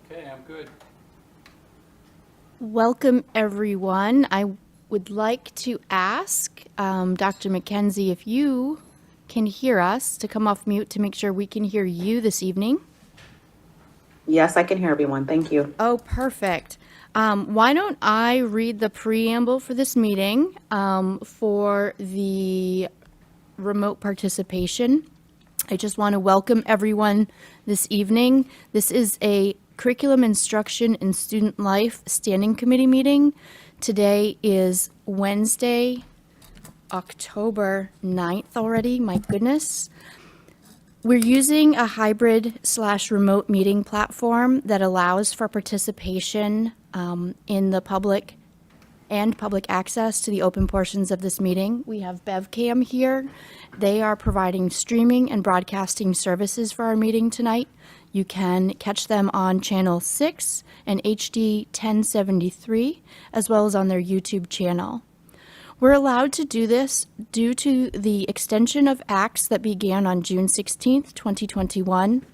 Okay, I'm good. Welcome, everyone. I would like to ask Dr. McKenzie if you can hear us to come off mute to make sure we can hear you this evening. Yes, I can hear everyone. Thank you. Oh, perfect. Why don't I read the preamble for this meeting for the remote participation? I just want to welcome everyone this evening. This is a Curriculum Instruction and Student Life Standing Committee meeting. Today is Wednesday, October 9th already, my goodness. We're using a hybrid/remote meeting platform that allows for participation in the public and public access to the open portions of this meeting. We have BevCam here. They are providing streaming and broadcasting services for our meeting tonight. You can catch them on channel 6 and HD 1073, as well as on their YouTube channel. We're allowed to do this due to the extension of acts that began on June 16th, 2021.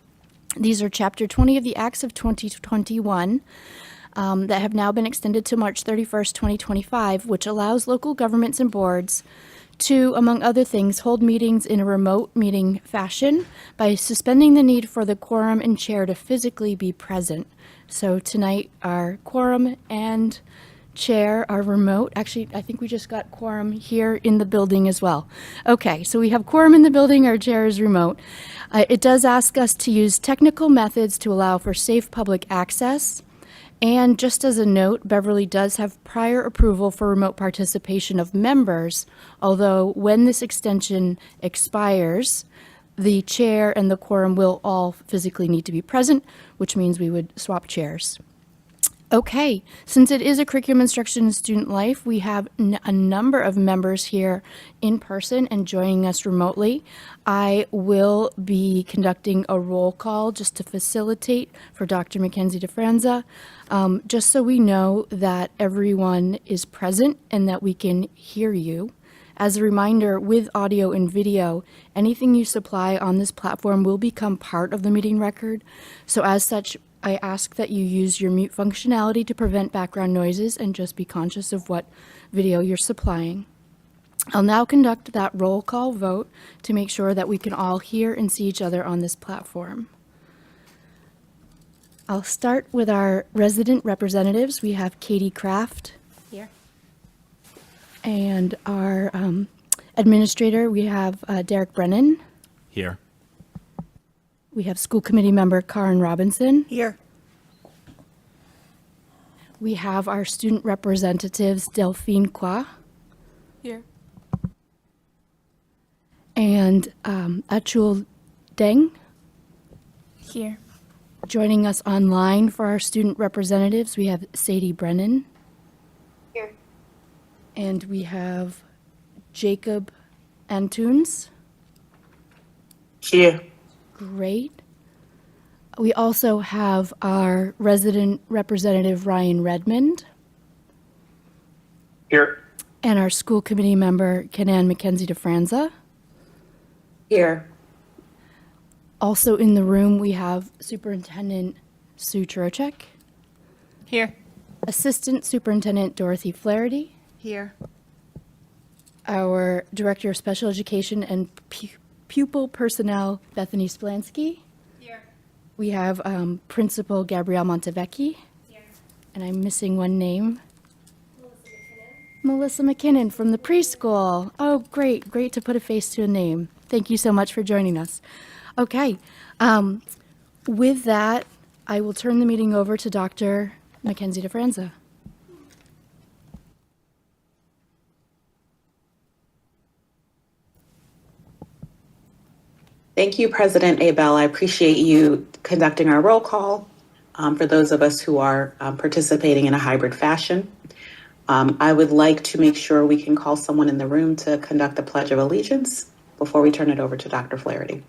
These are Chapter 20 of the Acts of 2021 that have now been extended to March 31st, 2025, which allows local governments and boards to, among other things, hold meetings in a remote meeting fashion by suspending the need for the quorum and chair to physically be present. So tonight, our quorum and chair are remote. Actually, I think we just got quorum here in the building as well. Okay, so we have quorum in the building, our chair is remote. It does ask us to use technical methods to allow for safe public access. And just as a note, Beverly does have prior approval for remote participation of members, although when this extension expires, the chair and the quorum will all physically need to be present, which means we would swap chairs. Okay, since it is a curriculum instruction and student life, we have a number of members here in person and joining us remotely. I will be conducting a roll call just to facilitate for Dr. Mackenzie DeFranza, just so we know that everyone is present and that we can hear you. As a reminder, with audio and video, anything you supply on this platform will become part of the meeting record. So as such, I ask that you use your mute functionality to prevent background noises and just be conscious of what video you're supplying. I'll now conduct that roll call vote to make sure that we can all hear and see each other on this platform. I'll start with our resident representatives. We have Katie Kraft here. And our administrator, we have Derek Brennan. Here. We have school committee member Karen Robinson. Here. We have our student representatives Delphine Qua. Here. And Achul Deng. Here. Joining us online for our student representatives, we have Sadie Brennan. Here. And we have Jacob Antunes. Here. Great. We also have our resident representative, Ryan Redmond. Here. And our school committee member, Kenan Mackenzie DeFranza. Here. Also in the room, we have Superintendent Sue Churchek. Here. Assistant Superintendent Dorothy Flaherty. Here. Our Director of Special Education and Pupil Personnel, Bethany Splansky. Here. We have Principal Gabrielle Montevecchi. Here. And I'm missing one name. Melissa McKinnon from the preschool. Oh, great. Great to put a face to a name. Thank you so much for joining us. Okay. With that, I will turn the meeting over to Dr. Mackenzie DeFranza. Thank you, President Abel. I appreciate you conducting our roll call for those of us who are participating in a hybrid fashion. I would like to make sure we can call someone in the room to conduct the Pledge of Allegiance before we turn it over to Dr. Flaherty.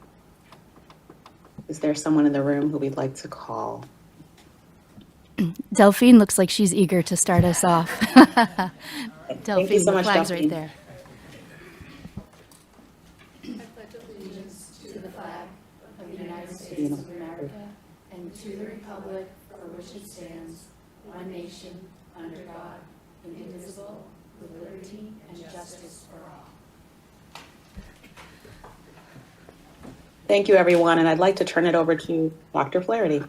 Is there someone in the room who we'd like to call? Delphine looks like she's eager to start us off. Thank you so much, the flag's Delphine. right there. You know, and to the republic for which which it stands, one nation, under God, indivisible, with liberty and justice for all. Thank you, everyone, and I'd like to turn it over to Dr. Flaherty.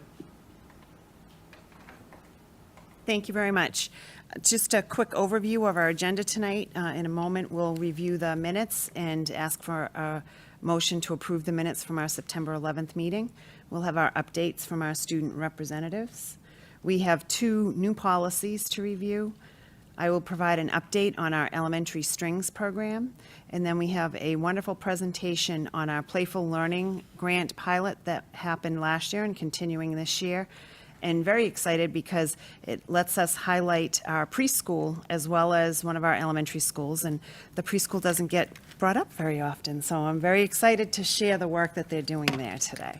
Thank you very much. Just a quick overview of our agenda tonight. In a moment, we'll review the minutes and ask for a motion to approve the minutes from our September 11th meeting. We'll have our updates from our student representatives. We have 2 new policies to review. I will provide an update on our elementary strings program, and then we have a wonderful presentation on our Playful Learning Grant pilot that happened last year and continuing this year. And very excited because it lets us highlight our preschool as well as one of our elementary schools, and the preschool doesn't get brought up very often, so I'm very excited to share the work that they're doing there today.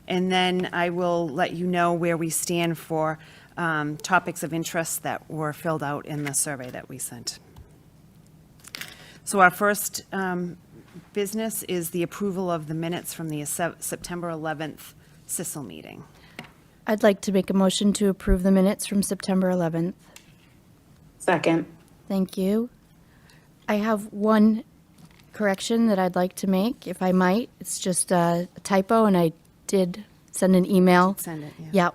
And then I will let you know where we stand for topics of interest that were filled out in the survey that we sent. So our first business is the approval of the minutes from the September 11th CISL meeting. I'd like to make a motion to approve the minutes from September 11th. Second. Thank you. I have one correction that I'd like to make, if I might. It's just a typo, and I did send an email. Send it, yeah.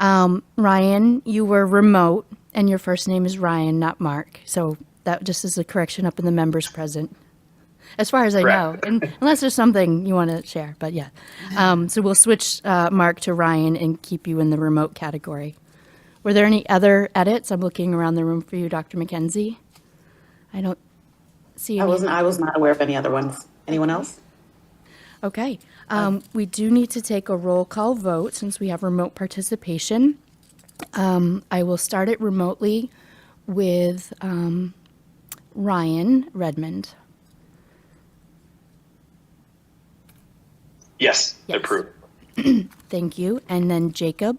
Yep. Ryan, you were remote, and your first name is Ryan, not Mark. So that just is a correction up in the members present, as far as I know, and unless there's something you want to share. But yeah, so we'll switch Mark to Ryan and keep you in the remote category. Were there any other edits? I'm looking around the room for you, Dr. McKenzie. I don't see any. I was not aware of any other ones. Anyone else? Okay. We do need to take a roll call vote since we have remote participation. I will start it remotely with Ryan Redmond. Yes, Yes. approved. Thank you. And then Jacob.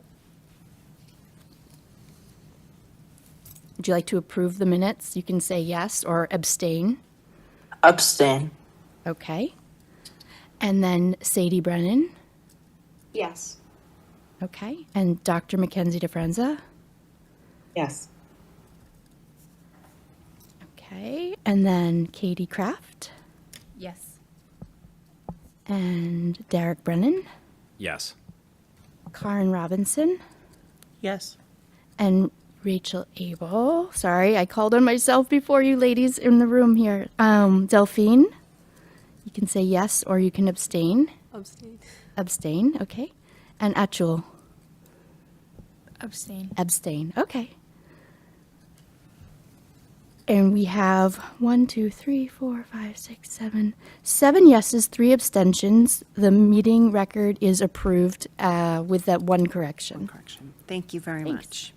Would you like to approve the minutes? You can say yes or abstain. Abstain. Okay. And then Sadie Brennan. Yes. Okay. And Dr. Mackenzie DeFrenza. Yes. Okay. And then Katie Kraft. Yes. And Derek Brennan. Yes. Karen Robinson. Yes. And Rachel Abel. Sorry, I called on myself before you ladies in the room here. Delphine. You can say yes or you can abstain. Abstain. Abstain, okay. And Achul. Abstain. Abstain, okay. And we have 1, 2, 3, 4, 5, 6, 7. 7 yeses, 3 abstentions. The meeting record is approved with that one correction. Correction. Thank you very Thanks. much.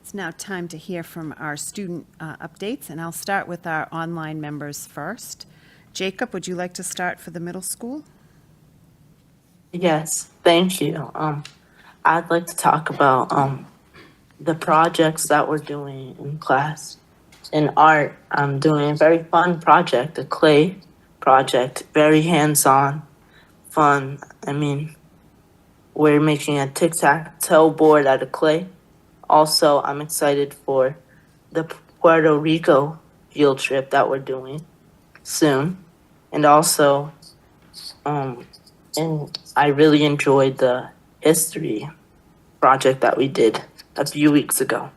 It's now time to hear from our student updates, and I'll start with our online members first. Jacob, would you like to start for the middle school? Yes, thank you. I'd like to talk about the projects that we're doing in class. In art, I'm doing a very fun project, a clay project, very hands-on, fun. I mean, we're making a tic-tac-toe board out of clay. Also, I'm excited for the Puerto Rico field trip that we're doing soon. And also, and I really enjoyed the history project that we did a few weeks ago.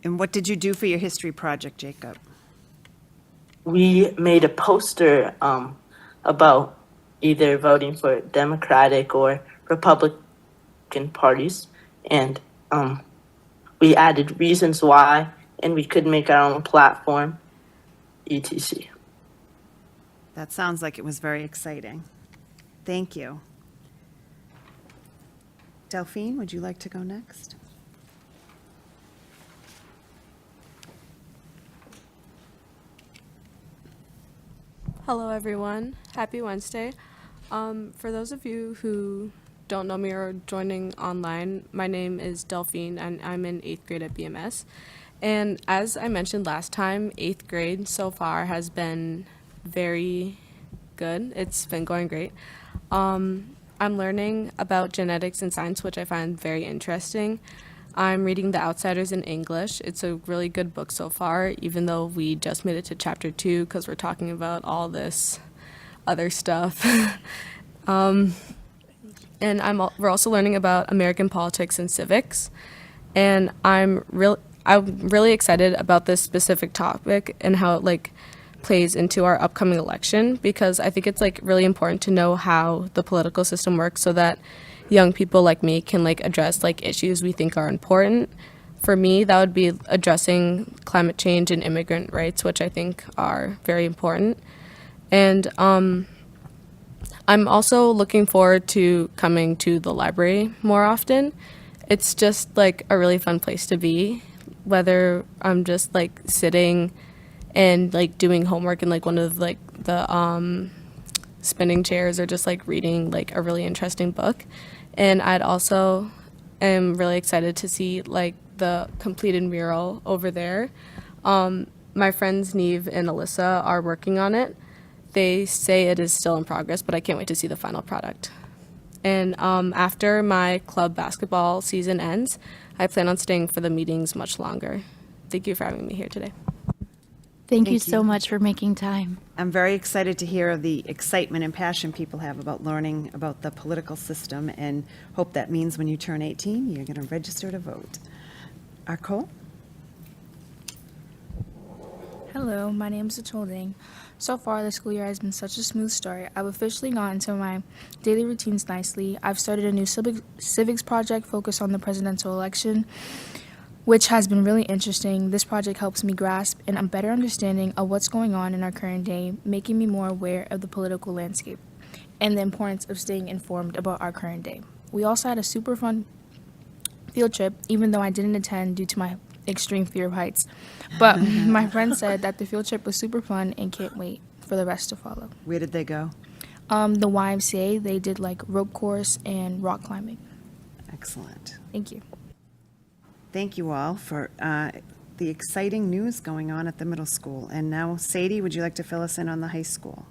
And what did you do for your history project, Jacob? We made a poster about either voting for Democratic or Republican parties, and we added reasons why, and we could make our own platform, etc. That sounds like it was very exciting. Thank you. Delphine, would you like to go next? Hello, everyone. Happy Wednesday. For those of you who don't know me or joining online, my name is Delphine, and I'm in 8th grade at BMS. And as I mentioned last time, 8th grade so far has been very good. It's been going great. I'm learning about genetics and science, which I find very interesting. I'm reading The Outsiders in English. It's a really good book so far, even though we just made it to chapter 2 because we're talking about all this other stuff. And we're also learning about American politics and civics. And I'm really excited about this specific topic and how it plays into our upcoming election, because I think it's really important to know how the political system works so that young people like me can address issues we think are important. For me, that would be addressing climate change and immigrant rights, which I think are very important. And I'm also looking forward to coming to the library more often. It's just a really fun place to be, whether I'm just sitting and doing homework in one of the spinning chairs, or just reading a really interesting book. And I'd also am really excited to see the completed mural over there. My friends Neve and Alyssa are working on it. They say it is still in progress, but I can't wait to see the final product. And after my club basketball season ends, I plan on staying for the meetings much longer. Thank you for having me here today. Thank you Thank so you. much for making time. I'm very excited to hear of the excitement and passion people have about learning about the political system, and hope that means when you turn 18, you're going to register to vote. Arcole? Hello, my name is Achol Ding. So far, the school year has been such a smooth start. I've officially gotten into my daily routines nicely. I've started a new civics project focused on the presidential election, which has been really interesting. This project helps me grasp a better understanding of what's going on in our current day, making me more aware of the political landscape and the importance of staying informed about our current day. We also had a super fun field trip, even though I didn't attend due to my extreme fear of heights. But my friend said that the field trip was super fun and can't wait for the rest to follow. Where did they go? The YMCA, they did rope course and rock climbing. Excellent. Thank you. Thank you all for the exciting news going on at the middle school. And now, Sadie, would you like to fill us in on the high school?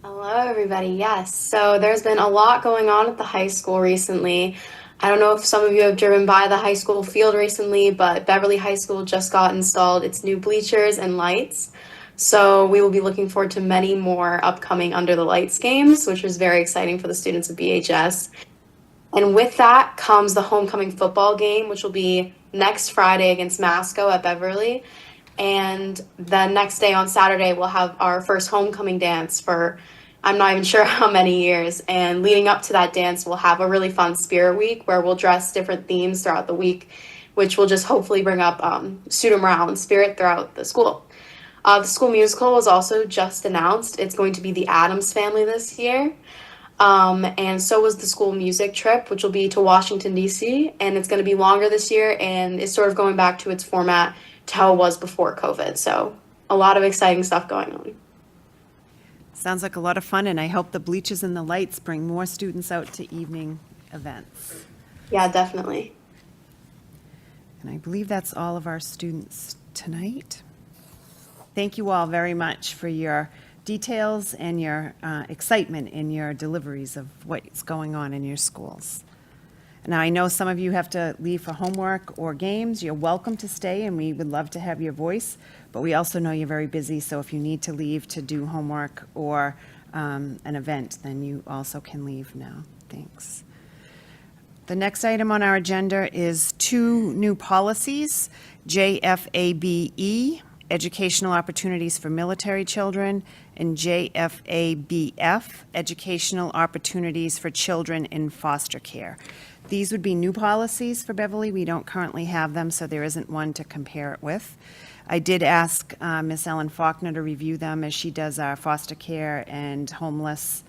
Hello, everybody. Yes. So there's been a lot going on at the high school recently. I don't know if some of you have driven by the high school field recently, but Beverly High School just got installed its new bleachers and lights. So we will be looking forward to many more upcoming Under the Lights games, which is very exciting for the students of BHS. And with that comes the homecoming football game, which will be next Friday against Masco at Beverly. And the next day on Saturday, we'll have our first homecoming dance for I'm not even sure how many years. And leading up to that dance, we'll have a really fun spirit week where we'll dress different themes throughout the week, which will just hopefully bring up student morale and spirit throughout the school. The school musical was also just announced. It's going to be the Addams Family this year. And so was the school music trip, which will be to Washington, D.C. And it's going to be longer this year, and it's sort of going back to its format to how it was before COVID. So a lot of exciting stuff going on. Sounds like a lot of fun, and I hope the bleachers and the lights bring more students out to evening events. Yeah, definitely. And I believe that's all of our students tonight. Thank you all very much for your details and your excitement in your deliveries of what's going on in your schools. Now, I know some of you have to leave for homework or games. You're welcome to stay, and we would love to have your voice, but we also know you're very busy, so if you need to leave to do homework or an event, then you also can leave now. Thanks. The next item on our agenda is 2 new policies, JFABE, Educational Opportunities for Military Children, and JFABF, Educational Opportunities for Children in Foster Care. These would be new policies for Beverly. We don't currently have them, so there isn't one to compare it with. I did ask Ms. Ellen Faulkner to review them, as she does our foster care and homeless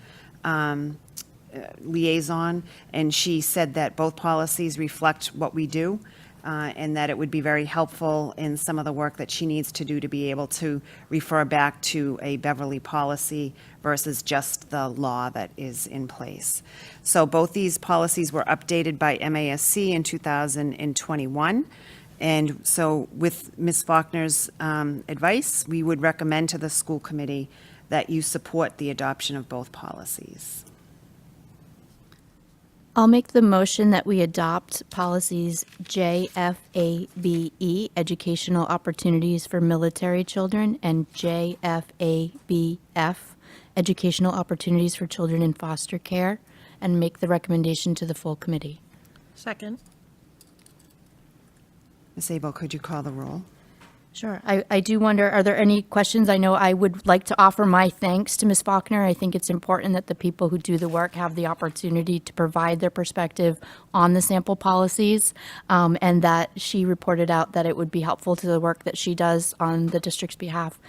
liaison, and she said that both policies reflect what we do, and that it would be very helpful in some of the work that she needs to do to be able to refer back to a Beverly policy versus just the law that is in place. So both these policies were updated by MASC in 2021. And so with Ms. Faulkner's advice, we would recommend to the school committee that you support the adoption of both policies. I'll make the motion that we adopt policies JFABE, educational opportunities for military children, and JFABF, educational opportunities for children in foster care, and make the recommendation to the full committee. Second. Ms. Abel, could you call the roll? Sure. I do wonder, are there any questions? I know I would like to offer my thanks to Ms. Faulkner. I think it's important that the people who do the work have the opportunity to provide their perspective on the sample policies, and that she reported out that it would be helpful to the work that she does on the district's behalf.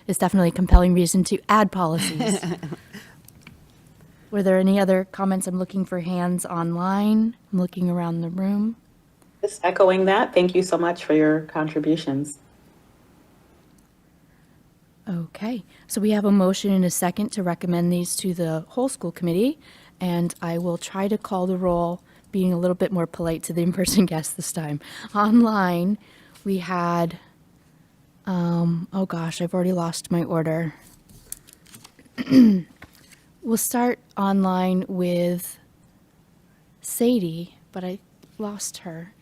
Is definitely a compelling reason to add policies. Were there any other comments? I'm looking for hands online. I'm looking around the room. Just echoing that, thank you so much for your contributions. Okay, so we have a motion and a second to recommend these to the whole school committee, and I will try to call the roll, being a little bit more polite to the in-person guests this time. Online, we had, oh gosh, I've already lost my order. We'll start online with Sadie, but I lost her.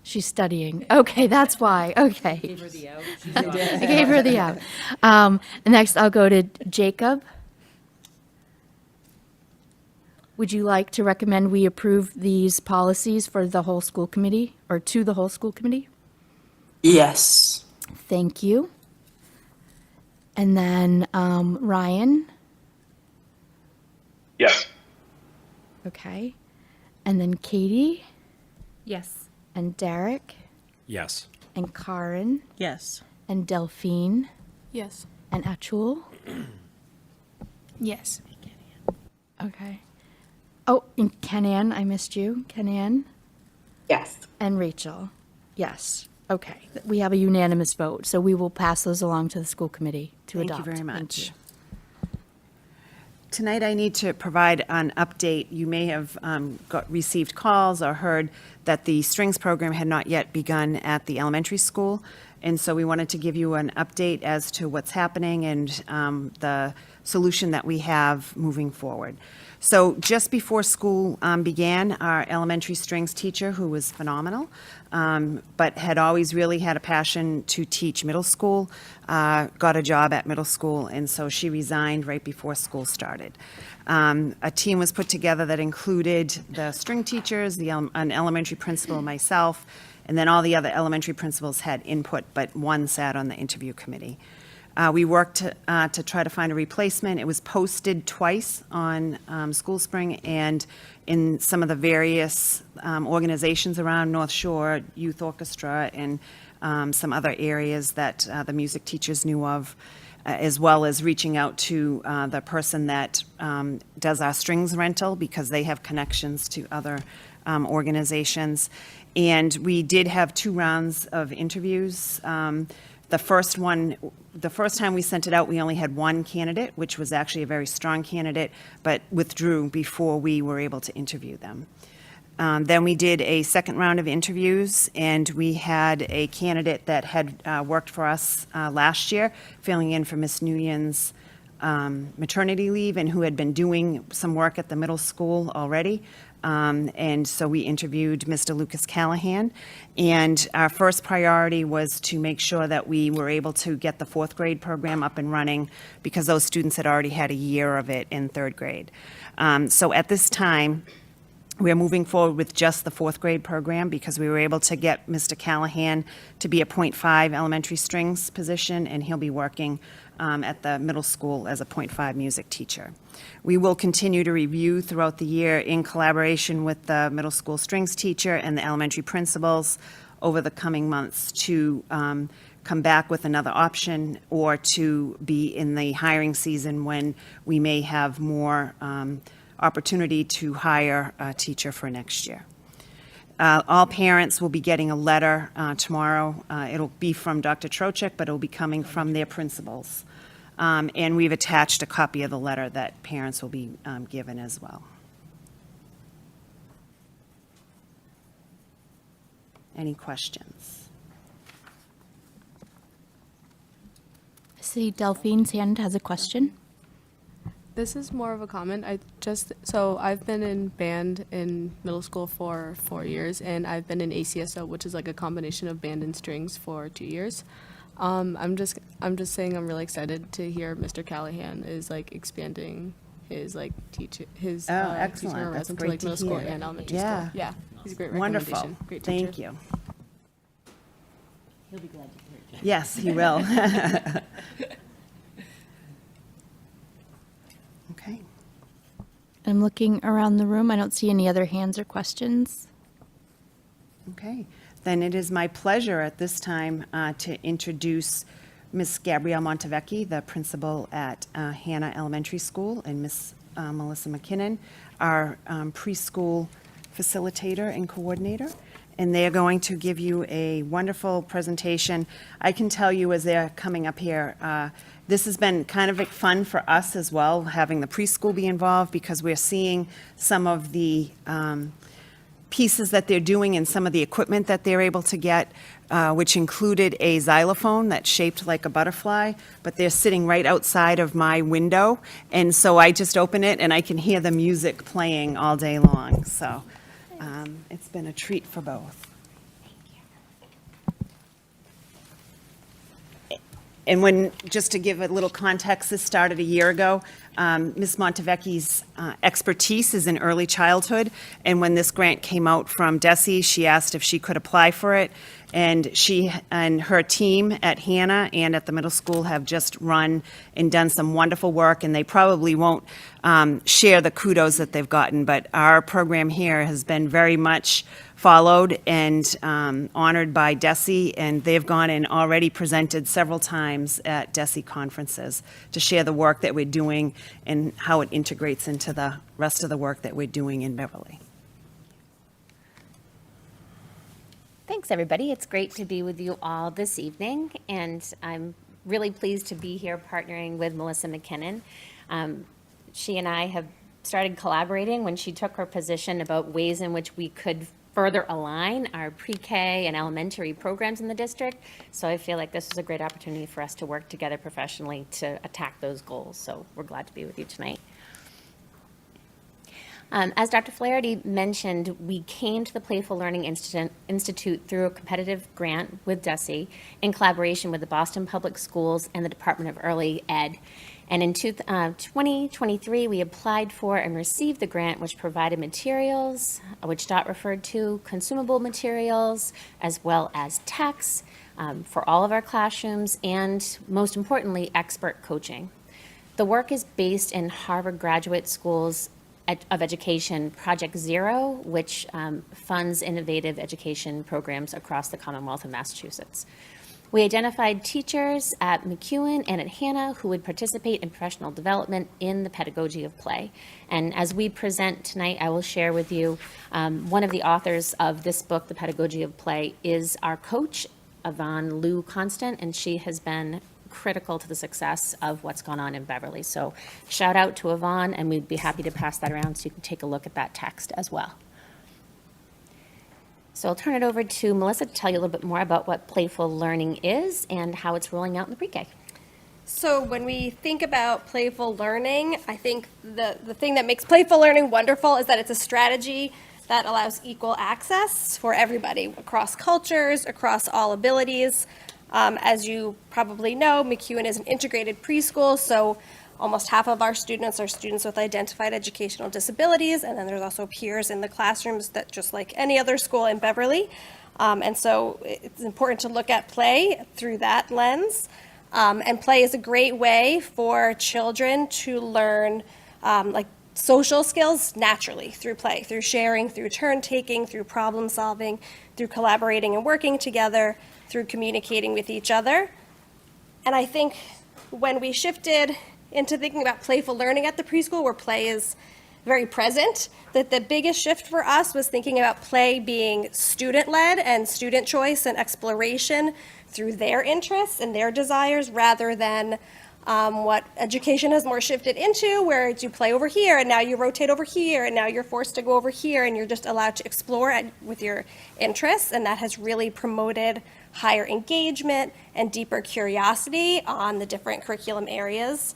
She's studying. Okay, that's why. Okay. I gave her the out. I gave her the out. Next, I'll go to Jacob. Would you like to recommend we approve these policies for the whole school committee, or to the whole school committee? Yes. Thank you. And then Ryan. Yes. Okay. And then Katie Yes. and Derek Yes. and Karen Yes. and Delphine Yes. and Achul. Yes. Okay. Oh, and Kenan, I missed you. Kenan Yes. and Rachel. Yes. Okay. We have a unanimous vote, so we will pass those along to the school committee to Thank adopt. you very Thank much. you. Tonight, I need to provide an update. You may have received calls or heard that the strings program had not yet begun at the elementary school. And so we wanted to give you an update as to what's happening and the solution that we have moving forward. So just before school began, our elementary strings teacher, who was phenomenal, but had always really had a passion to teach middle school, got a job at middle school, and so she resigned right before school started. A team was put together that included the string teachers, an elementary principal, myself, and then all the other elementary principals had input, but one sat on the interview committee. We worked to try to find a replacement. It was posted twice on School Spring and in some of the various organizations around North Shore, Youth Orchestra, and some other areas that the music teachers knew of, as well as reaching out to the person that does our strings rental, because they have connections to other organizations. And we did have 2 rounds of interviews. The first time we sent it out, we only had 1 candidate, which was actually a very strong candidate, but withdrew before we were able to interview them. Then we did a second round of interviews, and we had a candidate that had worked for us last year, filling in for Miss Nguyen's maternity leave, and who had been doing some work at the middle school already. And so we interviewed Mr. Lucas Callahan, and our first priority was to make sure that we were able to get the 4th grade program up and running, because those students had already had a year of it in 3rd grade. So at this time, we're moving forward with just the 4th grade program, because we were able to get Mr. Callahan to be a .5 elementary strings position, and he'll be working at the middle school as a .5 music teacher. We will continue to review throughout the year in collaboration with the middle school strings teacher and the elementary principals over the coming months to come back with another option, or to be in the hiring season when we may have more opportunity to hire a teacher for next year. All parents will be getting a letter tomorrow. It'll be from Dr. Trochek, but it'll be coming from their principals. And we've attached a copy of the letter that parents will be given as well. Any questions? I see Delphine's hand has a question. This is more of a comment. I've been in band in middle school for 4 years, and I've been in ACSO, which is like a combination of band and strings, for 2 years. I'm just saying I'm really excited to hear Mr. Callahan is like expanding his like teaching Excellent. teaching horizon to Great like to middle school hear. and elementary Yeah. school. Yeah, he's a great Wonderful. recommendation. Great teacher. Thank you. Yes, he will. Okay. I'm looking around the room. I don't see any other hands or questions. Okay, then it is my pleasure at this time to introduce Miss Gabrielle Montevecchi, the principal at Hannah Elementary School, and Miss Melissa McKinnon, our preschool facilitator and coordinator. And they are going to give you a wonderful presentation. I can tell you as they're coming up here, this has been kind of fun for us as well, having the preschool be involved, because we're seeing some of the pieces that they're doing and some of the equipment that they're able to get, which included a xylophone that's shaped like a butterfly, but they're sitting right outside of my window. And so I just open it and I can hear the music playing all day long. So it's been a treat for both. And when, just to give a little context, this started a year ago. Ms. Montevecchi's expertise is in early childhood, and when this grant came out from DESE, she asked if she could apply for it, and she and her team at Hannah and at the middle school have just run and done some wonderful work, and they probably won't share the kudos that they've gotten, but our program here has been very much followed and honored by DESE, and they've gone and already presented several times at DESE conferences to share the work that we're doing and how it integrates into the rest of the work that we're doing in Beverly. Thanks, everybody. It's great to be with you all this evening, and I'm really pleased to be here partnering with Melissa McKinnon. She and I have started collaborating when she took her position about ways in which we could further align our pre-K and elementary programs in the district. So I feel like this is a great opportunity for us to work together professionally to attack those goals. So we're glad to be with you tonight. As Dr. Flaherty mentioned, we came to the Playful Learning Institute through a competitive grant with DESE in collaboration with the Boston Public Schools and the Department of Early Ed. And in 2023, we applied for and received the grant, which provided materials, which Dot referred to, consumable materials, as well as texts for all of our classrooms, and most importantly, expert coaching. The work is based in Harvard Graduate School's of Education Project Zero, which funds innovative education programs across the Commonwealth of Massachusetts. We identified teachers at McEwen and at Hannah who would participate in professional development in the pedagogy of play. And as we present tonight, I will share with you one of the authors of this book, The Pedagogy of Play, is our coach, Yvonne Lou Constant, and she has been critical to the success of what's gone on in Beverly. So shout out to Yvonne, and we'd be happy to pass that around so you can take a look at that text as well. So I'll turn it over to Melissa to tell you a little bit more about what Playful Learning is and how it's rolling out in the pre-K. So when we think about playful learning, I think the thing that makes playful learning wonderful is that it's a strategy that allows equal access for everybody across cultures, across all abilities. As you probably know, McEwen is an integrated preschool, so almost half of our students are students with identified educational disabilities, and then there's also peers in the classrooms that just like any other school in Beverly. And so it's important to look at play through that lens. And play is a great way for children to learn like social skills naturally through play, through sharing, through turn taking, through problem solving, through collaborating and working together, through communicating with each other. And I think when we shifted into thinking about playful learning at the preschool, where play is very present, that the biggest shift for us was thinking about play being student-led and student choice and exploration through their interests and their desires, rather than what education has more shifted into, where you play over here and now you rotate over here and now you're forced to go over here and you're just allowed to explore with your interests. And that has really promoted higher engagement and deeper curiosity on the different curriculum areas.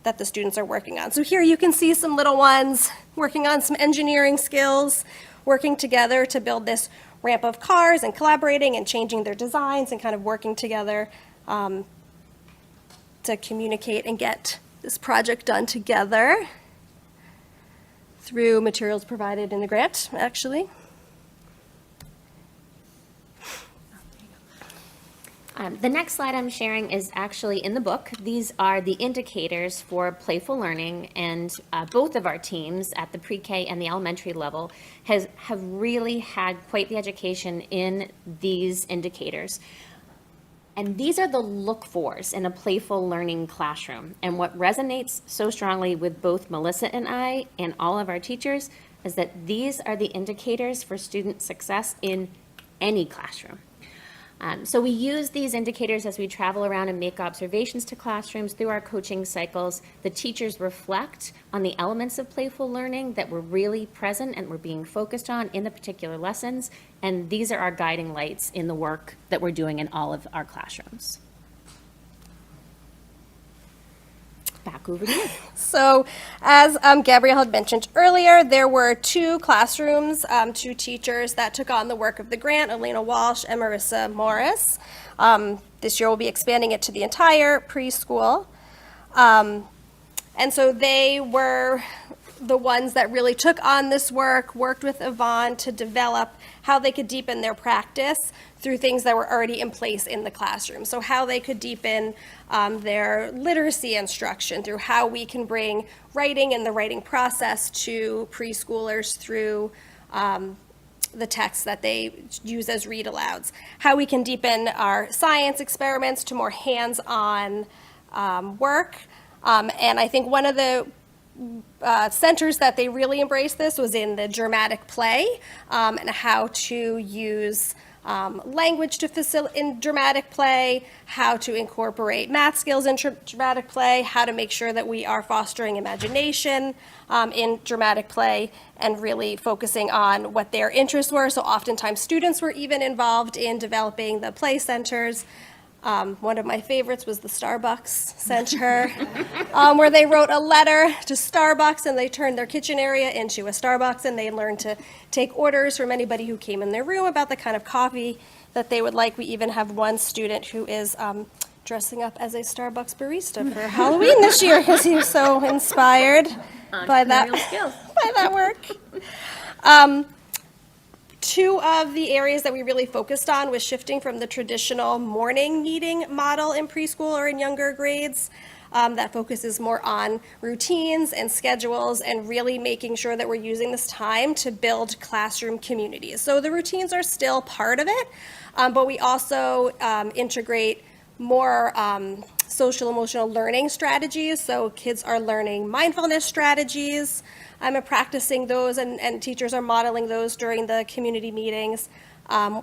that the students are working on. So here you can see some little ones working on some engineering skills, working together to build this ramp of cars and collaborating and changing their designs and kind of working together to communicate and get this project done together through materials provided in the grant, actually. The next slide I'm sharing is actually in the book. These are the indicators for playful learning, and both of our teams at the pre-K and the elementary level have really had quite the education in these indicators. And these are the look-fors in a playful learning classroom. And what resonates so strongly with both Melissa and I and all of our teachers is that these are the indicators for student success in any classroom. So we use these indicators as we travel around and make observations to classrooms through our coaching cycles. The teachers reflect on the elements of playful learning that were really present and were being focused on in the particular lessons. And these are our guiding lights in the work that we're doing in all of our classrooms. Back over to you. So as Gabrielle had mentioned earlier, there were 2 classrooms, 2 teachers that took on the work of the grant, Elena Walsh and Marissa Morris. This year we'll be expanding it to the entire preschool. And so they were the ones that really took on this work, worked with Yvonne to develop how they could deepen their practice through things that were already in place in the classroom. So how they could deepen their literacy instruction through how we can bring writing and the writing process to preschoolers through the texts that they use as read alouds. How we can deepen our science experiments to more hands-on work. And I think one of the centers that they really embraced this was in the dramatic play, and how to use language to facilitate in dramatic play, how to incorporate math skills in dramatic play, how to make sure that we are fostering imagination in dramatic play, and really focusing on what their interests were. So oftentimes students were even involved in developing the play centers. One of my favorites was the Starbucks Center, where they wrote a letter to Starbucks and they turned their kitchen area into a Starbucks, and they learned to take orders from anybody who came in their room about the kind of coffee that they would like. We even have one student who is dressing up as a Starbucks barista for Halloween this year because he was so inspired by that work. 2 of the areas that we really focused on was shifting from the traditional morning meeting model in preschool or in younger grades that focuses more on routines and schedules and really making sure that we're using this time to build classroom communities. So the routines are still part of it, but we also integrate more social emotional learning strategies. So kids are learning mindfulness strategies. I'm practicing those, and teachers are modeling those during the community meetings.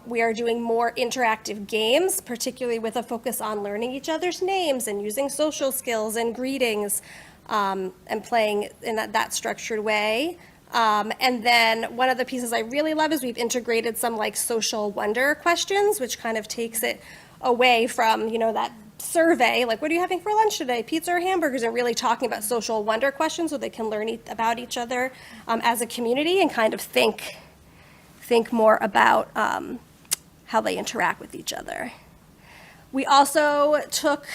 We are doing more interactive games, particularly with a focus on learning each other's names and using social skills and greetings, and playing in that structured way. And then one of the pieces I really love is we've integrated some like social wonder questions, which kind of takes it away from, that survey, like, what are you having for lunch today, pizza or hamburgers, and really talking about social wonder questions so they can learn about each other as a community and kind of think more about how they interact with each other. We also took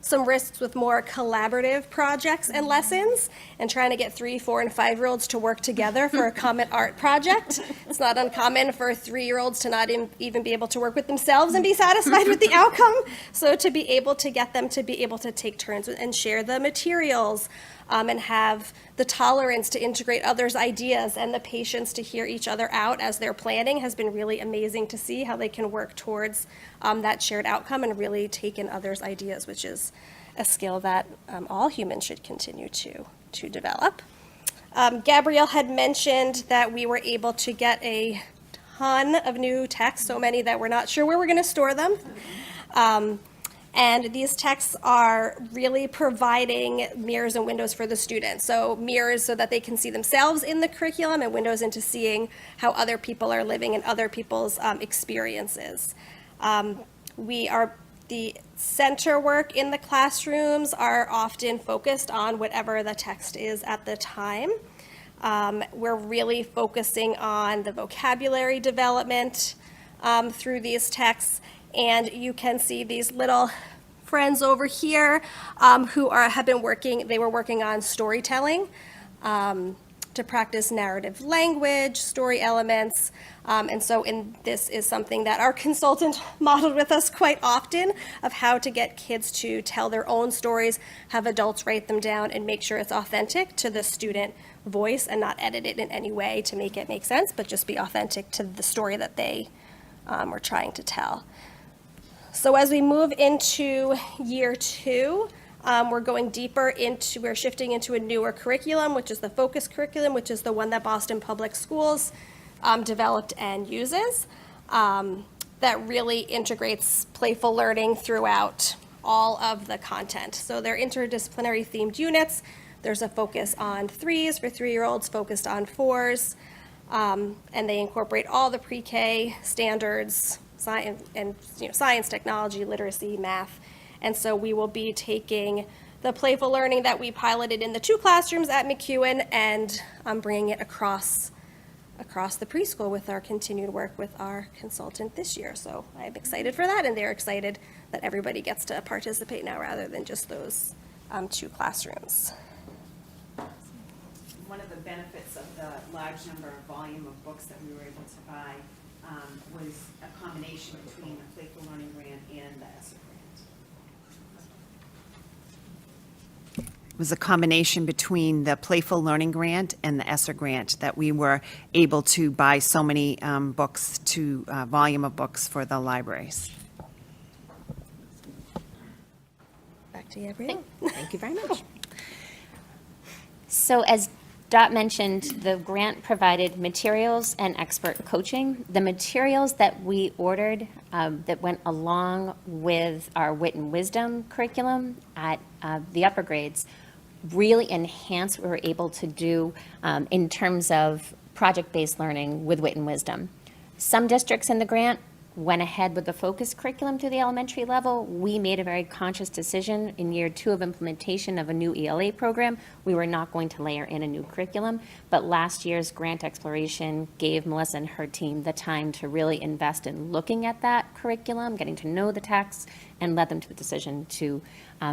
some risks with more collaborative projects and lessons and trying to get 3-, 4-, and 5-year-olds to work together for a common art project. It's not uncommon for 3-year-olds to not even be able to work with themselves and be satisfied with the outcome. So to be able to get them to be able to take turns and share the materials and have the tolerance to integrate others' ideas and the patience to hear each other out as they're planning has been really amazing to see how they can work towards that shared outcome and really take in others' ideas, which is a skill that all humans should continue to develop. Gabrielle had mentioned that we were able to get a ton of new texts, so many that we're not sure where we're going to store them. And these texts are really providing mirrors and windows for the students. So mirrors so that they can see themselves in the curriculum, and windows into seeing how other people are living and other people's experiences. We are The center work in the classrooms are often focused on whatever the text is at the time. We're really focusing on the vocabulary development through these texts, and you can see these little friends over here who have been working. They were working on storytelling to practice narrative language, story elements, and so this is something that our consultant modeled with us quite often of how to get kids to tell their own stories, have adults write them down, and make sure it's authentic to the student voice and not edit it in any way to make it make sense, but just be authentic to the story that they were trying to tell. So as we move into year 2, we're shifting into a newer curriculum, which is the focus curriculum, which is the one that Boston Public Schools developed and uses, that really integrates playful learning throughout all of the content. So they're interdisciplinary themed units. There's a focus on 3s for 3-year-olds, focused on 4s, and they incorporate all the pre-K standards, science, technology, literacy, math. And so we will be taking the playful learning that we piloted in the 2 classrooms at McEwen and bringing it across the preschool with our continued work with our consultant this year. So I'm excited for that, and they're excited that everybody gets to participate now rather than just those 2 classrooms. One of the benefits of the large number of volume of books that we were able to buy was a combination between the Playful Learning Grant and the ESSER grant. It was a combination between the Playful Learning Grant and the ESSER grant that we were able to buy so many books, volume of books for the libraries. Back to you, Brianna. Thank you very much. So as Dot mentioned, the grant provided materials and expert coaching. The materials that we ordered that went along with our Wit and Wisdom curriculum at the upper grades really enhanced what we were able to do in terms of project-based learning with Wit and Wisdom. Some districts in the grant went ahead with the focus curriculum to the elementary level. We made a very conscious decision in year 2 of implementation of a new ELA program. We were not going to layer in a new curriculum, but last year's grant exploration gave Melissa and her team the time to really invest in looking at that curriculum, getting to know the texts, and led them to the decision to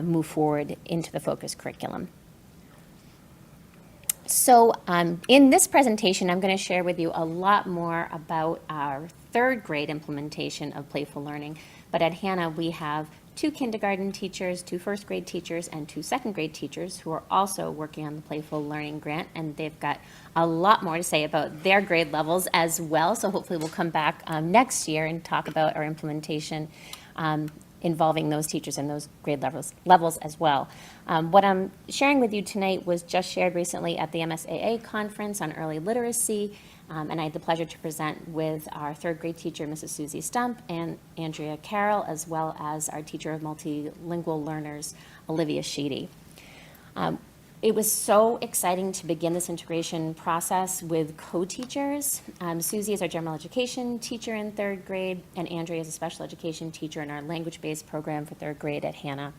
move forward into the focus curriculum. So in this presentation, I'm going to share with you a lot more about our 3rd grade implementation of playful learning. But at Hannah, we have 2 kindergarten teachers, 2 first grade teachers, and 2 second grade teachers who are also working on the Playful Learning Grant, and they've got a lot more to say about their grade levels as well. So hopefully we'll come back next year and talk about our implementation involving those teachers and those grade levels as well. What I'm sharing with you tonight was just shared recently at the MSAA conference on early literacy, and I had the pleasure to present with our 3rd grade teacher, Mrs. Susie Stump, and Andrea Carroll, as well as our teacher of multilingual learners, Olivia Sheedy. It was so exciting to begin this integration process with co-teachers. Susie is our general education teacher in 3rd grade, and Andrea is a special education teacher in our language-based program for 3rd grade at Hannah.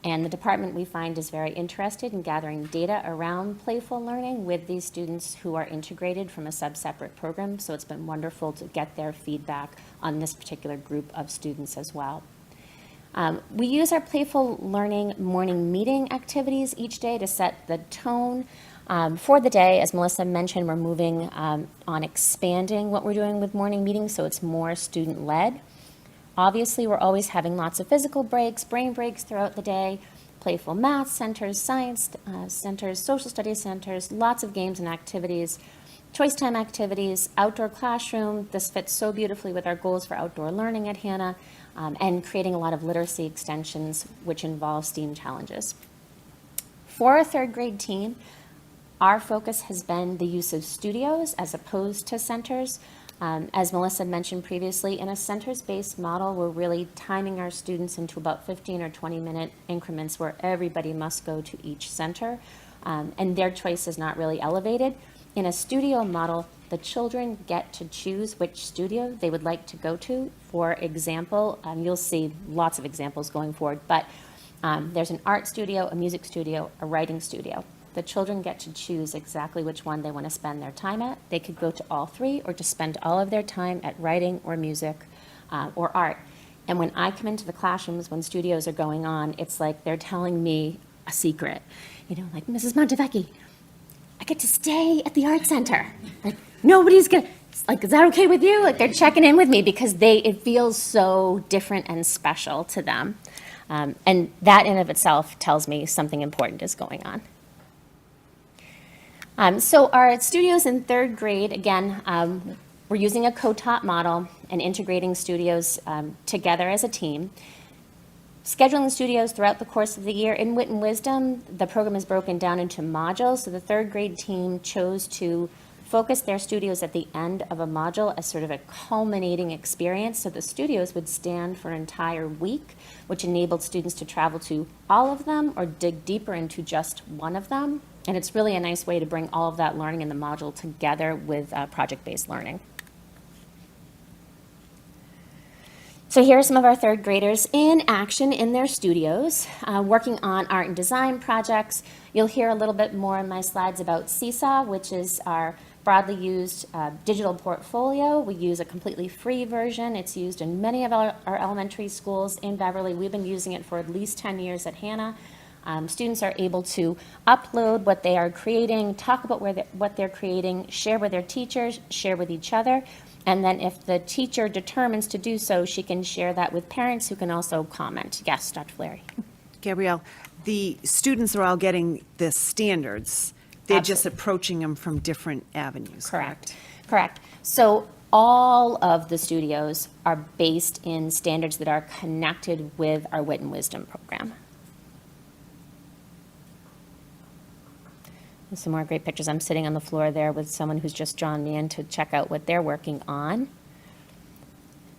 And the department, we find, is very interested in gathering data around playful learning with these students who are integrated from a sub-separate program. So it's been wonderful to get their feedback on this particular group of students as well. We use our playful learning morning meeting activities each day to set the tone for the day. As Melissa mentioned, we're moving on expanding what we're doing with morning meetings, so it's more student-led. Obviously, we're always having lots of physical breaks, brain breaks throughout the day, playful math centers, science centers, social studies centers, lots of games and activities, choice time activities, outdoor classroom. This fits so beautifully with our goals for outdoor learning at Hannah, and creating a lot of literacy extensions, which involve STEAM challenges. For our 3rd grade team, our focus has been the use of studios as opposed to centers. As Melissa mentioned previously, in a centers-based model, we're really timing our students into about 15 or 20-minute increments where everybody must go to each center, and their choice is not really elevated. In a studio model, the children get to choose which studio they would like to go to. For example, you'll see lots of examples going forward, but there's an art studio, a music studio, a writing studio. The children get to choose exactly which one they want to spend their time at. They could go to all three or just spend all of their time at writing or music or art. And when I come into the classrooms, when studios are going on, it's like they're telling me a secret. You know, like, Mrs. Montevecchi, I get to stay at the art center. Like, nobody's gonna, like, is that okay with you? Like, they're checking in with me because it feels so different and special to them. And that in of itself tells me something important is going on. So our studios in third grade, again, we're using a co-taught model and integrating studios together as a team. Scheduling studios throughout the course of the year. In Wit and Wisdom, the program is broken down into modules, so the third grade team chose to focus their studios at the end of a module as sort of a culminating experience, so the studios would stand for an entire week, which enabled students to travel to all of them or dig deeper into just one of them. And it's really a nice way to bring all of that learning in the module together with project-based learning. So here are some of our third graders in action in their studios, working on art and design projects. You'll hear a little bit more in my slides about Seesaw, which is our broadly used digital portfolio. We use a completely free version. It's used in many of our elementary schools in Beverly. We've been using it for at least 10 years at Hannah. Students are able to upload what they are creating, talk about what they're creating, share with their teachers, share with each other. And then if the teacher determines to do so, she can share that with parents who can also comment. Yes, Dr. Flaherty. Gabrielle, the students are all getting the standards. They're just Absolutely. approaching them from different avenues. Correct. Correct. So all of the studios are based in standards that are connected with our Wit and Wisdom program. Some more great pictures. I'm sitting on the floor there with someone who's just drawn me in to check out what they're working on.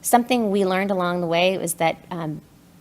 Something we learned along the way was that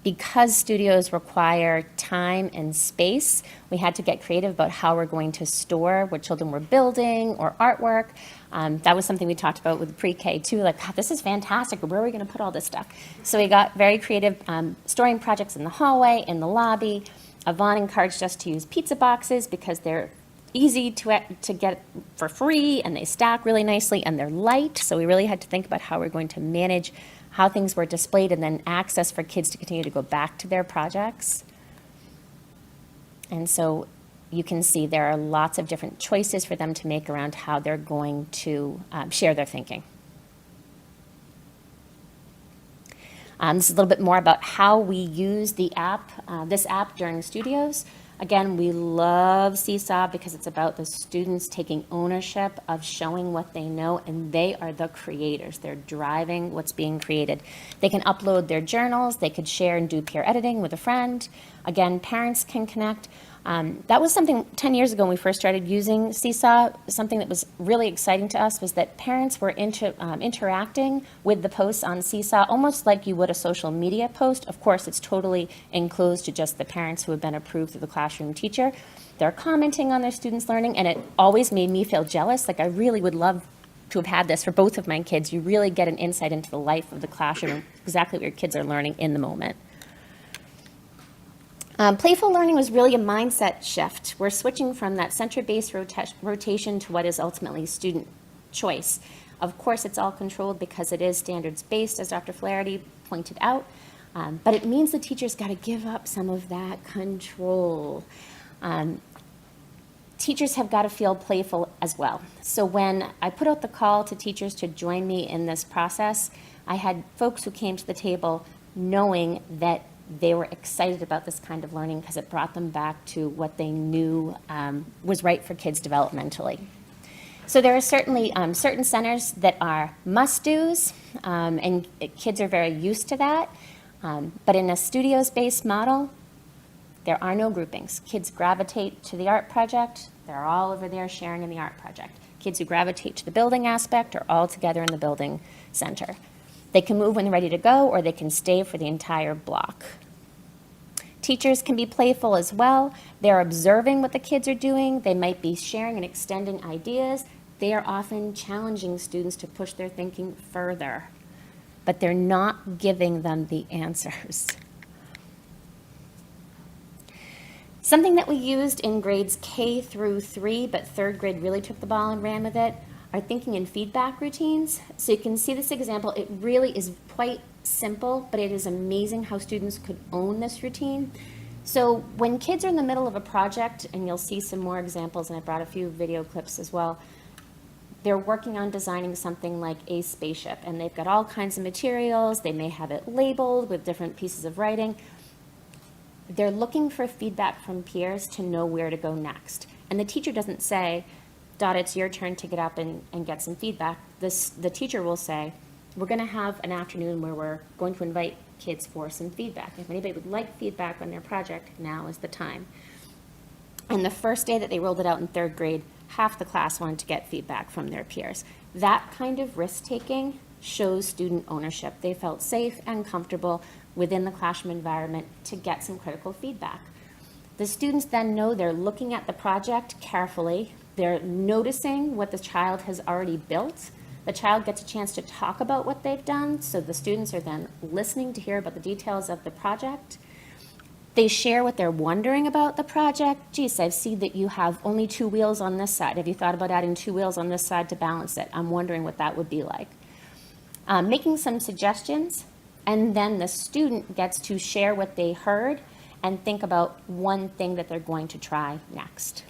because studios require time and space, we had to get creative about how we're going to store what children were building or artwork. That was something we talked about with pre-K too, like, God, this is fantastic, where are we going to put all this stuff? So we got very creative, storing projects in the hallway, in the lobby. Yvonne encouraged us to use pizza boxes because they're easy to get for free, and they stack really nicely, and they're light. So we really had to think about how we're going to manage how things were displayed and then access for kids to continue to go back to their projects. And so you can see there are lots of different choices for them to make around how they're going to share their thinking. This is a little bit more about how we use the app, this app during studios. Again, we love Seesaw because it's about the students taking ownership of showing what they know, and they are the creators. They're driving what's being created. They can upload their journals. They could share and do peer editing with a friend. Again, parents can connect. That was something 10 years ago when we first started using Seesaw. Something that was really exciting to us was that parents were interacting with the posts on Seesaw almost like you would a social media post. Of course, it's totally enclosed to just the parents who have been approved through the classroom teacher. They're commenting on their students' learning, and it always made me feel jealous. Like, I really would love to have had this for both of my kids. You really get an insight into the life of the classroom and exactly what your kids are learning in the moment. Playful learning was really a mindset shift. We're switching from that center-based rotation to what is ultimately student choice. Of course, it's all controlled because it is standards-based, as Dr. Flaherty pointed out, but it means the teachers got to give up some of that control. Teachers have got to feel playful as well. So when I put out the call to teachers to join me in this process, I had folks who came to the table knowing that they were excited about this kind of learning because it brought them back to what they knew was right for kids developmentally. So there are certainly certain centers that are must-dos, and kids are very used to that. But in a studios-based model, there are no groupings. Kids gravitate to the art project. They're all over there sharing in the art project. Kids who gravitate to the building aspect are all together in the building center. They can move when they're ready to go, or they can stay for the entire block. Teachers can be playful as well. They're observing what the kids are doing. They might be sharing and extending ideas. they are often challenging students to push their thinking further, but they're not giving them the answers. Something that we used in grades K through 3, but third grade really took the ball and ran with it, are thinking and feedback routines. So you can see this example. It really is quite simple, but it is amazing how students could own this routine. So when kids are in the middle of a project, and you'll see some more examples, and I brought a few video clips as well, they're working on designing something like a spaceship, and they've got all kinds of materials. They may have it labeled with different pieces of writing. They're looking for feedback from peers to know where to go next. And the teacher doesn't say, Dot, it's your turn to get up and get some feedback. The teacher will say, we're going to have an afternoon where we're going to invite kids for some feedback. If anybody would like feedback on their project, now is the time. And the first day that they rolled it out in third grade, half the class wanted to get feedback from their peers. That kind of risk-taking shows student ownership. They felt safe and comfortable within the classroom environment to get some critical feedback. The students then know they're looking at the project carefully. They're noticing what the child has already built. The child gets a chance to talk about what they've done, so the students are then listening to hear about the details of the project. They share what they're wondering about the project. Geez, I see that you have only 2 wheels on this side. Have you thought about adding 2 wheels on this side to balance it? I'm wondering what that would be like. Making some suggestions, and then the student gets to share what they heard and think about one thing that they're going to try next.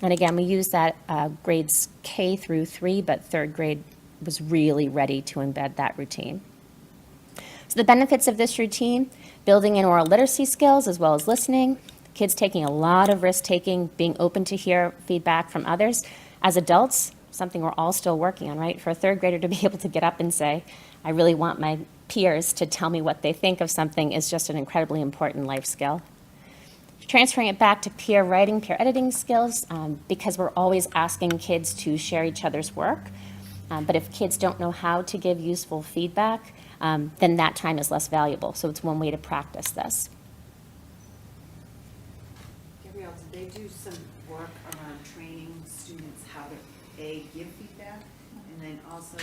And again, we use that grades K through 3, but third grade was really ready to embed that routine. So the benefits of this routine: building in oral literacy skills as well as listening, kids taking a lot of risk-taking, being open to hear feedback from others. As adults, something we're all still working on, right? For a third grader to be able to get up and say, I really want my peers to tell me what they think of something, is just an incredibly important life skill. Transferring it back to peer writing, peer editing skills, because we're always asking kids to share each other's work. But if kids don't know how to give useful feedback, then that time is less valuable. So it's one way to practice this. Gabrielle, did they do some work around training students how to, give feedback, and then also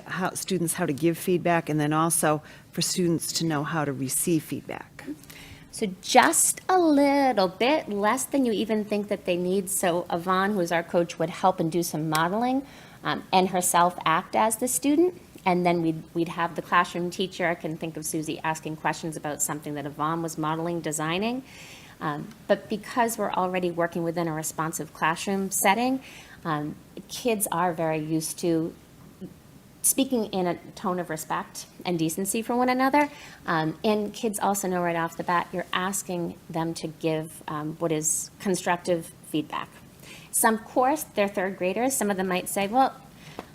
how to give feedback, and then also for students to know how to receive feedback? So just a little bit, less than you even think that they need. So Yvonne, who is our coach, would help and do some modeling, and herself act as the student. And then we'd have the classroom teacher. I can think of Susie asking questions about something that Yvonne was modeling, designing. But because we're already working within a responsive classroom setting, kids are very used to speaking in a tone of respect and decency for one another. And kids also know right off the bat, you're asking them to give what is constructive feedback. Some, of course, they're third graders. Some of them might say, well,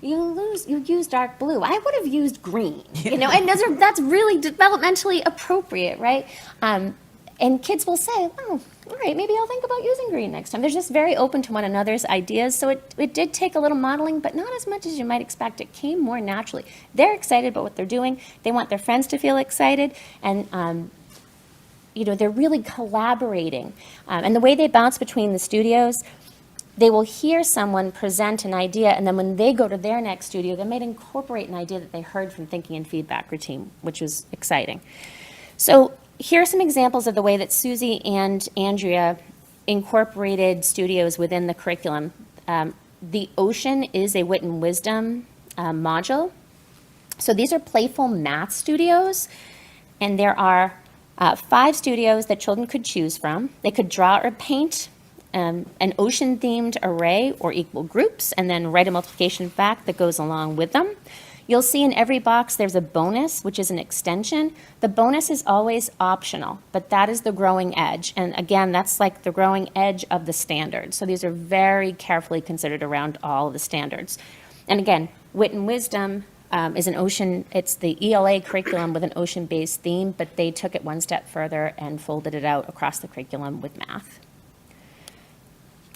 you use dark blue. I would have used green, and that's really developmentally appropriate, right? And kids will say, oh, all right, maybe I'll think about using green next time. They're just very open to one another's ideas. So it did take a little modeling, but not as much as you might expect. It came more naturally. They're excited about what they're doing. They want their friends to feel excited. And, they're really collaborating. And the way they bounce between the studios, they will hear someone present an idea, and then when they go to their next studio, they might incorporate an idea that they heard from thinking and feedback routine, which was exciting. So here are some examples of the way that Susie and Andrea incorporated studios within the curriculum. The Ocean is a Wit and Wisdom module. So these are playful math studios, and there are 5 studios that children could choose from. They could draw or paint an ocean-themed array or equal groups, and then write a multiplication fact that goes along with them. You'll see in every box there's a bonus, which is an extension. The bonus is always optional, but that is the growing edge. And again, that's like the growing edge of the standards. So these are very carefully considered around all of the standards. And again, Wit and Wisdom is an ocean, it's the ELA curriculum with an ocean-based theme, but they took it one step further and folded it out across the curriculum with math.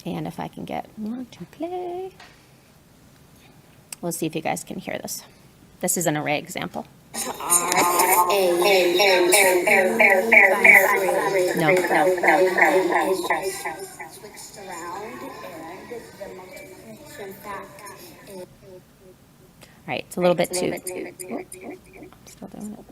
And if I can get one to play, we'll see if you guys can hear this. This is an array example. No. All right, it's a little bit too. Still doing it.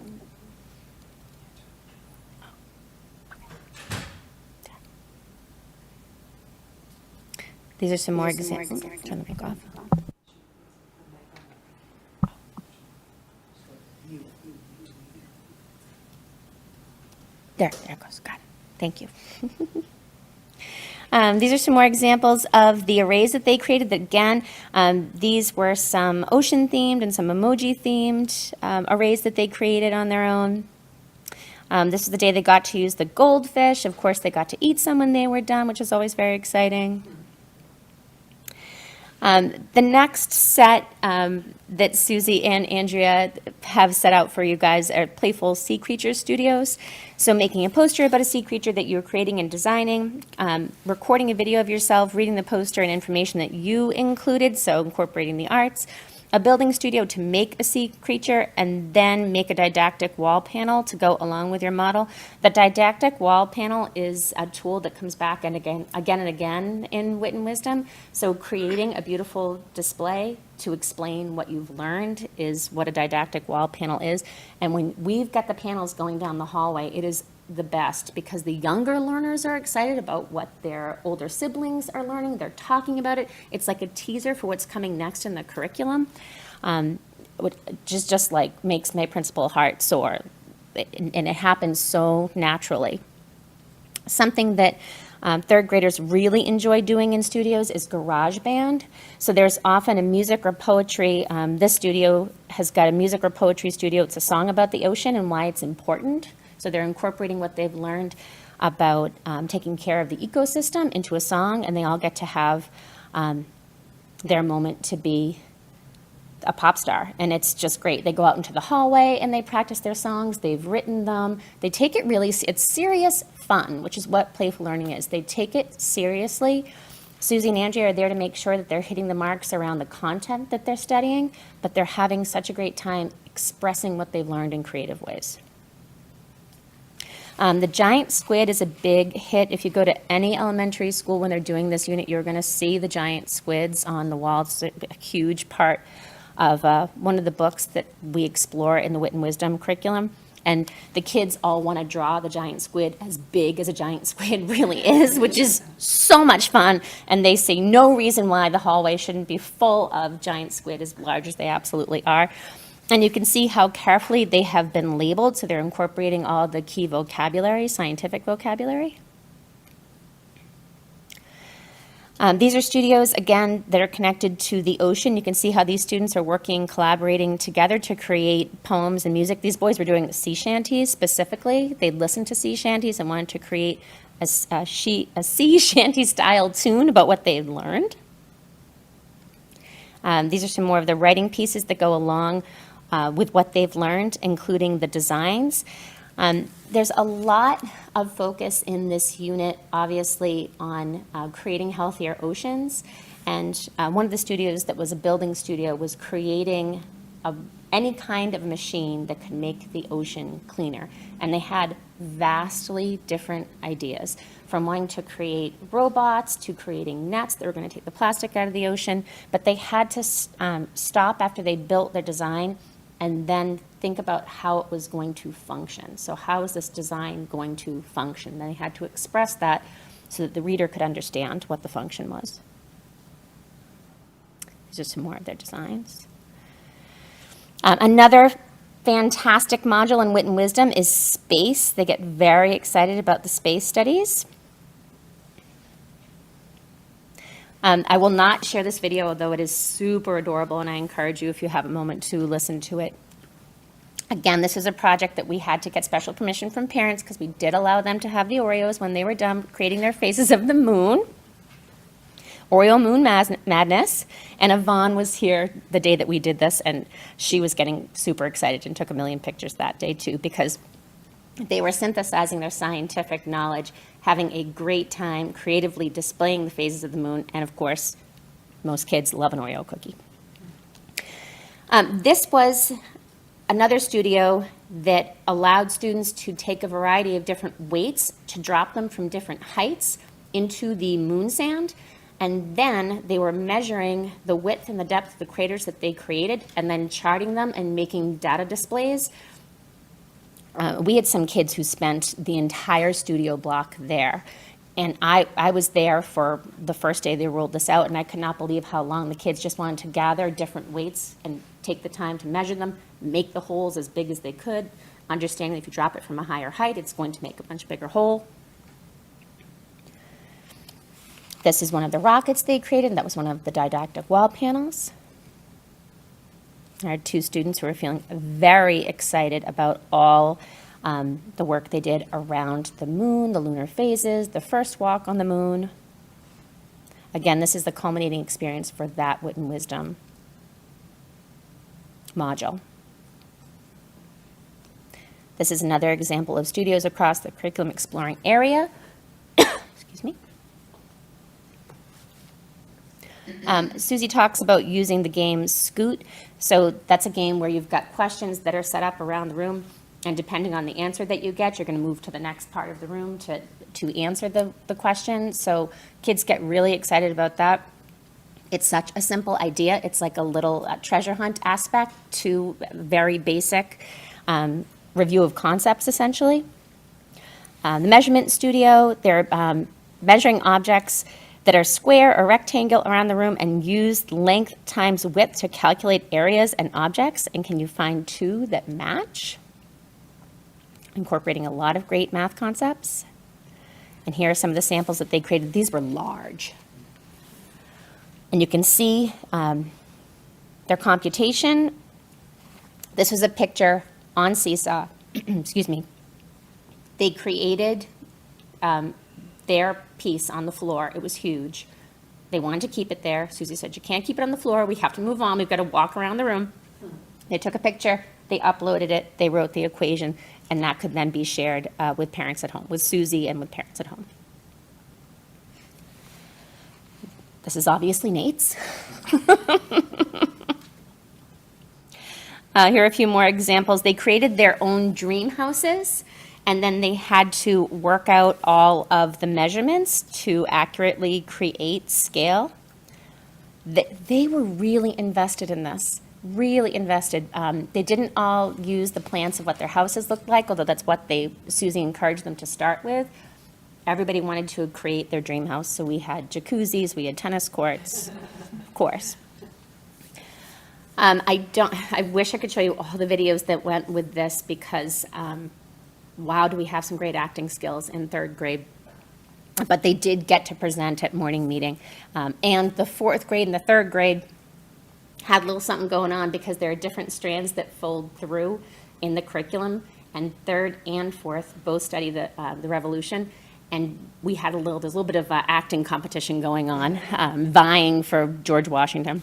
These are some more examples. Turn the mic off. There it goes. Got it. Thank you. These are some more examples of the arrays that they created. That again, these were some ocean themed and some emoji themed arrays that they created on their own. This is the day they got to use the goldfish. Of course, they got to eat some when they were done, which is always very exciting. The next set that Susie and Andrea have set out for you guys are Playful Sea Creature Studios. So making a poster about a sea creature that you're creating and designing, recording a video of yourself, reading the poster and information that you included, so incorporating the arts, a building studio to make a sea creature, and then make a didactic wall panel to go along with your model. The didactic wall panel is a tool that comes back and again and again in Wit and Wisdom. So creating a beautiful display to explain what you've learned is what a didactic wall panel is. And when we've got the panels going down the hallway, it is the best because the younger learners are excited about what their older siblings are learning. They're talking about it. It's like a teaser for what's coming next in the curriculum, which just like makes my principal heart soar. And it happens so naturally. Something that third graders really enjoy doing in studios is garage band. So there's often a music or poetry. This studio has got a music or poetry studio. It's a song about the ocean and why it's important. So they're incorporating what they've learned about taking care of the ecosystem into a song, and they all get to have their moment to be a pop star. And it's just great. They go out into the hallway and they practice their songs. They've written them. They take it really, it's serious fun, which is what Playful Learning is. They take it seriously. Susie and Andrea are there to make sure that they're hitting the marks around the content that they're studying, but they're having such a great time expressing what they've learned in creative ways. The giant squid is a big hit. If you go to any elementary school when they're doing this unit, you're going to see the giant squids on the walls. It's a huge part of one of the books that we explore in the Wit and Wisdom curriculum. And the kids all want to draw the giant squid as big as a giant squid really is, which is so much fun. And they see no reason why the hallway shouldn't be full of giant squid as large as they absolutely are. And you can see how carefully they have been labeled, so they're incorporating all the key vocabulary, scientific vocabulary. These are studios, again, that are connected to the ocean. You can see how these students are working, collaborating together to create poems and music. These boys were doing sea shanties specifically. They listened to sea shanties and wanted to create a sea shanty style tune about what they'd learned. These are some more of the writing pieces that go along with what they've learned, including the designs. There's a lot of focus in this unit, obviously, on creating healthier oceans. And one of the studios that was a building studio was creating any kind of machine that could make the ocean cleaner. And they had vastly different ideas, from wanting to create robots to creating nets that were going to take the plastic out of the ocean. But they had to stop after they built their design and then think about how it was going to function. So how is this design going to function? They had to express that so that the reader could understand what the function was. These are some more of their designs. Another fantastic module in Wit and Wisdom is space. They get very excited about the space studies. I will not share this video, although it is super adorable, and I encourage you, if you have a moment, to listen to it. Again, this is a project that we had to get special permission from parents because we did allow them to have the Oreos when they were done creating their faces of the moon. Oreo Moon Madness. And Yvonne was here the day that we did this, and she was getting super excited and took a million pictures that day too, because they were synthesizing their scientific knowledge, having a great time creatively displaying the phases of the moon, and of course, most kids love an Oreo cookie. This was another studio that allowed students to take a variety of different weights to drop them from different heights into the moon sand. And then they were measuring the width and the depth of the craters that they created and then charting them and making data displays. We had some kids who spent the entire studio block there. And I was there for the first day they rolled this out, and I could not believe how long the kids just wanted to gather different weights and take the time to measure them, make the holes as big as they could, understanding if you drop it from a higher height, it's going to make a much bigger hole. This is one of the rockets they created. That was one of the didactic wall panels. I had 2 students who were feeling very excited about all the work they did around the moon, the lunar phases, the first walk on the moon. Again, this is the culminating experience for that Wit and Wisdom module. This is another example of studios across the curriculum exploring area. Excuse me. Susie talks about using the game Scoot. So that's a game where you've got questions that are set up around the room, and depending on the answer that you get, you're going to move to the next part of the room to answer the question. So kids get really excited about that. It's such a simple idea. It's like a little treasure hunt aspect to very basic review of concepts, essentially. The measurement studio, they're measuring objects that are square or rectangle around the room and use length times width to calculate areas and objects. And can you find 2 that match? Incorporating a lot of great math concepts. And here are some of the samples that they created. These were large. And you can see their computation. This was a picture on Seesaw. Excuse me. They created their piece on the floor. It was huge. They wanted to keep it there. Susie said, you can't keep it on the floor. We have to move on. We've got to walk around the room. They took a picture. They uploaded it. They wrote the equation. And that could then be shared with parents at home, with Susie and with parents at home. This is obviously Nate's. Here are a few more examples. They created their own dream houses, and then they had to work out all of the measurements to accurately create scale. They were really invested in this, really invested. They didn't all use the plans of what their houses looked like, although that's what Susie encouraged them to start with. Everybody wanted to create their dream house, so we had jacuzzis, we had tennis courts, of course. I wish I could show you all the videos that went with this because, wow, do we have some great acting skills in 3rd grade. But they did get to present at morning meeting. And the 4th grade and the 3rd grade had a little something going on because there are different strands that fold through in the curriculum. And 3rd and 4th both study the Revolution. And we had there's a little bit of acting competition going on, vying for George Washington,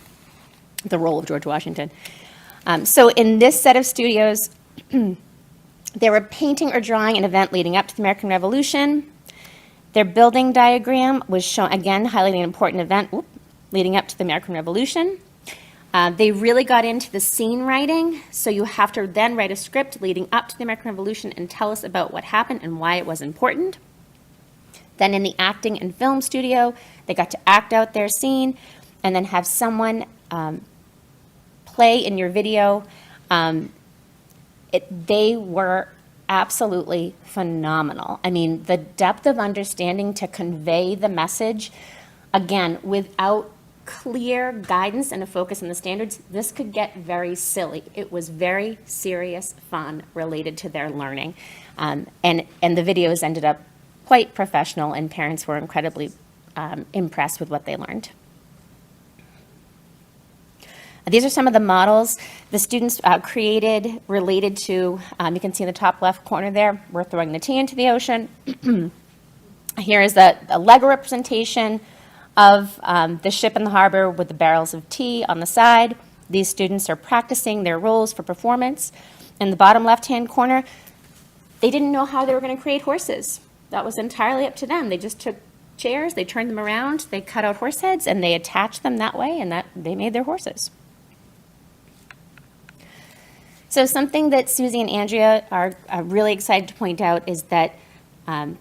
the role of George Washington. So in this set of studios, they were painting or drawing an event leading up to the American Revolution. Their building diagram was shown, again, highlighting an important event leading up to the American Revolution. They really got into the scene writing, so you have to then write a script leading up to the American Revolution and tell us about what happened and why it was important. Then in the acting and film studio, they got to act out their scene and then have someone play in your video. They were absolutely phenomenal. I mean, the depth of understanding to convey the message, again, without clear guidance and a focus on the standards, this could get very silly. It was very serious fun related to their learning. And the videos ended up quite professional, and parents were incredibly impressed with what they learned. These are some of the models the students created related to, you can see in the top left corner there, we're throwing the tea into the ocean. Here is a Lego representation of the ship in the harbor with the barrels of tea on the side. These students are practicing their roles for performance. In the bottom left-hand corner, they didn't know how they were going to create horses. That was entirely up to them. They just took chairs, they turned them around, they cut out horse heads, and they attached them that way, and they made their horses. So something that Susie and Andrea are really excited to point out is that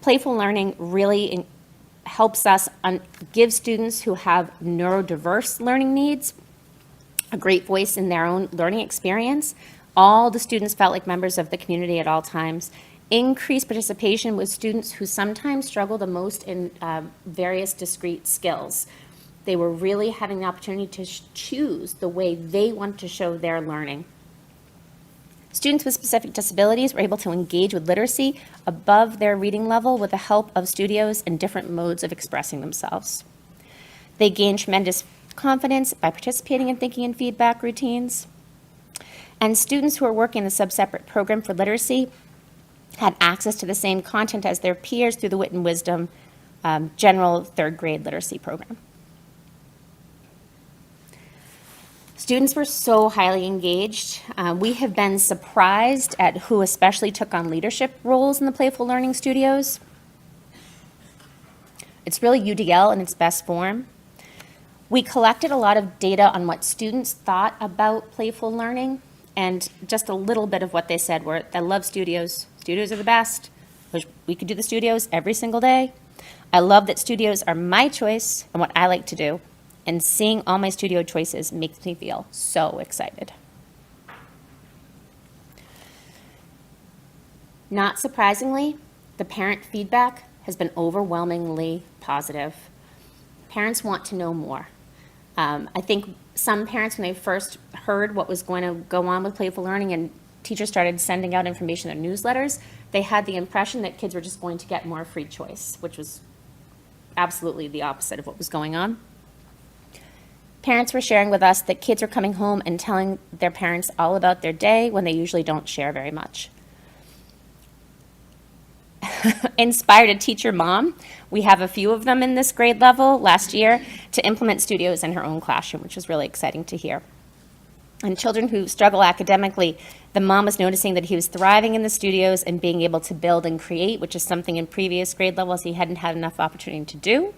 playful learning really helps us give students who have neurodiverse learning needs a great voice in their own learning experience. All the students felt like members of the community at all times. Increased participation with students who sometimes struggle the most in various discrete skills. They were really having the opportunity to choose the way they want to show their learning. Students with specific disabilities were able to engage with literacy above their reading level with the help of studios and different modes of expressing themselves. They gained tremendous confidence by participating in thinking and feedback routines. And students who are working in the sub-separate program for literacy had access to the same content as their peers through the Wit and Wisdom general third grade literacy program. Students were so highly engaged. We have been surprised at who especially took on leadership roles in the Playful Learning Studios. It's really UDL in its best form. We collected a lot of data on what students thought about playful learning, and just a little bit of what they said were, I love studios. Studios are the best. We could do the studios every single day. I love that studios are my choice and what I like to do. And seeing all my studio choices makes me feel so excited. Not surprisingly, the parent feedback has been overwhelmingly positive. Parents want to know more. I think some parents, when they first heard what was going to go on with Playful Learning and teachers started sending out information in newsletters, they had the impression that kids were just going to get more free choice, which was absolutely the opposite of what was going on. Parents were sharing with us that kids are coming home and telling their parents all about their day when they usually don't share very much. Inspired a teacher mom, we have a few of them in this grade level last year, to implement studios in her own classroom, which was really exciting to hear. And children who struggle academically, the mom was noticing that he was thriving in the studios and being able to build and create, which is something in previous grade levels he hadn't had enough opportunity to do.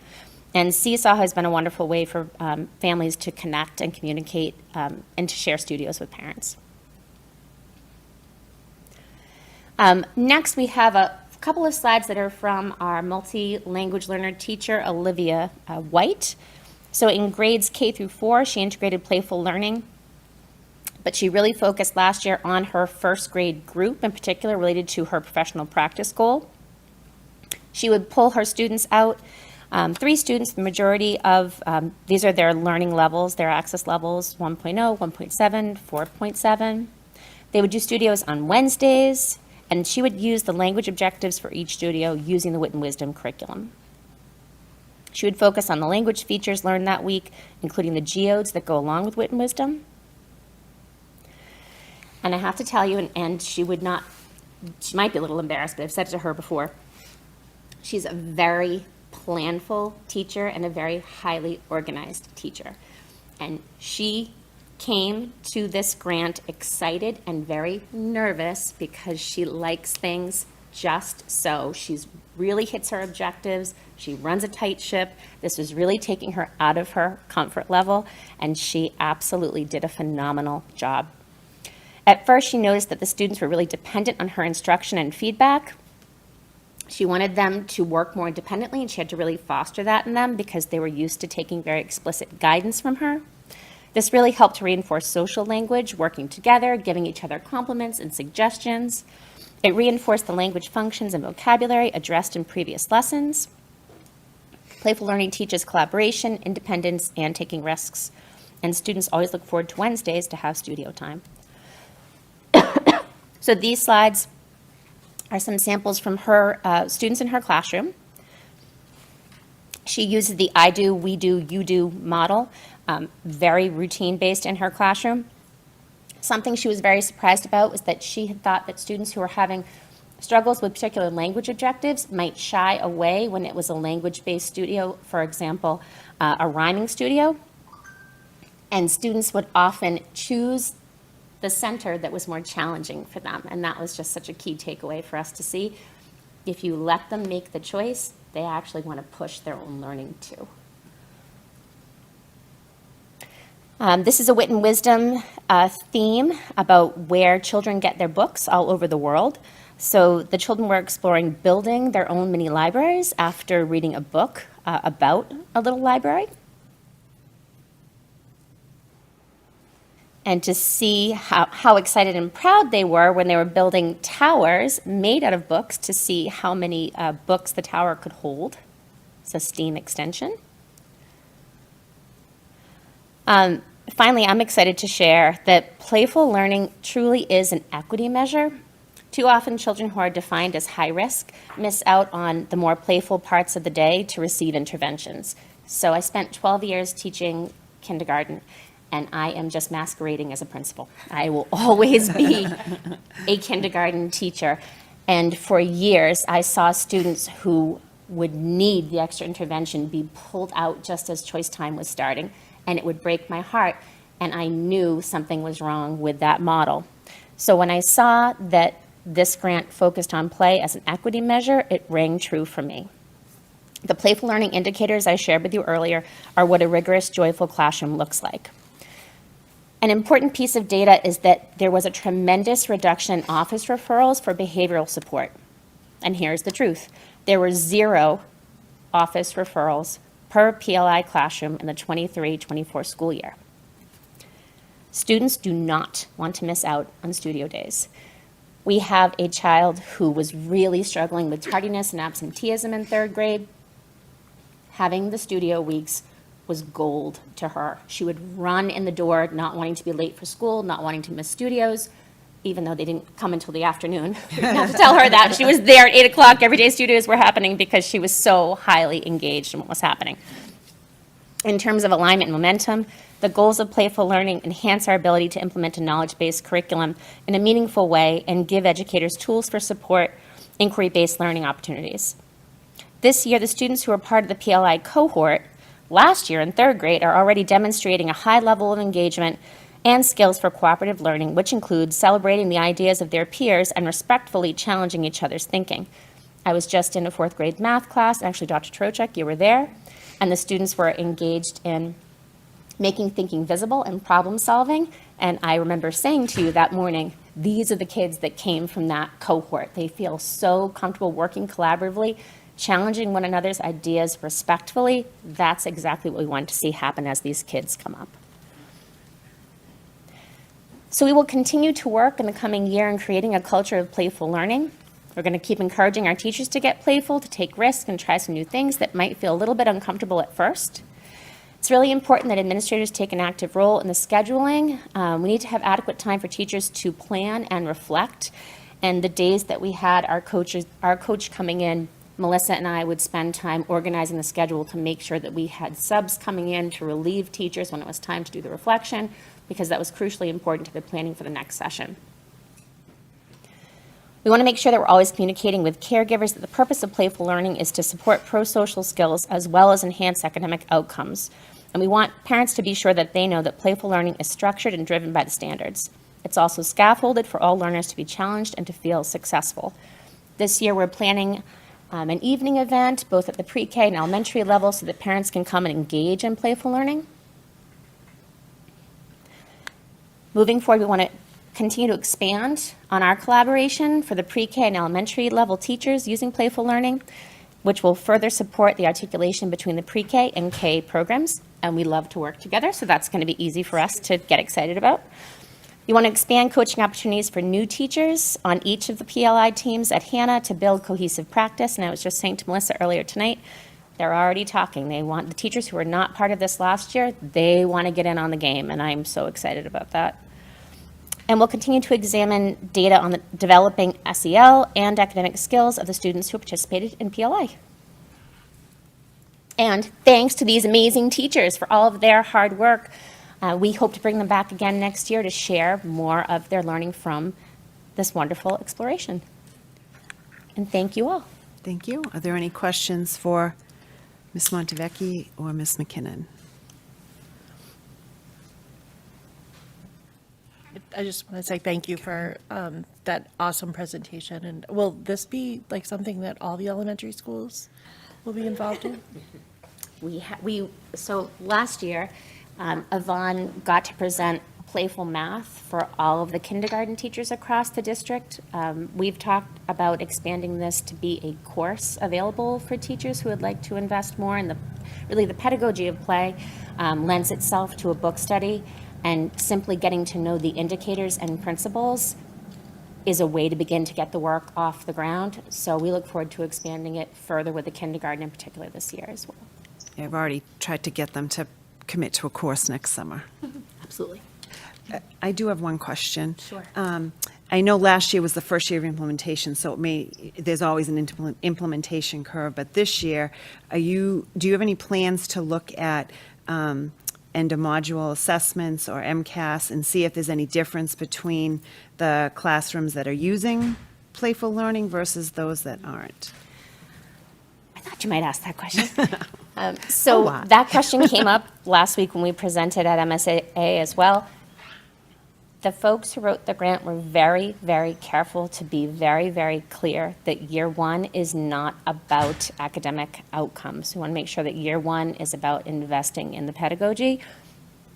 And CISL has been a wonderful way for families to connect and communicate and to share studios with parents. Next, we have a couple of slides that are from our multi-language learner teacher, Olivia White. So in grades K through 4, she integrated playful learning, but she really focused last year on her first grade group, in particular related to her professional practice goal. She would pull her students out. 3 students, the majority of, these are their learning levels, their access levels, 1.0, 1.7, 4.7. They would do studios on Wednesdays, and she would use the language objectives for each studio using the Wit and Wisdom curriculum. She would focus on the language features learned that week, including the geodes that go along with Wit and Wisdom. And I have to tell you, and she might be a little embarrassed, but I've said it to her before, she's a very planful teacher and a very highly organized teacher. And she came to this grant excited and very nervous because she likes things just so. She's really hits her objectives. She runs a tight ship. This was really taking her out of her comfort level, and she absolutely did a phenomenal job. At first, she noticed that the students were really dependent on her instruction and feedback. She wanted them to work more independently, and she had to really foster that in them because they were used to taking very explicit guidance from her. This really helped to reinforce social language, working together, giving each other compliments and suggestions. It reinforced the language functions and vocabulary addressed in previous lessons. Playful learning teaches collaboration, independence, and taking risks. And students always look forward to Wednesdays to have studio time. So these slides are some samples from her students in her classroom. She uses the I do, we do, you do model, very routine-based in her classroom. Something she was very surprised about was that she had thought that students who were having struggles with particular language objectives might shy away when it was a language-based studio, for example, a rhyming studio. And students would often choose the center that was more challenging for them. And that was just such a key takeaway for us to see. If you let them make the choice, they actually want to push their own learning too. This is a Wit and Wisdom theme about where children get their books all over the world. So the children were exploring building their own mini libraries after reading a book about a little library. And to see how excited and proud they were when they were building towers made out of books to see how many books the tower could hold. It's a steam extension. Finally, I'm excited to share that playful learning truly is an equity measure. Too often, children who are defined as high risk miss out on the more playful parts of the day to receive interventions. So I spent 12 years teaching kindergarten, and I am just masquerading as a principal. I will always be a kindergarten teacher. And for years, I saw students who would need the extra intervention be pulled out just as choice time was starting, and it would break my heart. And I knew something was wrong with that model. So when I saw that this grant focused on play as an equity measure, it rang true for me. The playful learning indicators I shared with you earlier are what a rigorous, joyful classroom looks like. An important piece of data is that there was a tremendous reduction in office referrals for behavioral support. And here's the truth. There were 0 office referrals per PLI classroom in the 23-24 school year. Students do not want to miss out on studio days. We have a child who was really struggling with tardiness and absenteeism in 3rd grade. Having the studio weeks was gold to her. She would run in the door, not wanting to be late for school, not wanting to miss studios, even though they didn't come until the afternoon. We didn't have to tell her that. She was there at 8 o'clock. Every day studios were happening because she was so highly engaged in what was happening. In terms of alignment and momentum, the goals of playful learning enhance our ability to implement a knowledge-based curriculum in a meaningful way and give educators tools for support, inquiry-based learning opportunities. This year, the students who are part of the PLI cohort last year in 3rd grade are already demonstrating a high level of engagement and skills for cooperative learning, which includes celebrating the ideas of their peers and respectfully challenging each other's thinking. I was just in a 4th grade math class, actually Dr. Trochek, you were there, and the students were engaged in making thinking visible and problem solving, and I remember saying to you that morning, these are the kids that came from that cohort. They feel so comfortable working collaboratively, challenging one another's ideas respectfully. That's exactly what we want to see happen as these kids come up. So we will continue to work in the coming year in creating a culture of playful learning. We're going to keep encouraging our teachers to get playful, to take risks and try some new things that might feel a little bit uncomfortable at first. It's really important that administrators take an active role in the scheduling. We need to have adequate time for teachers to plan and reflect. And the days that we had our coach coming in, Melissa and I would spend time organizing the schedule to make sure that we had subs coming in to relieve teachers when it was time to do the reflection, because that was crucially important to the planning for the next session. We want to make sure that we're always communicating with caregivers that the purpose of playful learning is to support pro-social skills as well as enhance academic outcomes. And we want parents to be sure that they know that playful learning is structured and driven by the standards. It's also scaffolded for all learners to be challenged and to feel successful. This year we're planning an evening event, both at the pre-K and elementary level, so that parents can come and engage in playful learning. Moving forward, we want to continue to expand on our collaboration for the pre-K and elementary level teachers using playful learning, which will further support the articulation between the pre-K and K programs. And we love to work together, so that's going to be easy for us to get excited about. You want to expand coaching opportunities for new teachers on each of the PLI teams at Hannah to build cohesive practice. And I was just saying to Melissa earlier tonight, they're already talking. They want the teachers who were not part of this last year, they want to get in on the game, and I'm so excited about that. And we'll continue to examine data on the developing SEL and academic skills of the students who participated in PLI. And thanks to these amazing teachers for all of their hard work, we hope to bring them back again next year to share more of their learning from this wonderful exploration. And thank you all. Thank you. Are there any questions for Ms. Montevecchi or Ms. McKinnon? I just want to say thank you for that awesome presentation. And will this be like something that all the elementary schools will be involved in? So last year, Yvonne got to present Playful Math for all of the kindergarten teachers across the district. We've talked about expanding this to be a course available for teachers who would like to invest more in the pedagogy of play. Lends itself to a book study, and simply getting to know the indicators and principles is a way to begin to get the work off the ground. So we look forward to expanding it further with the kindergarten in particular this year as well. I've already tried to get them to commit to a course next summer. Absolutely. I do have one question. Sure. I know last year was the first year of implementation, so there's always an implementation curve, but this year, do you have any plans to look at end of module assessments or MCAS and see if there's any difference between the classrooms that are using playful learning versus those that aren't? I thought you might ask that question. A So lot. that question came up last week when we presented at MSA as well. The folks who wrote the grant were very, very careful to be very, very clear that year one is not about academic outcomes. We want to make sure that year one is about investing in the pedagogy.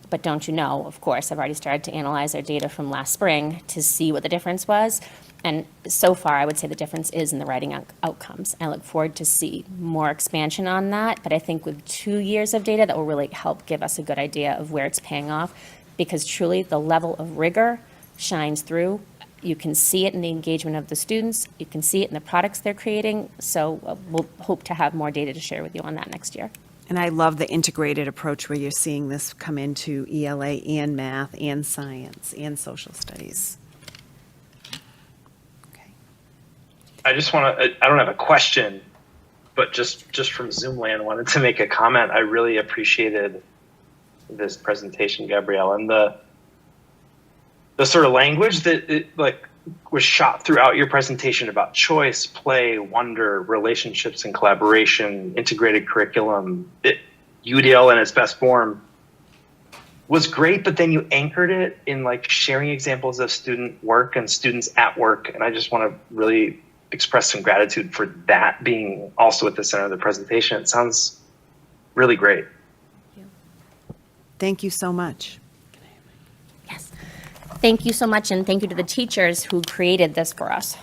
But don't you know, of course, I've already started to analyze our data from last spring to see what the difference was. And so far, I would say the difference is in the writing outcomes. I look forward to see more expansion on that. But I think with 2 years of data, that will really help give us a good idea of where it's paying off. Because truly, the level of rigor shines through. You can see it in the engagement of the students. You can see it in the products they're creating. So we'll hope to have more data to share with you on that next year. And I love the integrated approach where you're seeing this come into ELA and math and science and social studies. Okay. I just want to, I don't have a question, but just from Zoom land, wanted to make a comment. I really appreciated this presentation, Gabrielle, and the sort of language that was shot throughout your presentation about choice, play, wonder, relationships and collaboration, integrated curriculum, UDL in its best form was great, but then you anchored it in sharing examples of student work and students at work. And I just want to really express some gratitude for that being also at the center of the presentation. It sounds really great. Thank you so much. Yes. Thank you so much, and thank you to the teachers who created this for us.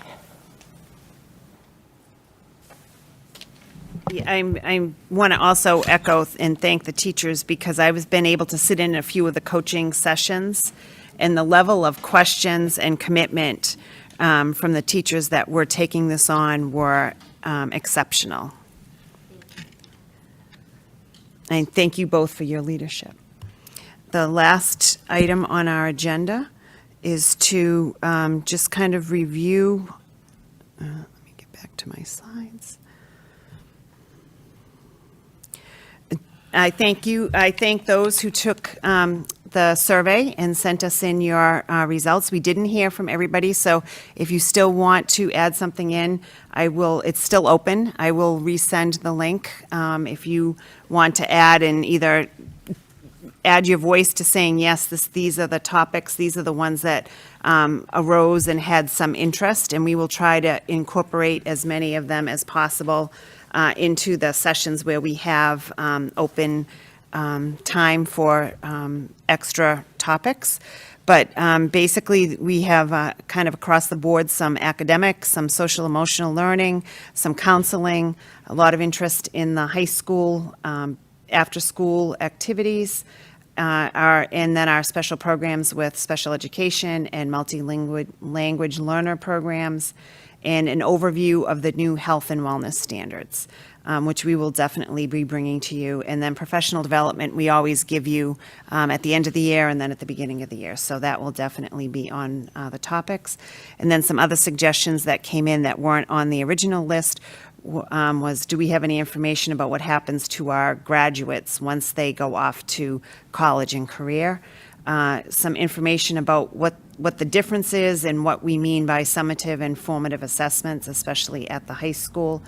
Yeah, I want to also echo and thank the teachers because I've been able to sit in a few of the coaching sessions, and the level of questions and commitment from the teachers that were taking this on were exceptional. And thank you both for your leadership. The last item on our agenda is to just kind of review, let me get back to my slides. I thank those who took the survey and sent us in your results. We didn't hear from everybody, so if you still want to add something in, it's still open. I will resend the link if you want to add and either add your voice to saying, yes, these are the topics, these are the ones that arose and had some interest, and we will try to incorporate as many of them as possible into the sessions where we have open time for extra topics. But basically, we have kind of across the board some academic, some social emotional learning, some counseling, a lot of interest in the high school after-school activities, and then our special programs with special education and multi-language learner programs, and an overview of the new health and wellness standards, which we will definitely be bringing to you. And then professional development, we always give you at the end of the year and then at the beginning of the year. So that will definitely be on the topics. And then some other suggestions that came in that weren't on the original list was, do we have any information about what happens to our graduates once they go off to college and career? Some information about what the difference is and what we mean by summative and formative assessments, especially at the high school,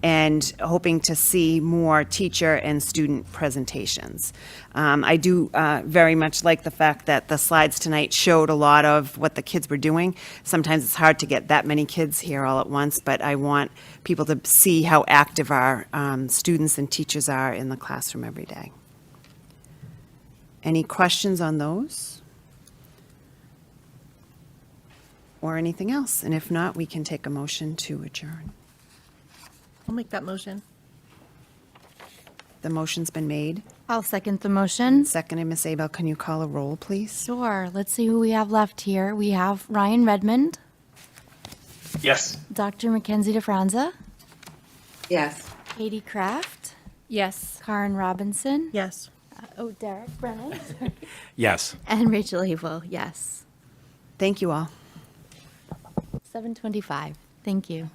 and hoping to see more teacher and student presentations. I do very much like the fact that the slides tonight showed a lot of what the kids were doing. Sometimes it's hard to get that many kids here all at once, but I want people to see how active our students and teachers are in the classroom every day. Any questions on those? or anything else? And if not, we can take a motion to adjourn. I'll make that motion. The motion's been made. I'll second the motion. Seconded, Ms. Abel, can you call a roll, please? Sure. Let's see who we have left here. We have Ryan Redmond, Yes. Dr. Mackenzie DeFranza, Yes. Katie Kraft, Yes. Karen Robinson. Yes. Derek Brennan. Yes. And Rachel Abel, yes. Thank you all. 7:25. Thank you.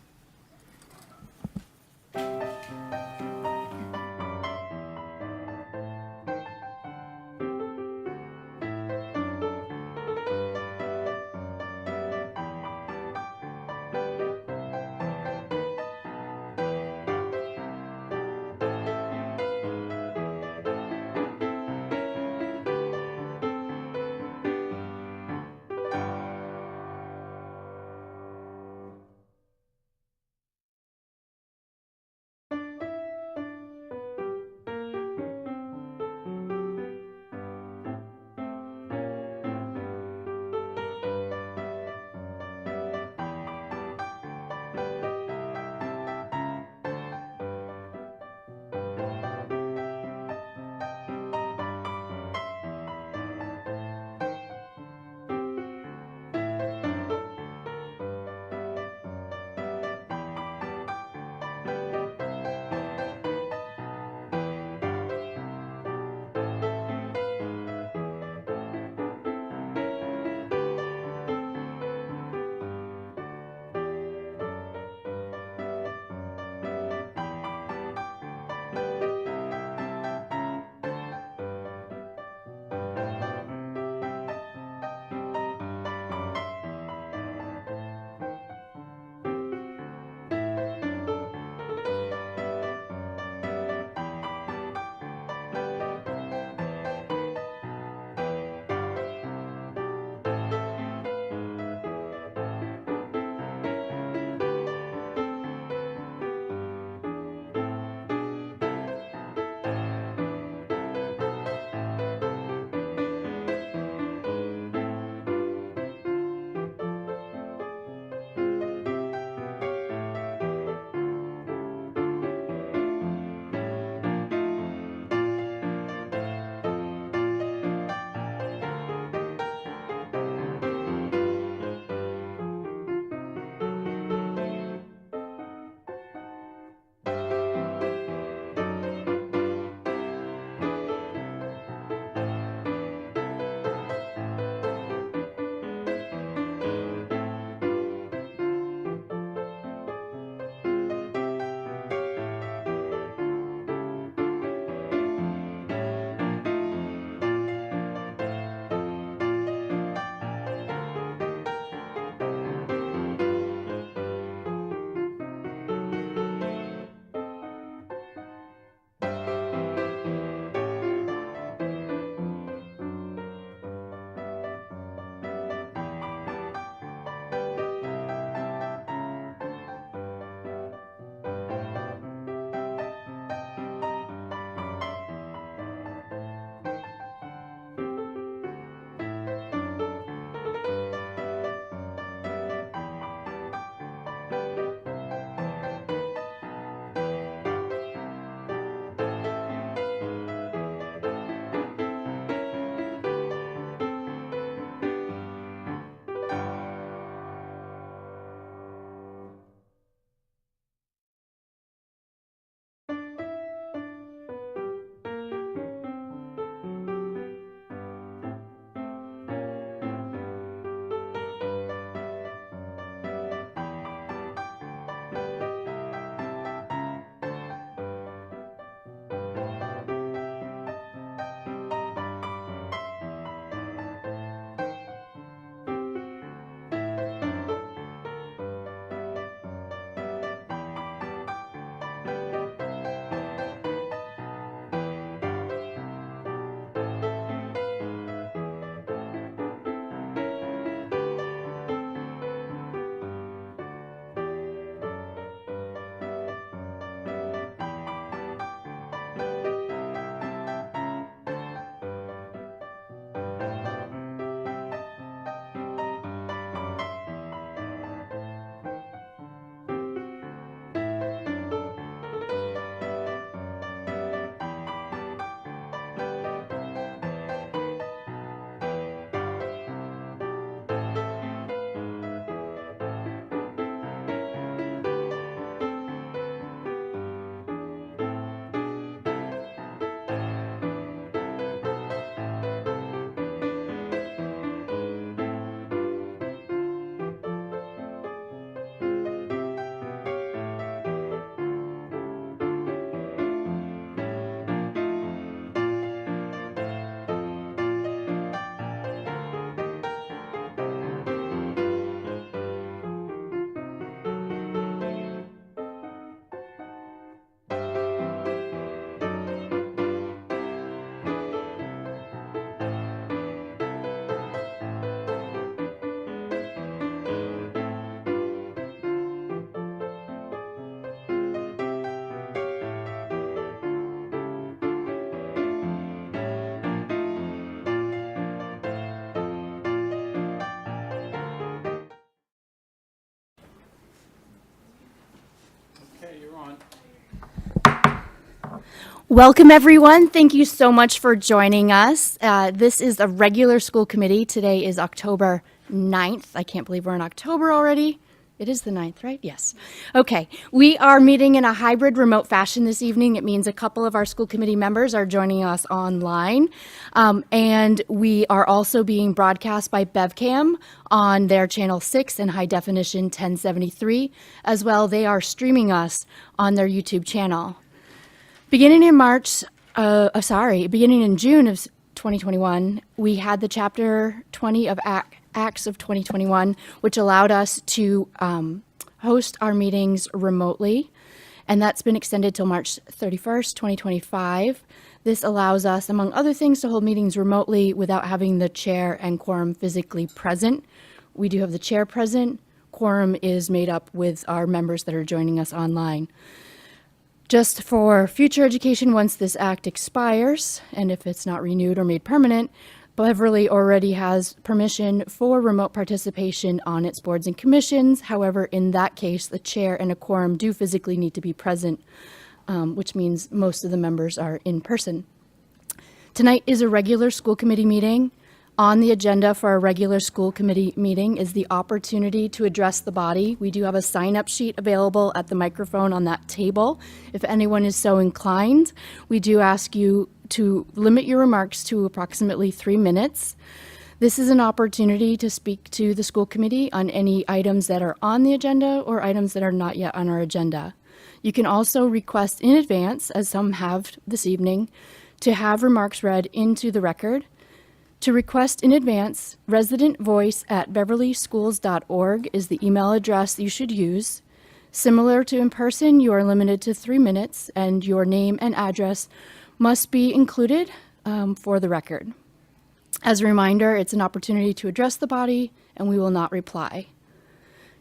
Welcome, everyone. Thank you so much for joining us. This is a regular school committee. Today is October 9th. I can't believe we're in October already. It is the 9th, right? Yes. Okay. We are meeting in a hybrid remote fashion this evening. It means a couple of our school committee members are joining us online. And we are also being broadcast by BevCam on their channel 6 and high definition 1073. As well, they are streaming us on their YouTube channel. Beginning in June of 2021, we had the Chapter 20 of Acts of 2021, which allowed us to host our meetings remotely, and that's been extended till March 31st, 2025. This allows us, among other things, to hold meetings remotely without having the chair and quorum physically present. We do have the chair present. Quorum is made up with our members that are joining us online. Just for future education, once this act expires, and if it's not renewed or made permanent, Beverly already has permission for remote participation on its boards and commissions. However, in that case, the chair and a quorum do physically need to be present, which means most of the members are in person. Tonight is a regular school committee meeting. On the agenda for our regular school committee meeting is the opportunity to address the body. We do have a sign-up sheet available at the microphone on that table. If anyone is so inclined, we do ask you to limit your remarks to approximately 3 minutes. This is an opportunity to speak to the school committee on any items that are on the agenda or items that are not yet on our agenda. You can also request in advance, as some have this evening, to have remarks read into the record. To request in advance, residentvoice@beverlyschools.org is the email address you should use. Similar to in person, you are limited to 3 minutes, and your name and address must be included for the record. As a reminder, it's an opportunity to address the body, and we will not reply.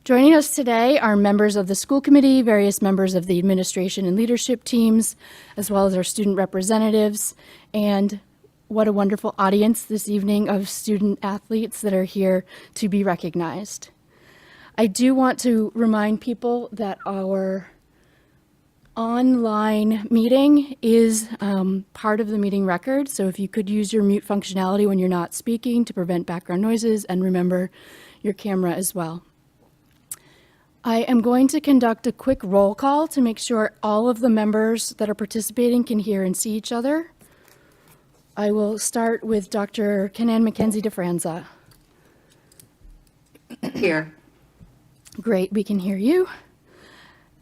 Joining us today are members of the school committee, various members of the administration and leadership teams, as well as our student representatives, and what a wonderful audience this evening of student athletes that are here to be recognized. I do want to remind people that our online meeting is part of the meeting record, so if you could use your mute functionality when you're not speaking to prevent background noises, and remember your camera as well. I am going to conduct a quick roll call to make sure all of the members that are participating can hear and see each other. I will start with Dr. Kenan Mackenzie DeFranza. Here. Great, we can hear you.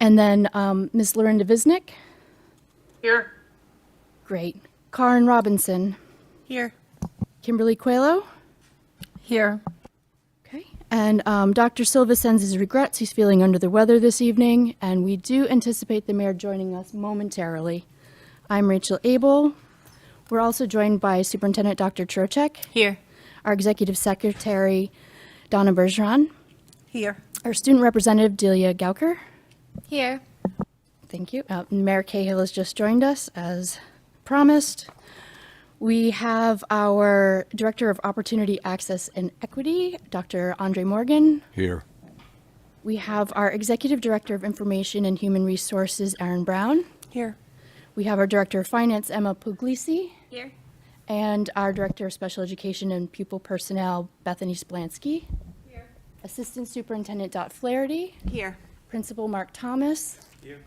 And then Ms. Lorinda Visnick. Here. Great. Karen Robinson. Here. Kimberly Coelho. Here. Okay. And Dr. Silva sends his regrets. He's feeling under the weather this evening, and we do anticipate the mayor joining us momentarily. I'm Rachel Abel. We're also joined by Superintendent Dr. Trocek. Here. Our Executive Secretary, Donna Bergeron. Here. Our Student Representative, Delia Gauker. Here. Thank you. Mayor Cahill has just joined us, as promised. We have our Director of Opportunity Access and Equity, Dr. Andre Morgan. Here. We have our Executive Director of Information and Human Resources, Aaron Brown. Here. We have our Director of Finance, Emma Puglisi. Here. And our Director of Special Education and Pupil Personnel, Bethany Splansky. Here. Assistant Superintendent Dot Flaherty. Here. Principal Mark Thomas. Here.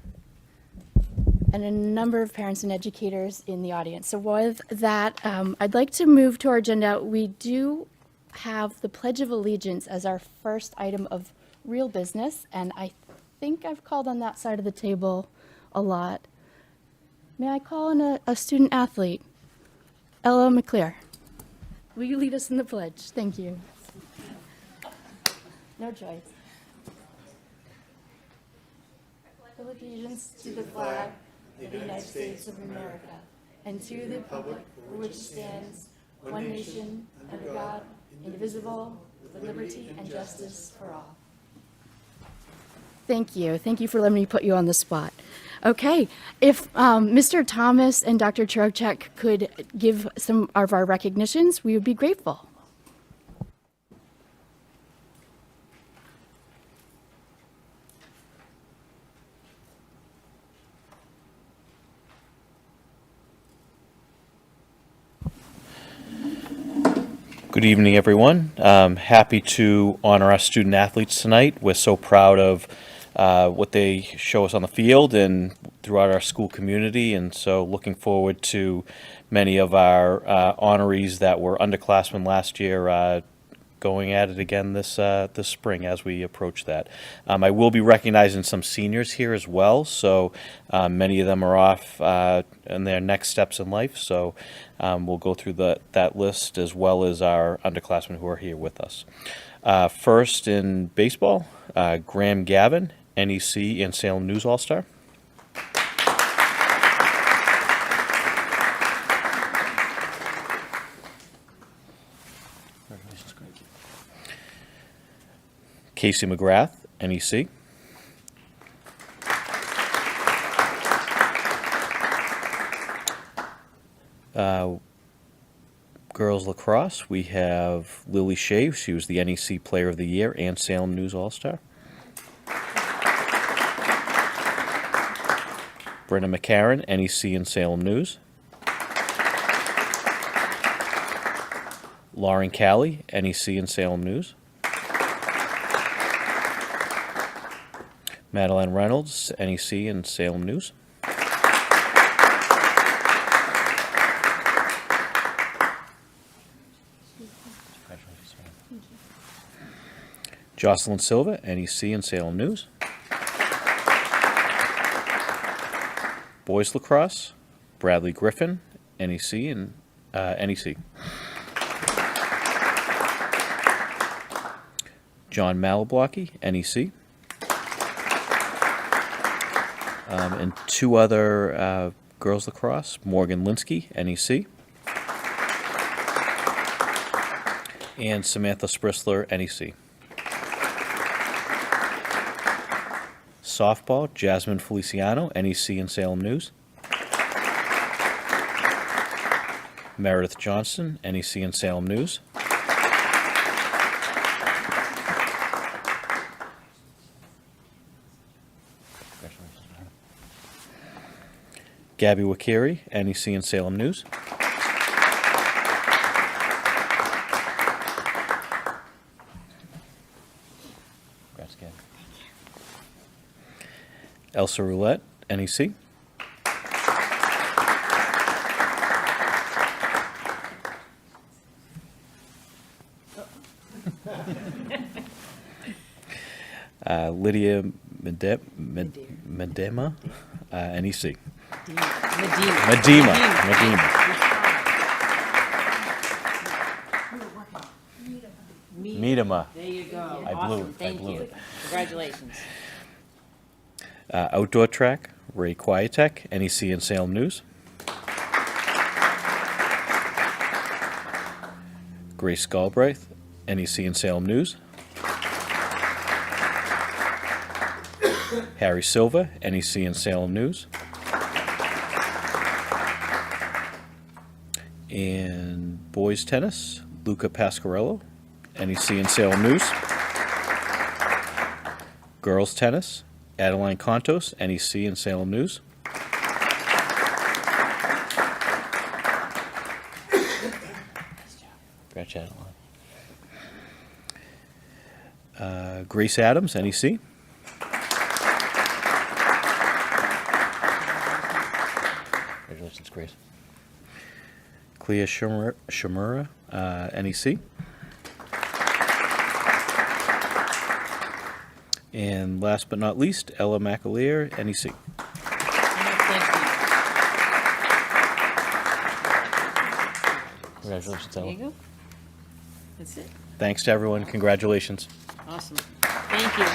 And a number of parents and educators in the audience. So with that, I'd like to move to our agenda. We do have the Pledge of Allegiance as our first item of real business, and I think I've called on that side of the table a lot. May I call on a student athlete? Ella McClear. Will you lead us in the pledge? Thank you. No choice. Allegiance to the flag of the United States of America and to the republic for which it stands, one nation, under God, indivisible, with liberty and justice for all. Thank you. Thank you for letting me put you on the spot. Okay, if Mr. Thomas and Dr. Trocek could give some of our recognitions, we would be grateful. Good evening, everyone. Happy to honor our student athletes tonight. We're so proud of what they show us on the field and throughout our school community, and so looking forward to many of our honorees that were underclassmen last year going at it again this spring as we approach that. I will be recognizing some seniors here as well, so many of them are off in their next steps in life, so we'll go through that list as well as our underclassmen who are here with us. First in baseball, Graham Gavin, NEC and Salem News All-Star. Casey McGrath, NEC. Girls lacrosse, we have Lily Shea. She was the NEC Player of the Year and Salem News All-Star. Brenna McCarron, NEC and Salem News. Lauren Callie, NEC and Salem News. Madeline Reynolds, NEC and Salem News. Jocelyn Silva, NEC and Salem News. Boys lacrosse, Bradley Griffin, NEC and NEC. John Malablocky, NEC. And two other girls lacrosse, Morgan Linsky, NEC. And Samantha Sprisler, NEC. Softball, Jasmine Feliciano, NEC and Salem News. Meredith Johnson, NEC and Salem News. Gabby Wakiri, NEC and Salem News. Congrats, Gabby. Elsa Roulette, NEC. Lydia Medema, NEC. Medema. Medema. There you go. I blew Awesome. it. Thank you. Congratulations. Outdoor track, Ray Quietek, NEC and Salem News. Grace Galbraith, NEC and Salem News. Harry Silva, NEC and Salem News. And boys tennis, Luca Pasquarello, NEC and Salem News. Girls tennis, Adeline Contos, NEC and Salem News. Congrats, Adeline. Grace Adams, NEC. Congratulations, Grace. Clea Shimura, NEC. And last but not least, Ella McAleer, NEC. Congratulations, Ella. There you go. That's it. Thanks to everyone. Congratulations. Awesome. Thank you.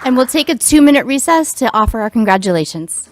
And we'll take a 2-minute recess to offer our congratulations.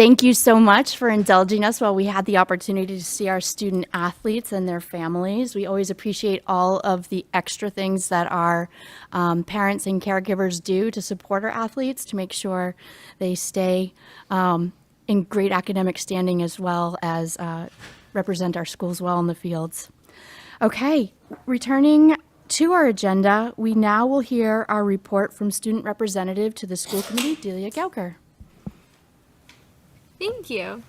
Thank you so much for indulging us while we had the opportunity to see our student athletes and their families. We always appreciate all of the extra things that our parents and caregivers do to support our athletes to make sure they stay in great academic standing as well as represent our schools well in the fields. Okay, returning to our agenda, we now will hear our report from student representative to the school committee, Delia Gauker. Thank you.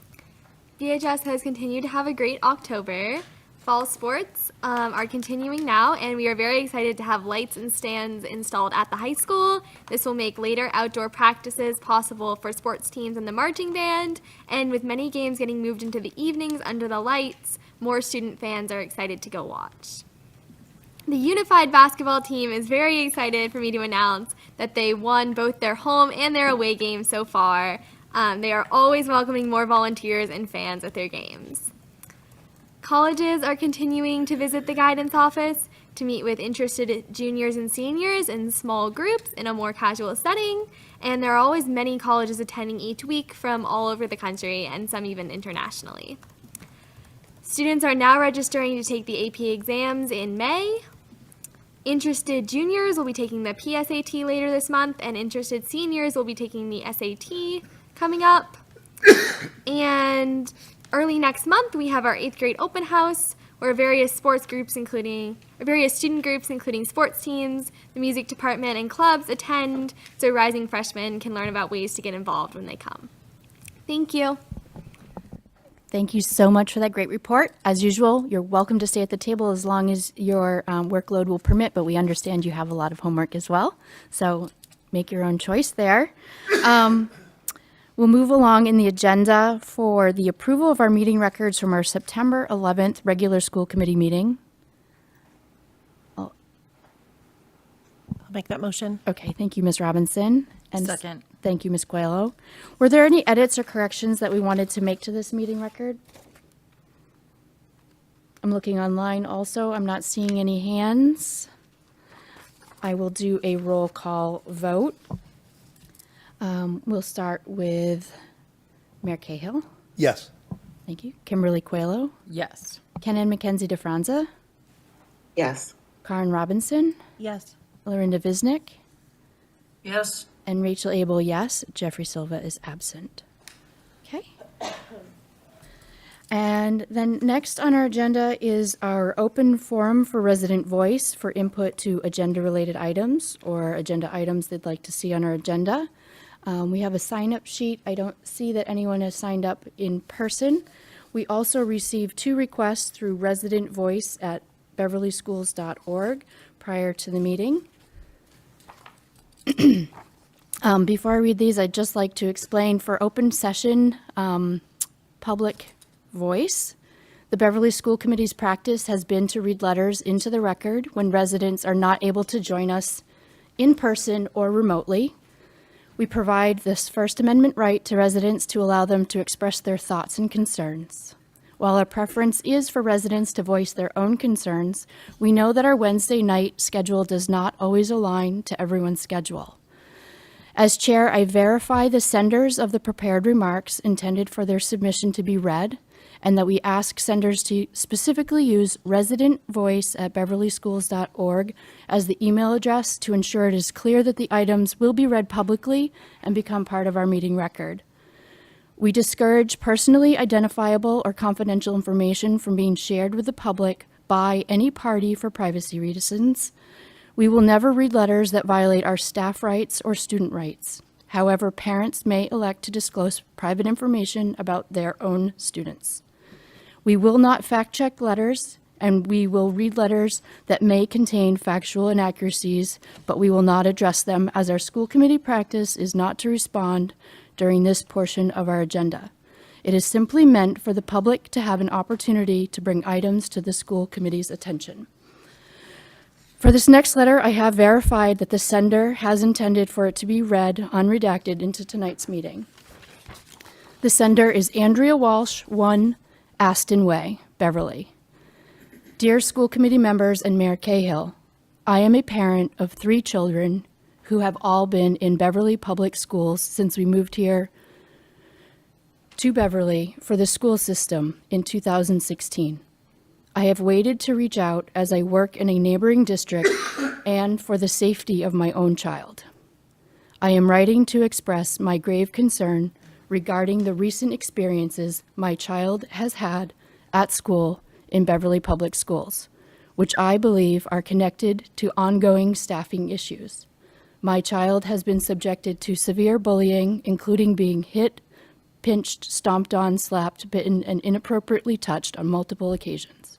VHS has continued to have a great October. Fall sports are continuing now, and we are very excited to have lights and stands installed at the high school. This will make later outdoor practices possible for sports teams and the marching band, and with many games getting moved into the evenings under the lights, more student fans are excited to go watch. The unified basketball team is very excited for me to announce that they won both their home and their away games so far. They are always welcoming more volunteers and fans at their games. Colleges are continuing to visit the guidance office to meet with interested juniors and seniors in small groups in a more casual setting, and there are always many colleges attending each week from all over the country and some even internationally. Students are now registering to take the AP exams in May. Interested juniors will be taking the PSAT later this month, and interested seniors will be taking the SAT coming up. And early next month, we have our 8th grade open house, where various student groups, including sports teams, the music department, and clubs attend, so rising freshmen can learn about ways to get involved when they come. Thank you. Thank you so much for that great report. As usual, you're welcome to stay at the table as long as your workload will permit, but we understand you have a lot of homework as well, so make your own choice there. We'll move along in the agenda for the approval of our meeting records from our September 11th regular school committee meeting. I'll make that motion. Okay, thank you, Ms. Robinson. And Second. Thank you, Ms. Coelho. Were there any edits or corrections that we wanted to make to this meeting record? I'm looking online also. I'm not seeing any hands. I will do a roll call vote. We'll start with Mayor Cahill. Yes. Thank you. Kimberly Coelho. Yes. Ken Mackenzie DeFranza. Yes. Karen Robinson. Yes. Lorinda Visnick. Yes. And Rachel Abel, yes. Jeffrey Silva is absent. Okay. And then next on our agenda is our open forum for resident voice for input to agenda-related items or agenda items they'd like to see on our agenda. We have a sign-up sheet. I don't see that anyone has signed up in person. We also received 2 requests through resident voice at beverlyschools.org prior to the meeting. Before I read these, I'd just like to explain for open session public voice, the Beverly School Committee's practice has been to read letters into the record when residents are not able to join us in person or remotely. We provide this First Amendment right to residents to allow them to express their thoughts and concerns. While our preference is for residents to voice their own concerns, we know that our Wednesday night schedule does not always align to everyone's schedule. As chair, I verify the senders of the prepared remarks intended for their submission to be read, and that we ask senders to specifically use residentvoice@beverlyschools.org as the email address to ensure it is clear that the items will be read publicly and become part of our meeting record. We discourage personally identifiable or confidential information from being shared with the public by any party for privacy reasons. We will never read letters that violate our staff rights or student rights. However, parents may elect to disclose private information about their own students. We will not fact-check letters, and we will read letters that may contain factual inaccuracies, but we will not address them as our school committee practice is not to respond during this portion of our agenda. It is simply meant for the public to have an opportunity to bring items to the school committee's attention. For this next letter, I have verified that the sender has intended for it to be read unredacted into tonight's meeting. The sender is Andrea Walsh, 1 Aston Way, Beverly. Dear school committee members and Mayor Cahill, I am a parent of 3 children who have all been in Beverly Public Schools since we moved here To Beverly for the school system in 2016. I have waited to reach out as I work in a neighboring district and for the safety of my own child. I am writing to express my grave concern regarding the recent experiences my child has had at school in Beverly Public Schools, which I believe are connected to ongoing staffing issues. My child has been subjected to severe bullying, including being hit, pinched, stomped on, slapped, bitten, and inappropriately touched on multiple occasions.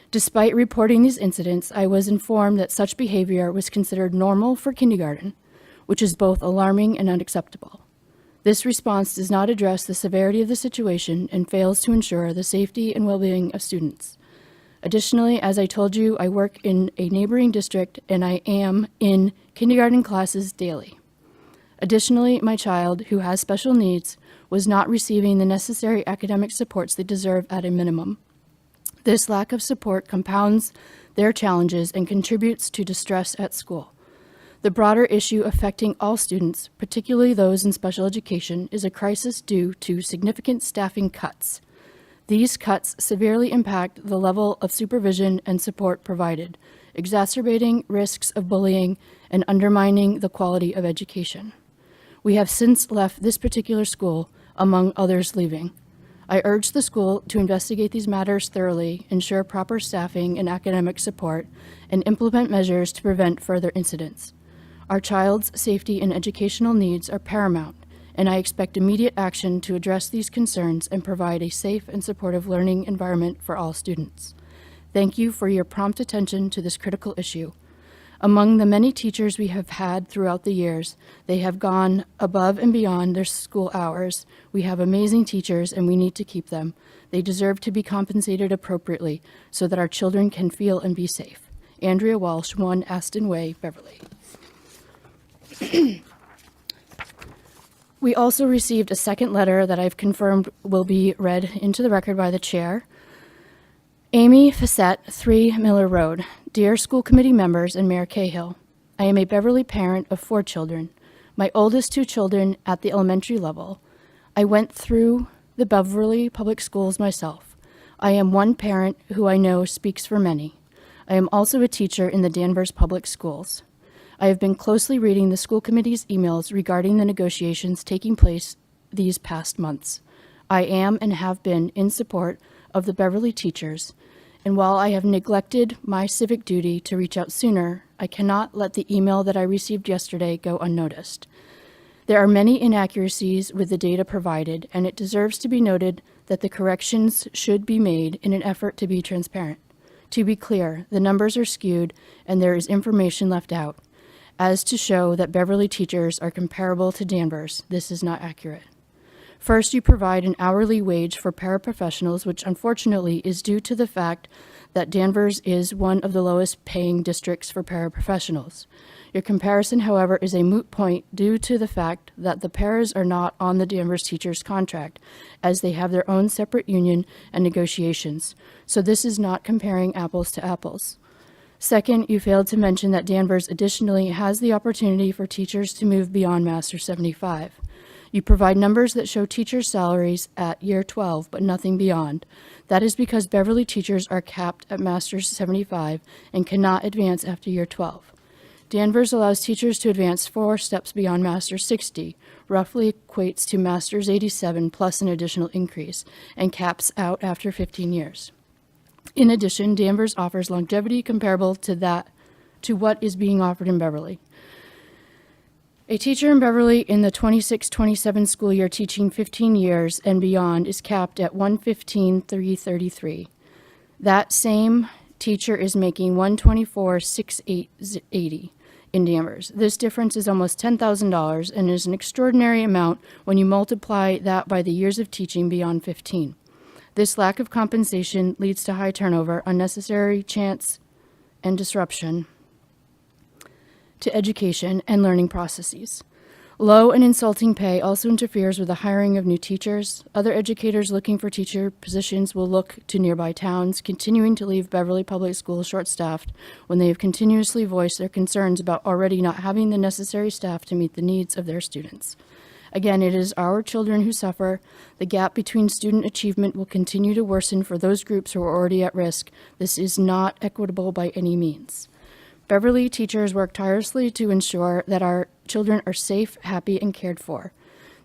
Despite reporting these incidents, I was informed that such behavior was considered normal for kindergarten, which is both alarming and unacceptable. This response does not address the severity of the situation and fails to ensure the safety and well-being of students. Additionally, as I told you, I work in a neighboring district and I am in kindergarten classes daily. Additionally, my child, who has special needs, was not receiving the necessary academic supports they deserve at a minimum. This lack of support compounds their challenges and contributes to distress at school. The broader issue affecting all students, particularly those in special education, is a crisis due to significant staffing cuts. These cuts severely impact the level of supervision and support provided, exacerbating risks of bullying and undermining the quality of education. We have since left this particular school, among others leaving. I urge the school to investigate these matters thoroughly, ensure proper staffing and academic support, and implement measures to prevent further incidents. Our child's safety and educational needs are paramount, and I expect immediate action to address these concerns and provide a safe and supportive learning environment for all students. Thank you for your prompt attention to this critical issue. Among the many teachers we have had throughout the years, they have gone above and beyond their school hours. We have amazing teachers and we need to keep them. They deserve to be compensated appropriately so that our children can feel and be safe. Andrea Walsh, 1 Aston Way, Beverly. We also received a second letter that I've confirmed will be read into the record by the chair. Amy Fassett, 3 Miller Road. Dear school committee members and Mayor Cahill, I am a Beverly parent of 4 children, my oldest 2 children at the elementary level. I went through the Beverly Public Schools myself. I am one parent who I know speaks for many. I am also a teacher in the Danvers Public Schools. I have been closely reading the school committee's emails regarding the negotiations taking place these past months. I am and have been in support of the Beverly teachers, and while I have neglected my civic duty to reach out sooner, I cannot let the email that I received yesterday go unnoticed. There are many inaccuracies with the data provided, and it deserves to be noted that the corrections should be made in an effort to be transparent. To be clear, the numbers are skewed and there is information left out, as to show that Beverly teachers are comparable to Danvers. This is not accurate. First, you provide an hourly wage for paraprofessionals, which unfortunately is due to the fact that Danvers is one of the lowest paying districts for paraprofessionals. Your comparison, however, is a moot point due to the fact that the paras are not on the Danvers teachers' contract, as they have their own separate union and negotiations. So this is not comparing apples to apples. Second, you failed to mention that Danvers additionally has the opportunity for teachers to move beyond Master 75. You provide numbers that show teachers' salaries at year 12, but nothing beyond. That is because Beverly teachers are capped at Master 75 and cannot advance after year 12. Danvers allows teachers to advance 4 steps beyond Master 60, roughly equates to Master's 87 plus an additional increase, and caps out after 15 years. In addition, Danvers offers longevity comparable to what is being offered in Beverly. A teacher in Beverly in the 26-27 school year teaching 15 years and beyond is capped at $115,333. That same teacher is making $124,680 in Danvers. This difference is almost $10,000 and is an extraordinary amount when you multiply that by the years of teaching beyond 15. This lack of compensation leads to high turnover, unnecessary chance, and disruption to education and learning processes. Low and insulting pay also interferes with the hiring of new teachers. Other educators looking for teacher positions will look to nearby towns, continuing to leave Beverly Public Schools short-staffed when they have continuously voiced their concerns about already not having the necessary staff to meet the needs of their students. Again, it is our children who suffer. The gap between student achievement will continue to worsen for those groups who are already at risk. This is not equitable by any means. Beverly teachers work tirelessly to ensure that our children are safe, happy, and cared for.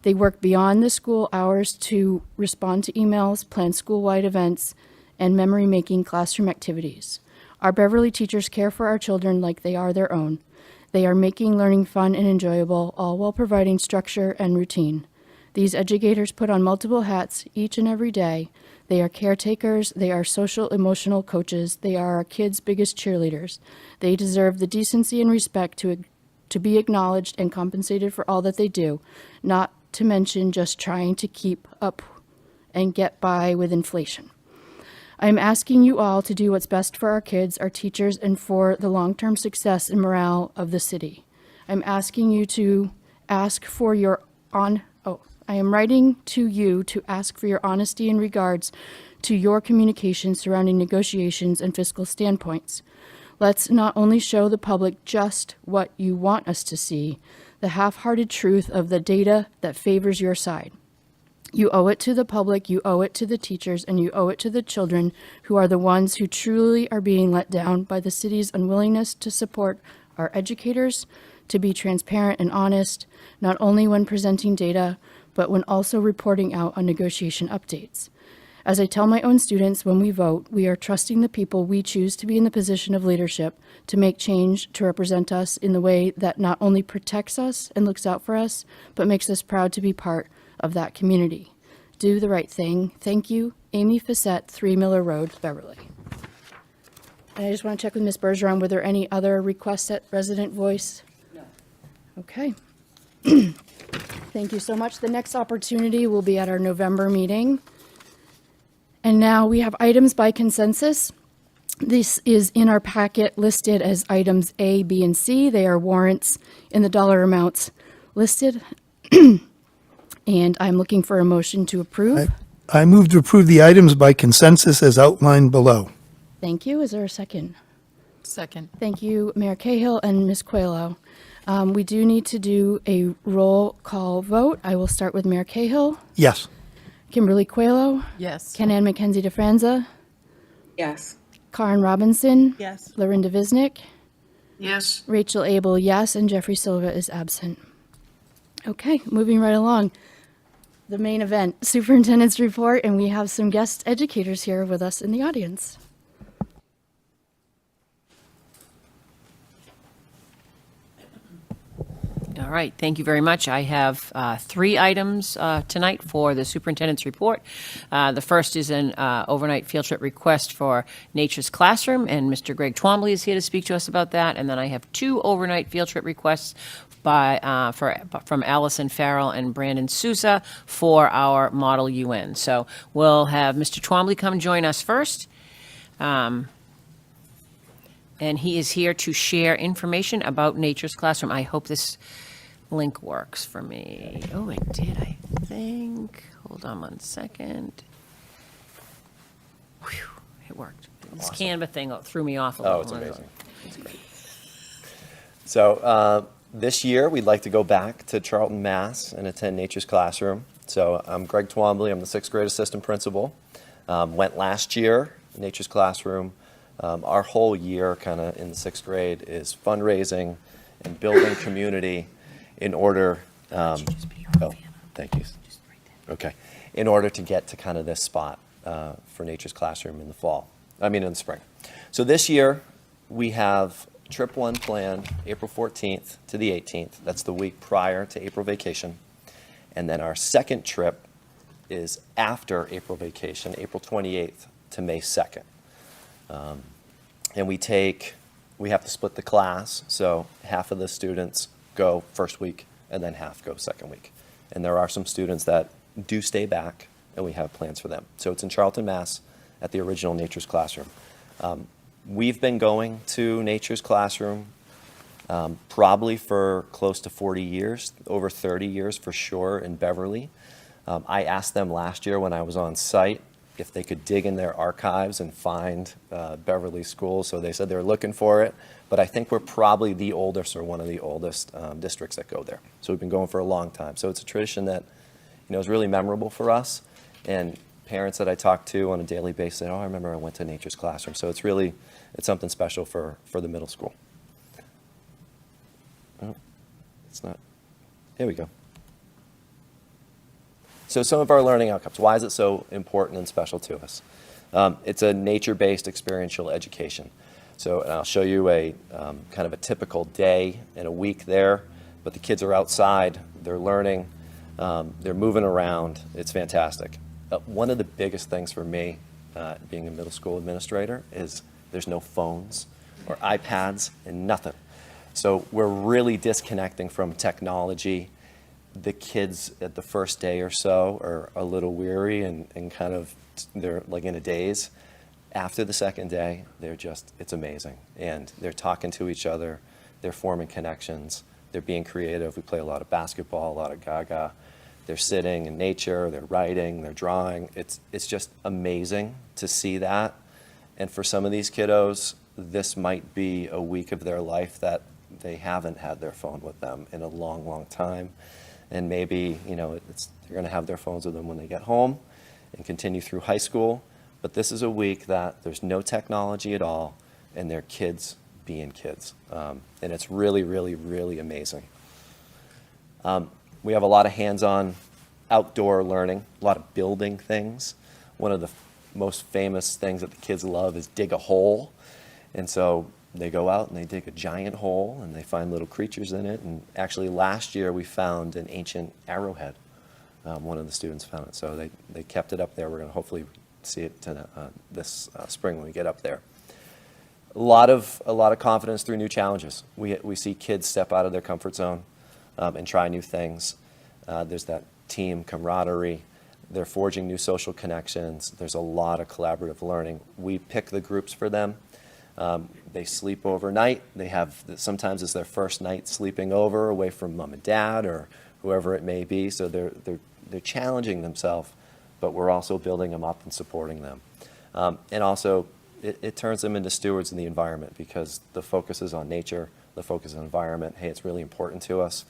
They work beyond the school hours to respond to emails, plan school-wide events, and memory-making classroom activities. Our Beverly teachers care for our children like they are their own. They are making learning fun and enjoyable, all while providing structure and routine. These educators put on multiple hats each and every day. They are caretakers, they are social emotional coaches, they are our kids' biggest cheerleaders. They deserve the decency and respect to be acknowledged and compensated for all that they do, not to mention just trying to keep up and get by with inflation. I'm asking you all to do what's best for our kids, our teachers, and for the long-term success and morale of the city. I'm asking you to ask for your I am writing to you to ask for your honesty in regards to your communication surrounding negotiations and fiscal standpoints. Let's not only show the public just what you want us to see, the half-hearted truth of the data that favors your side. You owe it to the public, you owe it to the teachers, and you owe it to the children who are the ones who truly are being let down by the city's unwillingness to support our educators, to be transparent and honest, not only when presenting data, but when also reporting out on negotiation updates. As I tell my own students when we vote, we are trusting the people we choose to be in the position of leadership to make change, to represent us in the way that not only protects us and looks out for us, but makes us proud to be part of that community. Do the right thing. Thank you. Amy Fassett, 3 Miller Road, Beverly. And I just want to check with Ms. Bergeron, were there any other requests at resident voice? No. Okay. Thank you so much. The next opportunity will be at our November meeting. And now we have items by consensus. This is in our packet listed as items A, B, and C. They are warrants in the dollar amounts listed. And I'm looking for a motion to approve. I move to approve the items by consensus as outlined below. Thank you. Is there a second? Second. Thank you, Mayor Cahill and Ms. Coelho. We do need to do a roll call vote. I will start with Mayor Cahill, Yes. Kimberly Coelho, Yes. Ken-Ann Mackenzie DeFranza, Yes. Karen Robinson, Yes. Lorinda Visnick, Yes. Rachel Abel, yes, and Jeffrey Silva is absent. Okay, moving right along. The main event, superintendent's report, and we have some guest educators here with us in the audience. All right, thank you very much. I have 3 items tonight for the superintendent's report. The first is an overnight field trip request for Nature's Classroom, and Mr. Greg Twombly is here to speak to us about that. And then I have 2 overnight field trip requests from Allison Farrell and Brandon Sousa for our Model UN. So we'll have Mr. Twombly come join us first. And he is here to share information about Nature's Classroom. I hope this link works for me. Oh, it did, I think. Hold on one second. Whew, it worked. This Canva thing threw me off a little. Oh, it's amazing. It's great. So this year, we'd like to go back to Charlton, Mass. and attend Nature's Classroom. So I'm Greg Twombly. I'm the 6th grade assistant principal. Went last year, Nature's Classroom. Our whole year kind of in the 6th grade is fundraising and building community in order, thank you. Okay. In order to get to kind of this spot for Nature's Classroom in the spring. So this year we have trip 1 planned April 14th to the 18th. That's the week prior to April vacation. And then our second trip is after April vacation, April 28th to May 2nd. And we have to split the class, so half of the students go first week and then half go second week. And there are some students that do stay back, and we have plans for them. So it's in Charlton, Mass. at the original Nature's Classroom. We've been going to Nature's Classroom probably for close to 40 years, over 30 years for sure in Beverly. I asked them last year when I was on site if they could dig in their archives and find Beverly schools. So they said they were looking for it, but I think we're probably the oldest or one of the oldest districts that go there. So we've been going for a long time. So it's a tradition that, you know, is really memorable for us. And parents that I talk to on a daily basis say, oh, I remember I went to Nature's Classroom. So it's something special for the middle school. Oh, it's not. Here we go. So some of our learning outcomes. Why is it so important and special to us? It's a nature-based experiential education. So and I'll show you a kind of a typical day in a week there, but the kids are outside, they're learning, they're moving around. It's fantastic. One of the biggest things for me, being a middle school administrator, is there's no phones or iPads and nothing. So we're really disconnecting from technology. The kids at the first day or so are a little weary and kind of, they're like in a daze. After the second day, it's amazing. And they're talking to each other, they're forming connections, they're being creative. We play a lot of basketball, a lot of gaga. They're sitting in nature, they're writing, they're drawing. It's just amazing to see that. And for some of these kiddos, this might be a week of their life that they haven't had their phone with them in a long, long time. And maybe, you know, they're going to have their phones with them when they get home and continue through high school. But this is a week that there's no technology at all, and they're kids being kids. And it's really, really, really amazing. We have a lot of hands-on outdoor learning, a lot of building things. One of the most famous things that the kids love is dig a hole. And so they go out and they dig a giant hole and they find little creatures in it. And actually last year we found an ancient arrowhead. One of the students found it. So they kept it up there. We're going to hopefully see it this spring when we get up there. A lot of confidence through new challenges. We see kids step out of their comfort zone and try new things. There's that team camaraderie. They're forging new social connections. There's a lot of collaborative learning. We pick the groups for them. They sleep overnight. Sometimes it's their first night sleeping over away from mom and dad or whoever it may be. So they're challenging themselves, but we're also building them up and supporting them. And also, it turns them into stewards in the environment because the focus is on nature, the focus on environment. Hey, it's really important to us.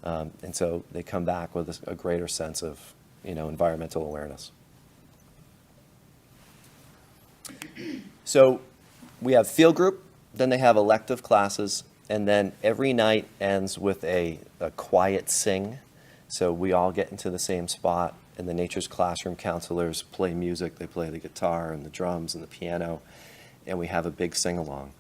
And so they come back with a greater sense of, environmental awareness. So we have field group, then they have elective classes, and then every night ends with a quiet sing. So we all get into the same spot, and the Nature's Classroom counselors play music. They play the guitar and the drums and the piano, and we have a big sing-along.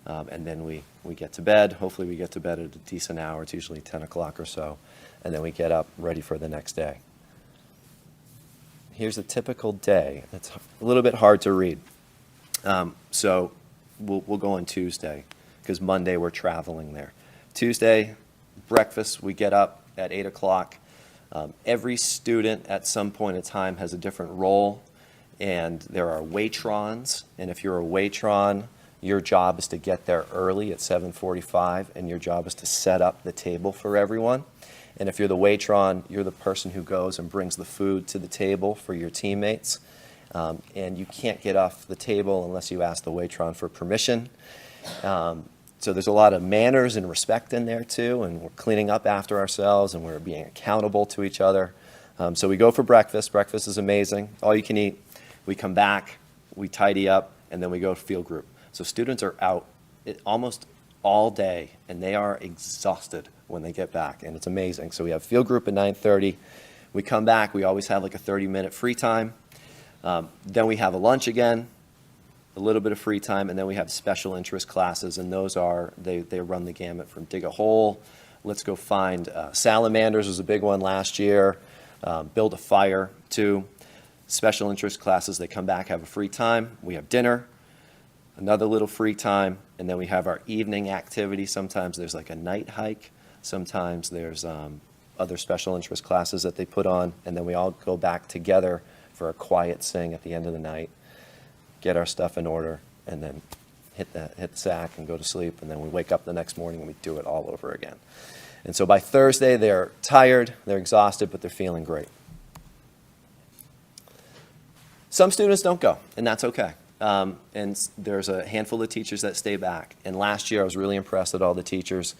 And then we get to bed. Hopefully we get to bed at a decent hour. It's usually 10 o'clock or so. And then we get up ready for the next day. Here's a typical day. It's a little bit hard to read. So we'll go on Tuesday because Monday we're traveling there. Tuesday, breakfast, we get up at 8 o'clock. Every student at some point in time has a different role. And there are waitrons. And if you're a waitron, your job is to get there early at 7:45, and your job is to set up the table for everyone. And if you're the waitron, you're the person who goes and brings the food to the table for your teammates. And you can't get off the table unless you ask the waitron for permission. So there's a lot of manners and respect in there too, and we're cleaning up after ourselves, and we're being accountable to each other. So we go for breakfast. Breakfast is amazing. All you can eat. We come back, we tidy up, and then we go to field group. So students are out almost all day, and they are exhausted when they get back, and it's amazing. So we have field group at 9:30. We come back. We always have like a 30-minute free time. Then we have a lunch again, a little bit of free time, and then we have special interest classes, and those they run the gamut from dig a hole. Let's go find salamanders was a big one last year. Build a fire, too. Special interest classes, they come back, have a free time. We have dinner, another little free time, and then we have our evening activity. Sometimes there's like a night hike. Sometimes there's other special interest classes that they put on, and then we all go back together for a quiet sing at the end of the night, get our stuff in order, and then hit the sack and go to sleep, and then we wake up the next morning and we do it all over again. And so by Thursday, they're tired, they're exhausted, but they're feeling great. Some students don't go, and that's okay. There's a handful of teachers that stay back. And last year, I was really impressed at all the teachers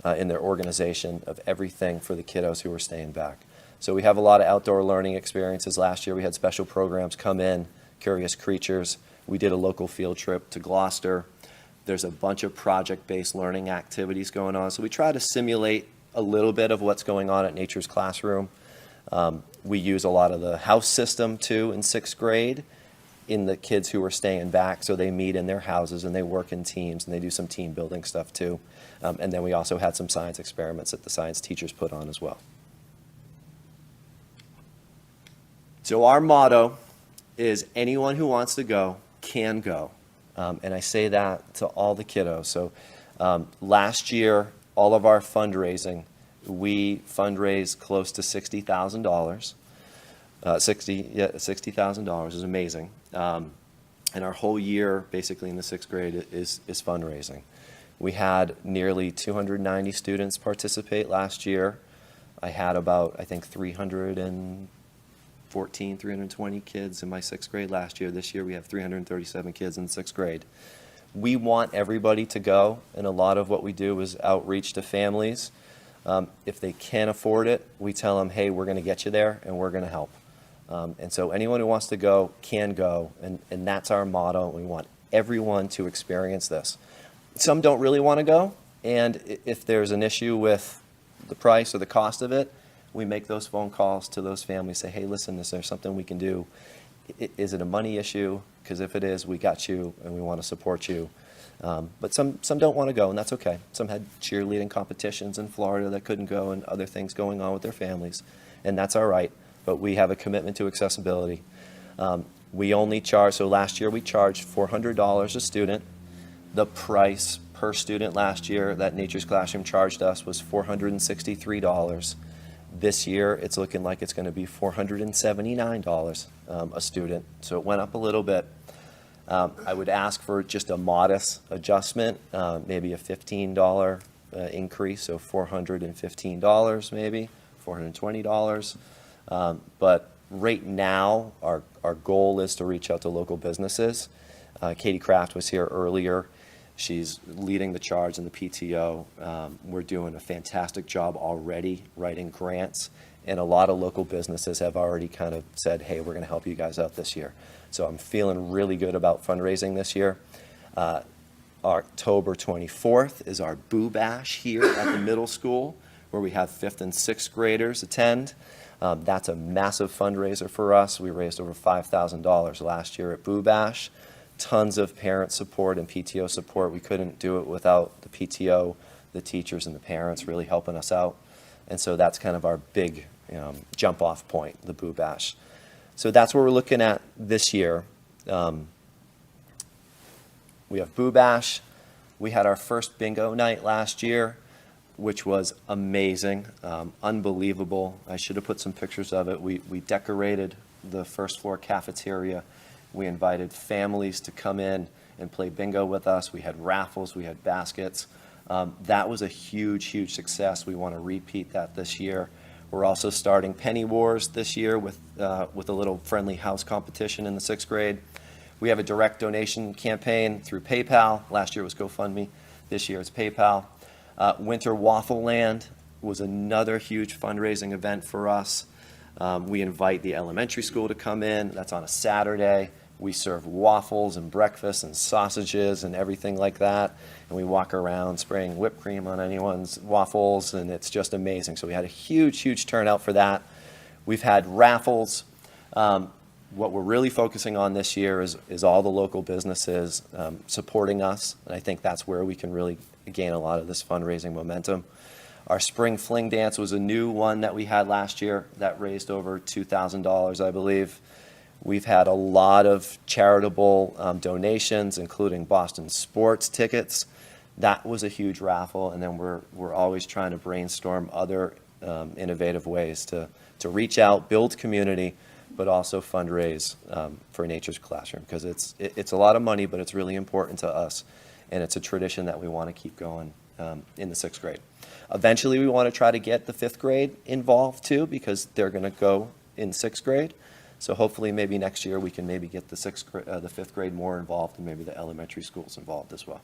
in their organization of everything for the kiddos who were staying back. So we have a lot of outdoor learning experiences. Last year, we had special programs come in, Curious Creatures. We did a local field trip to Gloucester. There's a bunch of project-based learning activities going on. So we try to simulate a little bit of what's going on at Nature's Classroom. We use a lot of the house system, too, in 6th grade in the kids who are staying back. So they meet in their houses, and they work in teams, and they do some team building stuff, too. And then we also had some science experiments that the science teachers put on as well. So our motto is anyone who wants to go can go. And I say that to all the kiddos. So last year, all of our fundraising, we fundraised close to $60,000. $60,000 is amazing. And our whole year, basically in the 6th grade, is fundraising. We had nearly 290 students participate last year. I had about, I think, 320 kids in my 6th grade last year. This year we have 337 kids in 6th grade. We want everybody to go, and a lot of what we do is outreach to families. If they can't afford it, we tell them, hey, we're going to get you there, and we're going to help. And so anyone who wants to go can go, and that's our motto. We want everyone to experience this. Some don't really want to go, and if there's an issue with the price or the cost of it, we make those phone calls to those families, say, hey, listen, is there something we can do? Is it a money issue? Because if it is, we got you, and we want to support you. But some don't want to go, and that's okay. Some had cheerleading competitions in Florida that couldn't go, and other things going on with their families, and that's all right. But we have a commitment to accessibility. We only charge, so last year we charged $400 a student. The price per student last year that Nature's Classroom charged us was $463. This year, it's looking like it's going to be $479 a student, so it went up a little bit. I would ask for just a modest adjustment, maybe a $15 increase, so $415 maybe, $420. But right now, our goal is to reach out to local businesses. Katie Kraft was here earlier. She's leading the charge in the PTO. We're doing a fantastic job already writing grants, and a lot of local businesses have already kind of said, hey, we're going to help you guys out this year. So I'm feeling really good about fundraising this year. October 24th is our Boo Bash here at the middle school, where we have 5th and 6th graders attend. That's a massive fundraiser for us. We raised over $5,000 last year at Boo Bash. Tons of parent support and PTO support. We couldn't do it without the PTO, the teachers, and the parents really helping us out. And so that's kind of our big jump-off point, the Boo Bash. So that's what we're looking at this year. We have Boo Bash. We had our first bingo night last year, which was amazing, unbelievable. I should have put some pictures of it. We decorated the first floor cafeteria. We invited families to come in and play bingo with us. We had raffles, we had baskets. That was a huge, huge success. We want to repeat that this year. We're also starting Penny Wars this year with a little friendly house competition in the 6th grade. We have a direct donation campaign through PayPal. Last year was GoFundMe. This year it's PayPal. Winter Waffle Land was another huge fundraising event for us. We invite the elementary school to come in. That's on a Saturday. We serve waffles and breakfast and sausages and everything like that. And we walk around spraying whipped cream on anyone's waffles, and it's just amazing. So we had a huge, huge turnout for that. We've had raffles. What we're really focusing on this year is all the local businesses supporting us, and I think that's where we can really gain a lot of this fundraising momentum. Our Spring Fling Dance was a new one that we had last year that raised over $2,000, I believe. We've had a lot of charitable donations, including Boston sports tickets. That was a huge raffle, and then we're always trying to brainstorm other innovative ways to reach out, build community, but also fundraise for Nature's Classroom, because it's a lot of money, but it's really important to us, and it's a tradition that we want to keep going in the 6th grade. Eventually, we want to try to get the 5th grade involved too, because they're going to go in 6th grade. So hopefully maybe next year we can maybe get the fifth grade more involved and maybe the elementary schools involved as well.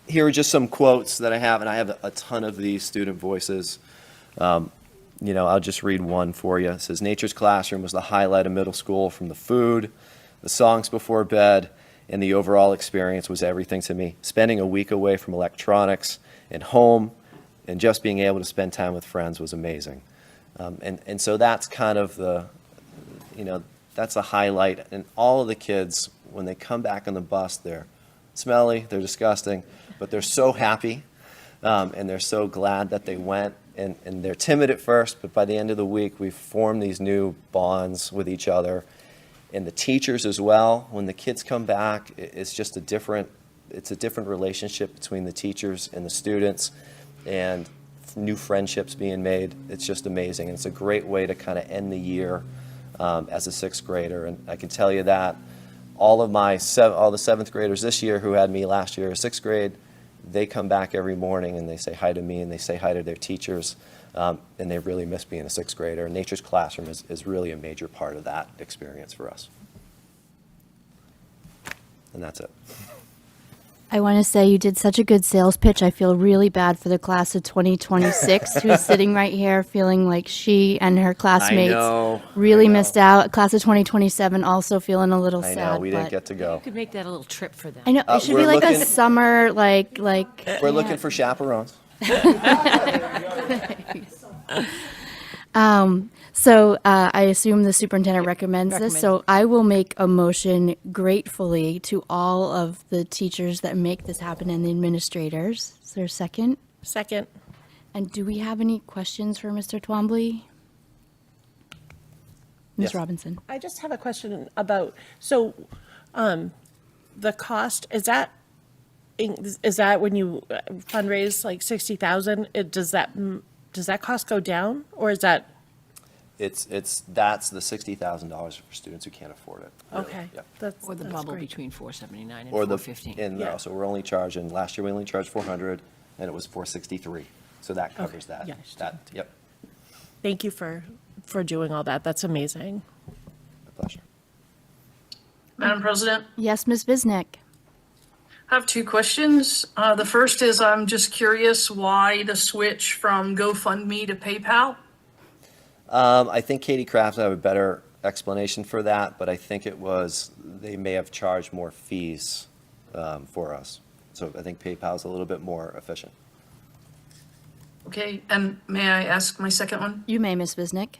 Here are just some quotes that I have, and I have a ton of these student voices. I'll just read one for you. It says, "Nature's classroom was the highlight of middle school. From the food, the songs before bed, and the overall experience was everything to me. Spending a week away from electronics and home and just being able to spend time with friends was amazing." And so that's kind of that's a highlight. And all of the kids, when they come back on the bus, they're smelly, they're disgusting, but they're so happy, and they're so glad that they went. And they're timid at first, but by the end of the week, we've formed these new bonds with each other. And the teachers as well, when the kids come back, it's just a different relationship between the teachers and the students, and new friendships being made. It's just amazing. And it's a great way to kind of end the year as a sixth grader. And I can tell you that all the seventh graders this year who had me last year, sixth grade, they come back every morning and they say hi to me and they say hi to their teachers, and they really miss being a sixth grader. And Nature's Classroom is really a major part of that experience for us. And that's it. I want to say you did such a good sales pitch. I feel really bad for the class of 2026 who's sitting right here feeling like she and her classmates really missed out. Class of 2027 also feeling a little sad. I know, we didn't get to go. You could make that a little trip for them. I know, it should be like a summer, like. We're looking for chaperones. So I assume the superintendent recommends this, so I will make a motion gratefully to all of the teachers that make this happen and the administrators. Is there a second? Second. And do we have any questions for Mr. Twombly? Ms. Yes. Robinson? I just have a question about, the cost, is that when you fundraise like 60,000, does that cost go down, or is that? That's the $60,000 for students who can't afford it. Really. Okay. Yep. Or the bubble great. between 479 and Or 415. And Yeah. also we're only charging, last year we only charged 400 and it was 463. So that covers that. Yeah, Yep. Thank you for doing all that. That's amazing. My pleasure. Madam President, Yes, Ms. Visnick? I have two questions. The first is I'm just curious why the switch from GoFundMe to PayPal? I think Katie Kraft will have a better explanation for that, but I think they may have charged more fees for us. So I think PayPal is a little bit more efficient. Okay, and may I ask my second one? You may, Ms. Visnick.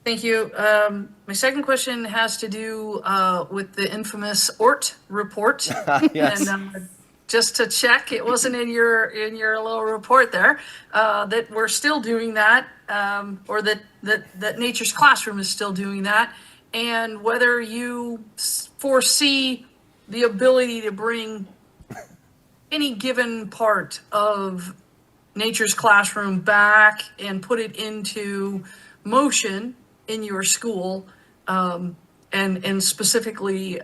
Thank you. My second question has to do with the infamous ORT report. Yes. And just to check, it wasn't in your little report there, that we're still doing that, or that Nature's Classroom is still doing that, and whether you foresee the ability to bring any given part of Nature's Classroom back and put it into motion in your school, and specifically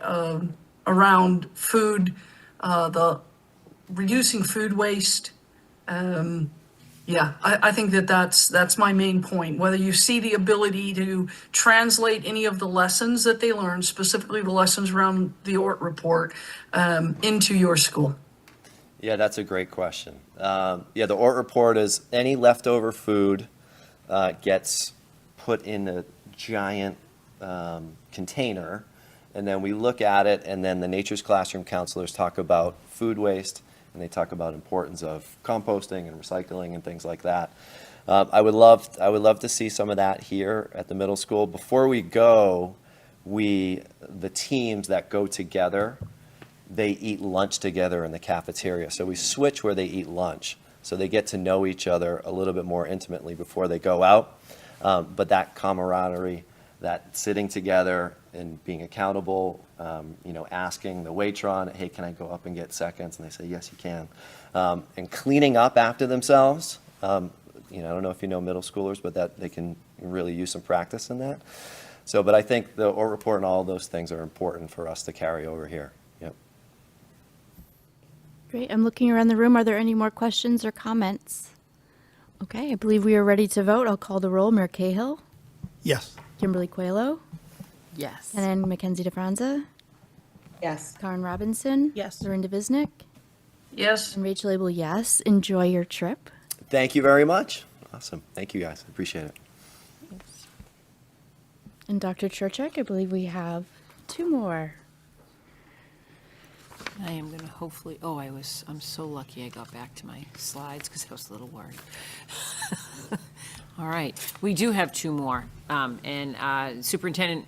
around food, the reducing food waste. I think that's my main point. Whether you see the ability to translate any of the lessons that they learned, specifically the lessons around the ORT report, into your school. Yeah, that's a great question. The ORT report is any leftover food gets put in a giant container, and then we look at it, and then the Nature's Classroom counselors talk about food waste, and they talk about importance of composting and recycling and things like that. I would love to see some of that here at the middle school. Before we go, the teams that go together, they eat lunch together in the cafeteria. So we switch where they eat lunch. So they get to know each other a little bit more intimately before they go out. But that camaraderie, that sitting together and being accountable, asking the waitron, hey, can I go up and get seconds? And they say, yes, you can. And cleaning up after themselves. I don't know if you know middle schoolers, but that they can really use some practice in that. So, but I think the ORT report and all of those things are important for us to carry over here. Yep. Great, I'm looking around the room. Are there any more questions or comments? Okay, I believe we are ready to vote. I'll call the roll. Mayor Cahill, Yes. Kimberly Coelho, Yes. and then Mackenzie DeFranza, Yes. Karen Robinson. Yes. Lorinda Visnick, Yes. and Rachel Abel, yes. Enjoy your trip. Thank you very much. Awesome. Thank you, guys. Appreciate it. And Dr. Churchak, I believe we have 2 more. I am going to hopefully, I'm so lucky I got back to my slides because I was a little worried. All right, we do have 2 more. And Superintendent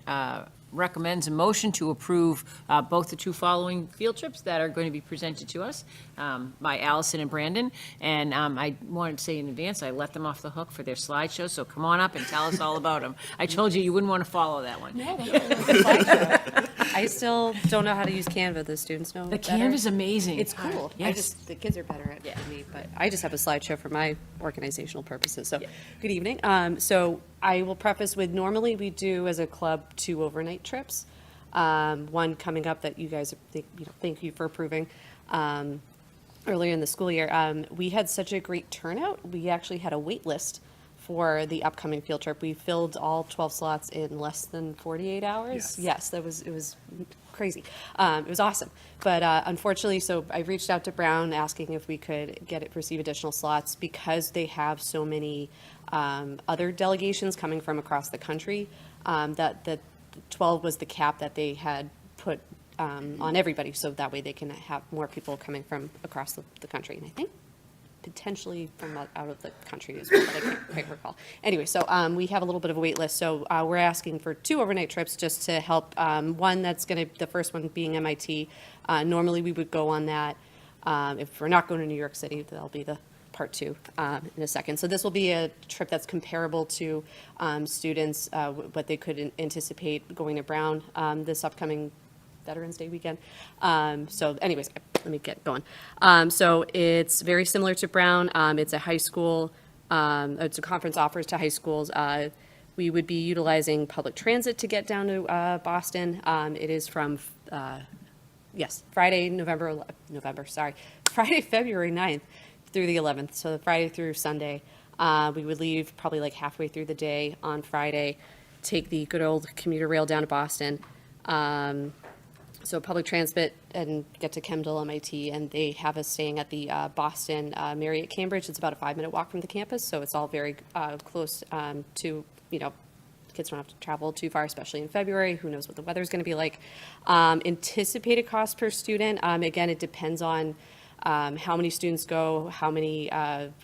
recommends a motion to approve both the 2 following field trips that are going to be presented to us by Allison and Brandon. And I wanted to say in advance, I let them off the hook for their slideshow, so come on up and tell us all about them. I told you wouldn't want to follow that one. No, slideshow. I still don't know how to use Canva. The students know The better. Canva's amazing. It's cool. Yes. The kids are better at it than me, but I just have a slideshow for my organizational purposes. So, good evening. So I will preface with normally we do as a club 2 overnight trips. One coming up that you guys thank you for approving. Earlier in the school year, we had such a great turnout. We actually had a wait list for the upcoming field trip. We filled all 12 slots in less than 48 hours. Yes, it was crazy. It was awesome. But unfortunately, so I reached out to Brown asking if we could receive additional slots because they have so many other delegations coming from across the country. That 12 was the cap that they had put on everybody, so that way they can have more people coming from across the country. And I think potentially from out of the country as well, but I can't quite recall. Anyway, so we have a little bit of a wait list. So we're asking for 2 overnight trips just to help. One that's the first one being MIT. Normally we would go on that. If we're not going to New York City, that'll be the part 2 in a second. So this will be a trip that's comparable to students, what they could anticipate going to Brown this upcoming Veterans Day weekend. So anyways, let me get going. So it's very similar to Brown. It's a high school, it's a conference offers to high schools. We would be utilizing public transit to get down to Boston. It is from, Friday, February 9th through the 11th. So Friday through Sunday. We would leave probably like halfway through the day on Friday, take the good old commuter rail down to Boston. So public transit and get to Kendall, MIT, and they have us staying at the Boston Marriott Cambridge. It's about a 5-minute walk from the campus, so it's all very close to, kids don't have to travel too far, especially in February. Who knows what the weather's going to be like. Anticipated cost per student, again, it depends on how many students go, how many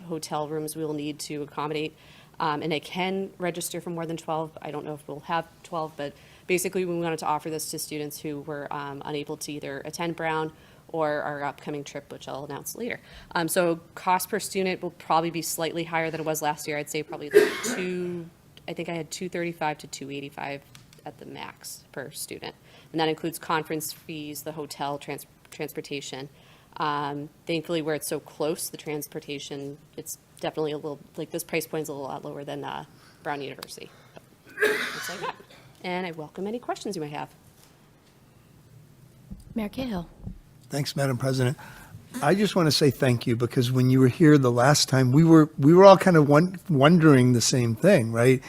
hotel rooms we will need to accommodate. And I can register for more than 12. I don't know if we'll have 12, but basically, we wanted to offer this to students who were unable to either attend Brown or our upcoming trip, which I'll announce later. So cost per student will probably be slightly higher than it was last year. I'd say probably I think I had $235 to $285 at the max per student. And that includes conference fees, the hotel, transportation. Thankfully, where it's so close, the transportation, it's definitely a little, this price point is a lot lower than Brown University. That's like that. And I welcome any questions you might have. Mayor Cahill. Thanks, Madam President. I just want to say thank you because when you were here the last time, we were all kind of wondering the same thing, right?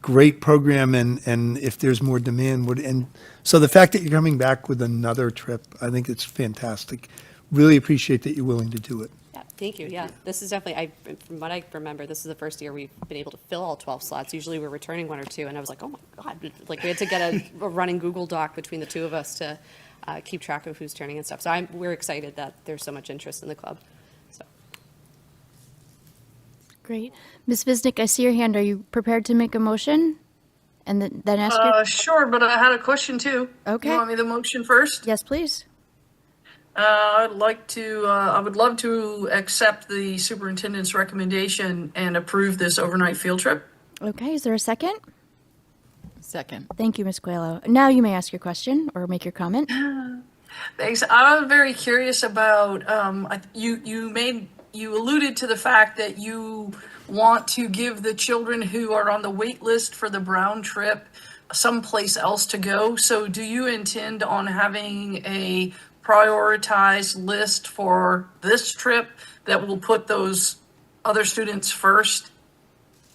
Great program, and if there's more demand, and so the fact that you're coming back with another trip, I think it's fantastic. Really appreciate that you're willing to do it. Yeah, thank you. Yeah, this is definitely, from what I remember, this is the first year we've been able to fill all 12 slots. Usually we're returning 1 or 2, and I was like, oh my God, we had to get a running Google Doc between the 2 of us to keep track of who's turning and stuff. So we're excited that there's so much interest in the club. So. Great. Ms. Visnick, I see your hand. Are you prepared to make a motion? And then ask your... Sure, but I had a question too. Okay. You want me the motion first? Yes, please. I would love to accept the superintendent's recommendation and approve this overnight field trip. Okay, is there a second? Second. Thank you, Ms. Coelho. Now you may ask your question or make your comment. Thanks. I was very curious about, you alluded to the fact that you want to give the children who are on the wait list for the Brown trip someplace else to go. So do you intend on having a prioritized list for this trip that will put those other students first?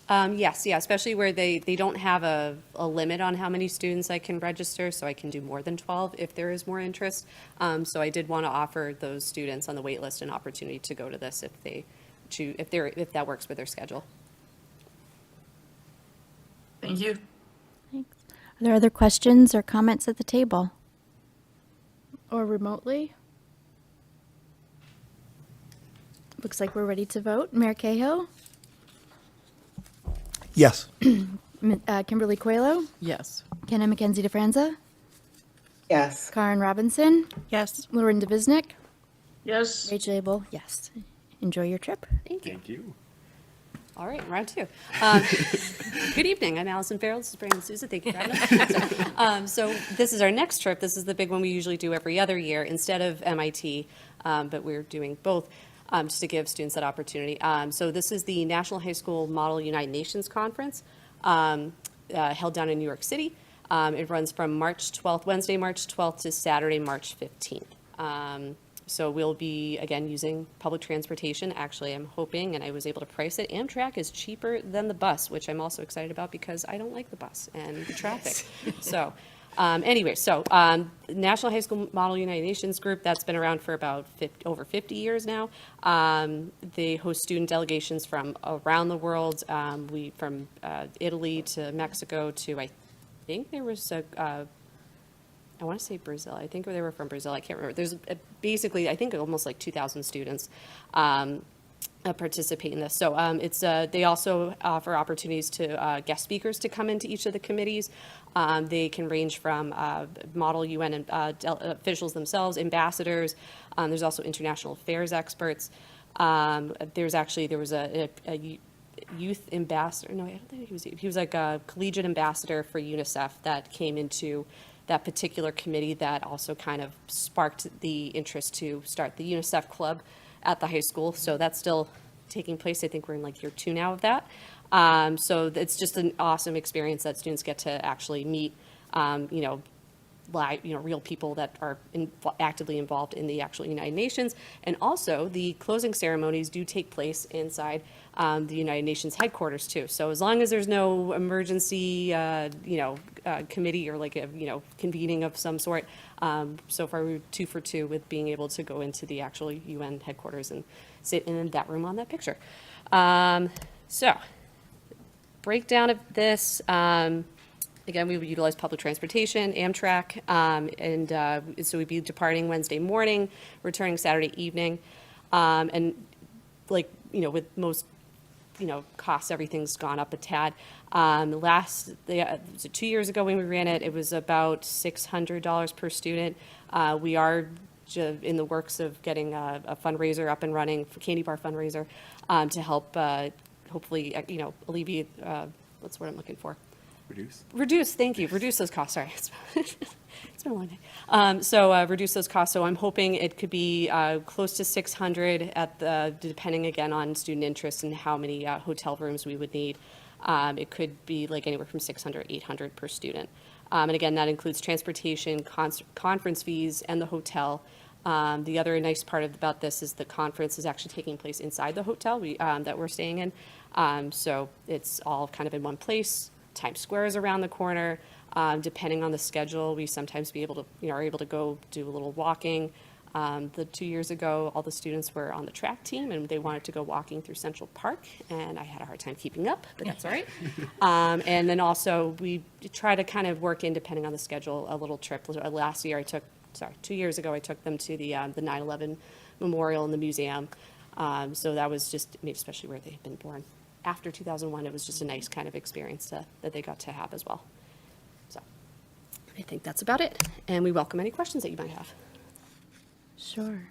Yes, yeah, especially where they don't have a limit on how many students I can register, so I can do more than 12 if there is more interest. So I did want to offer those students on the wait list an opportunity to go to this if they choose, if that works with their schedule. Thank you. Are there other questions or comments at the table? Or remotely? Looks like we're ready to vote. Mayor Cahill? Yes. Kimberly Coelho? Yes. Kenna McKenzie DeFranza? Yes. Karen Robinson? Yes. Lauren DeViznik? Yes. Rachel Abel? Yes. Enjoy your trip. Thank you. Thank you. All right, round two. Good evening. I'm Allison Farrell. This is Brandon Souza. Thank you for having us. So this is our next trip. This is the big one we usually do every other year instead of MIT, but we're doing both just to give students that opportunity. So this is the National High School Model United Nations Conference held down in New York City. It runs from Wednesday, March 12th to Saturday, March 15th. So we'll be, again, using public transportation. Actually, I'm hoping, and I was able to price it, Amtrak is cheaper than the bus, which I'm also excited about because I don't like the bus and the traffic. So anyway, National High School Model United Nations Group, that's been around for about over 50 years now. They host student delegations from around the world, from Italy to Mexico to, I think there was I want to say Brazil. I think they were from Brazil. I can't remember. There's basically, I think, almost like 2,000 students participate in this. So they also offer opportunities to guest speakers to come into each of the committees. They can range from model UN officials themselves, ambassadors. There's also international affairs experts. There was a youth ambassador. No, I don't think he was like a collegiate ambassador for UNICEF that came into that particular committee that also kind of sparked the interest to start the UNICEF club at the high school. So that's still taking place. I think we're in like year 2 now of that. So it's just an awesome experience that students get to actually meet, real people that are actively involved in the actual United Nations. And also the closing ceremonies do take place inside the United Nations headquarters too. So as long as there's no emergency, committee or like a, convening of some sort, so far we're 2 for 2 with being able to go into the actual UN headquarters and sit in that room on that picture. So breakdown of this, again, we would utilize public transportation, Amtrak, so we'd be departing Wednesday morning, returning Saturday evening, and with most, costs, everything's gone up a tad. 2 years ago when we ran it, it was about $600 per student. We are in the works of getting a fundraiser up and running, for candy bar fundraiser, to help hopefully, alleviate, what's the word I'm looking for? Reduce, thank you. Reduce those costs, sorry. It's been a long day. Reduce those costs. So I'm hoping it could be close to 600 depending again on student interest and how many hotel rooms we would need. It could be like anywhere from 600, 800 per student. And again, that includes transportation, conference fees, and the hotel. The other nice part about this is the conference is actually taking place inside the hotel that we're staying in. So it's all kind of in one place. Times Square is around the corner. Depending on the schedule, we sometimes are able to go do a little walking. 2 years ago, all the students were on the track team and they wanted to go walking through Central Park, and I had a hard time keeping up, but that's all right. And then also we try to kind of work in, depending on the schedule, a little trip. 2 years ago, I took them to the 9/11 Memorial in the museum. So that was just, especially where they had been born. After 2001, it was just a nice kind of experience that they got to have as well. So I think that's about it. And we welcome any questions that you might have. Sure.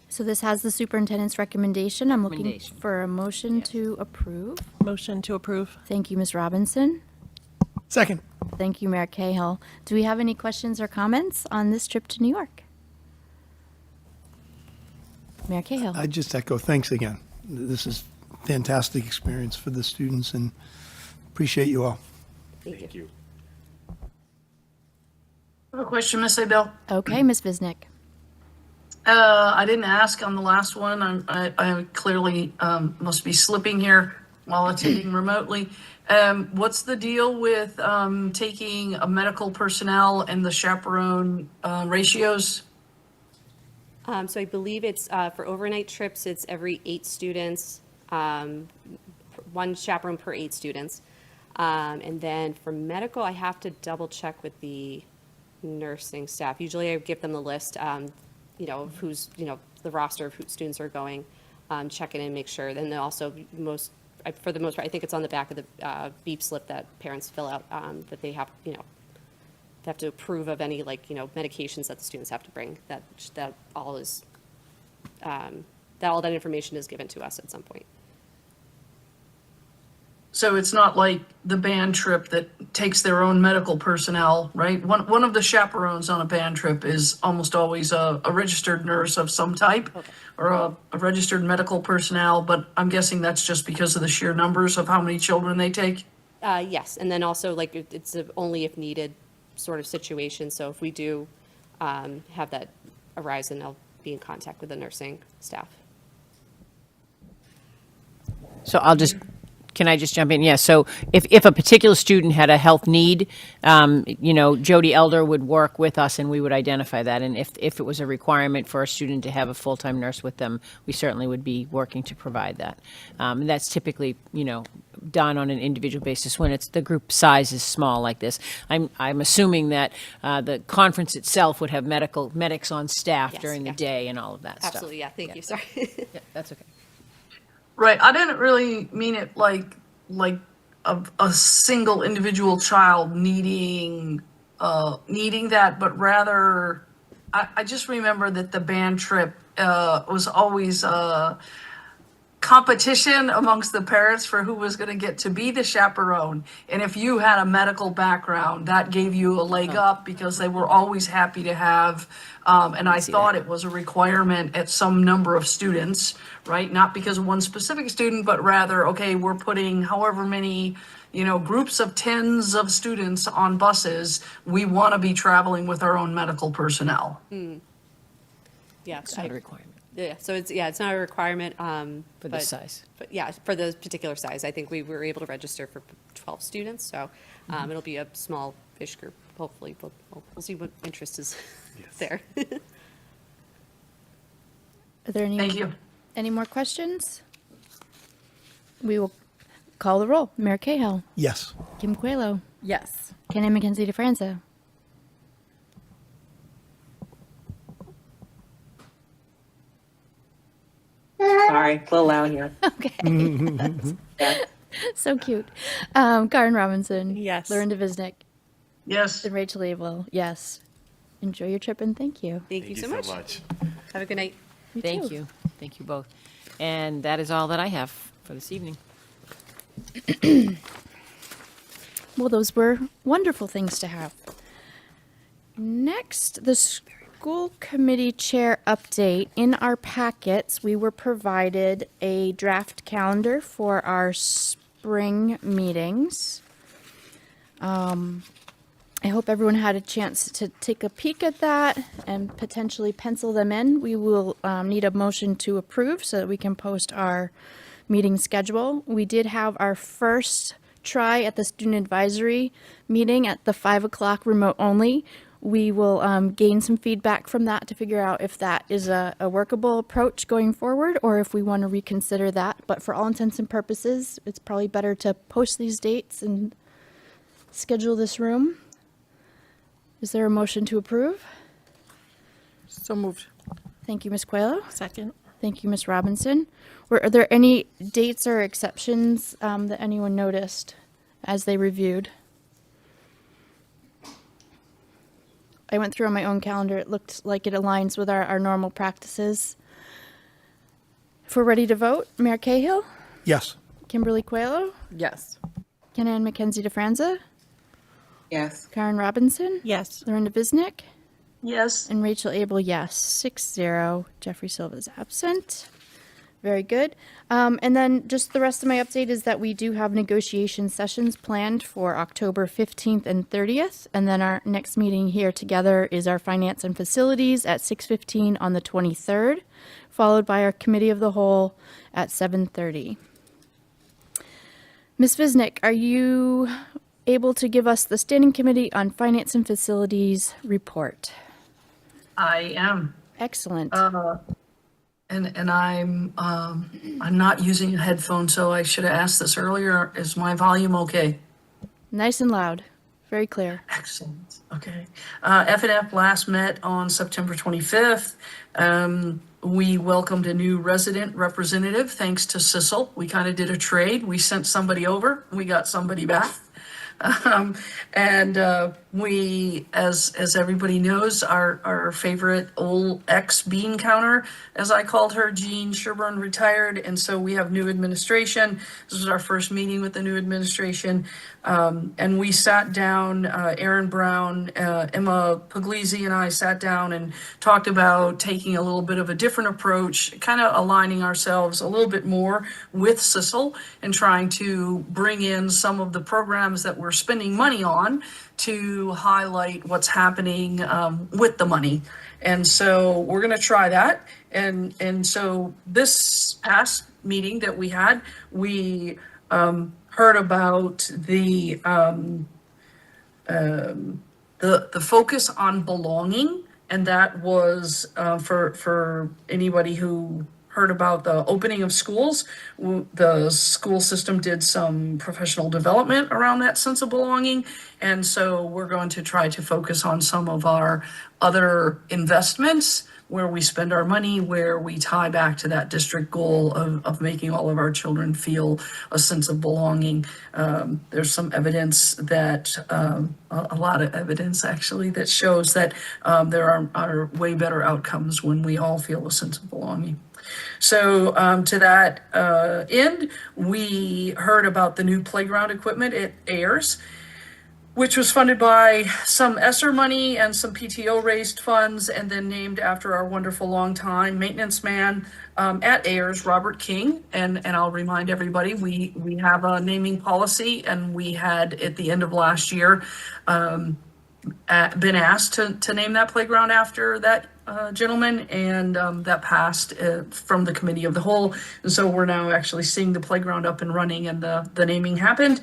So this has the superintendent's recommendation. I'm looking Recommendation. for a motion to approve. Motion to approve. Thank you, Ms. Robinson. Second. Thank you, Mayor Cahill. Do we have any questions or comments on this trip to New York? Mayor Cahill. I just echo thanks again. This is fantastic experience for the students and appreciate you all. Thank you. I have a question, Ms. Abel. Okay, Ms. Visnick. I didn't ask on the last one. I clearly must be slipping here while attending remotely. What's the deal with taking a medical personnel and the chaperone ratios? So I believe it's for overnight trips, it's every 8 students, 1 chaperone per 8 students. And then for medical, I have to double check with the nursing staff. Usually I give them the list, of who's, the roster of who students are going, check in and make sure. Then also for the most part, I think it's on the back of the beep slip that parents fill out, that they have, they have to approve of any medications that the students have to bring, that all is, that all that information is given to us at some point. So it's not like the band trip that takes their own medical personnel, right? One of the chaperones on a band trip is almost always a registered nurse of some type, or a registered medical personnel, but I'm guessing that's just because of the sheer numbers of how many children they take? Yes, and then also it's a only if needed sort of situation. So if we do have that arise, then I'll be in contact with the nursing staff. So can I just jump in? Yeah, so if a particular student had a health need, Jody Elder would work with us and we would identify that. And if it was a requirement for a student to have a full-time nurse with them, we certainly would be working to provide that. And that's typically, done on an individual basis when the group size is small like this. I'm assuming that the conference itself would have medics on staff during the day and all of that stuff. Absolutely, yeah, thank you, sorry. Yeah, that's okay. Right, I didn't really mean it like a single individual child needing that, but rather, I just remember that the band trip was always competition amongst the parents for who was going to get to be the chaperone. And if you had a medical background, that gave you a leg up because they were always happy to have, and I thought it was a requirement at some number of students, right? Not because of one specific student, but rather, okay, we're putting however many, groups of tens of students on buses. We want to be traveling with our own medical personnel. Yeah, It's not a requirement. Yeah, so it's not a requirement. For the size. But yeah, for the particular size, I think we were able to register for 12 students, so it'll be a small-ish group, hopefully. We'll see what interest is there. Are there Thank you. any more questions? We will call the roll. Mayor Cahill. Yes. Kim Coelho. Yes. Ken Mackenzie DeFranza. Sorry, a little loud here. Okay. So cute. Karen Robinson. Yes. Lorinda Visnick. Yes. And Rachel Abel. Yes. Enjoy your trip and thank you. Thank you so much. Have a good night. Thank you. Thank you both. And that is all that I have for this evening. Well, those were wonderful things to have. Next, the school committee chair update. In our packets, we were provided a draft calendar for our spring meetings. I hope everyone had a chance to take a peek at that and potentially pencil them in. We will need a motion to approve so that we can post our meeting schedule. We did have our first try at the student advisory meeting at the 5 o'clock remote only. We will gain some feedback from that to figure out if that is a workable approach going forward or if we want to reconsider that. But for all intents and purposes, it's probably better to post these dates and schedule this room. Is there a motion to approve? So moved. Thank you, Ms. Coelho. Second. Thank you, Ms. Robinson. Are there any dates or exceptions that anyone noticed as they reviewed? I went through on my own calendar. It looked like it aligns with our normal practices. If we're ready to vote, Mayor Cahill? Yes. Kimberly Coelho? Yes. Ken Mackenzie DeFranza? Yes. Karen Robinson? Yes. Lorinda Visnick? Yes. And Rachel Abel, yes. 6-0. Jeffrey Silva is absent. Very good. And then just the rest of my update is that we do have negotiation sessions planned for October 15th and 30th. And then our next meeting here together is our finance and facilities at 6:15 on the 23rd, followed by our committee of the whole at 7:30. Ms. Visnick, are you able to give us the Standing Committee on Finance and Facilities report? I am. Excellent. And I'm not using a headphone, so I should have asked this earlier. Is my volume okay? Nice and loud. Very clear. Excellent. Okay. F&F last met on September 25th. We welcomed a new resident representative thanks to CISL. We kind of did a trade. We sent somebody over, we got somebody back. We, as everybody knows, our favorite old ex-bean counter, as I called her, Jean Sherburne, retired, and so we have new administration. This was our first meeting with the new administration, and we sat down, Aaron Brown, Emma Puglisi and I sat down and talked about taking a little bit of a different approach, kind of aligning ourselves a little bit more with CISL and trying to bring in some of the programs that we're spending money on to highlight what's happening with the money. And so we're going to try that. And so this past meeting that we had, we heard about the focus on belonging. And that was for anybody who heard about the opening of schools. The school system did some professional development around that sense of belonging. And so we're going to try to focus on some of our other investments where we spend our money, where we tie back to that district goal of making all of our children feel a sense of belonging. There's some evidence that, a lot of evidence actually, that shows that there are way better outcomes when we all feel a sense of belonging. So to that end, we heard about the new playground equipment at Ayers, which was funded by some ESSER money and some PTO raised funds, and then named after our wonderful longtime maintenance man at Ayers, Robert King. And I'll remind everybody, we have a naming policy, and we had at the end of last year been asked to name that playground after that gentleman, and that passed from the committee of the whole. And so we're now actually seeing the playground up and running, and the naming happened.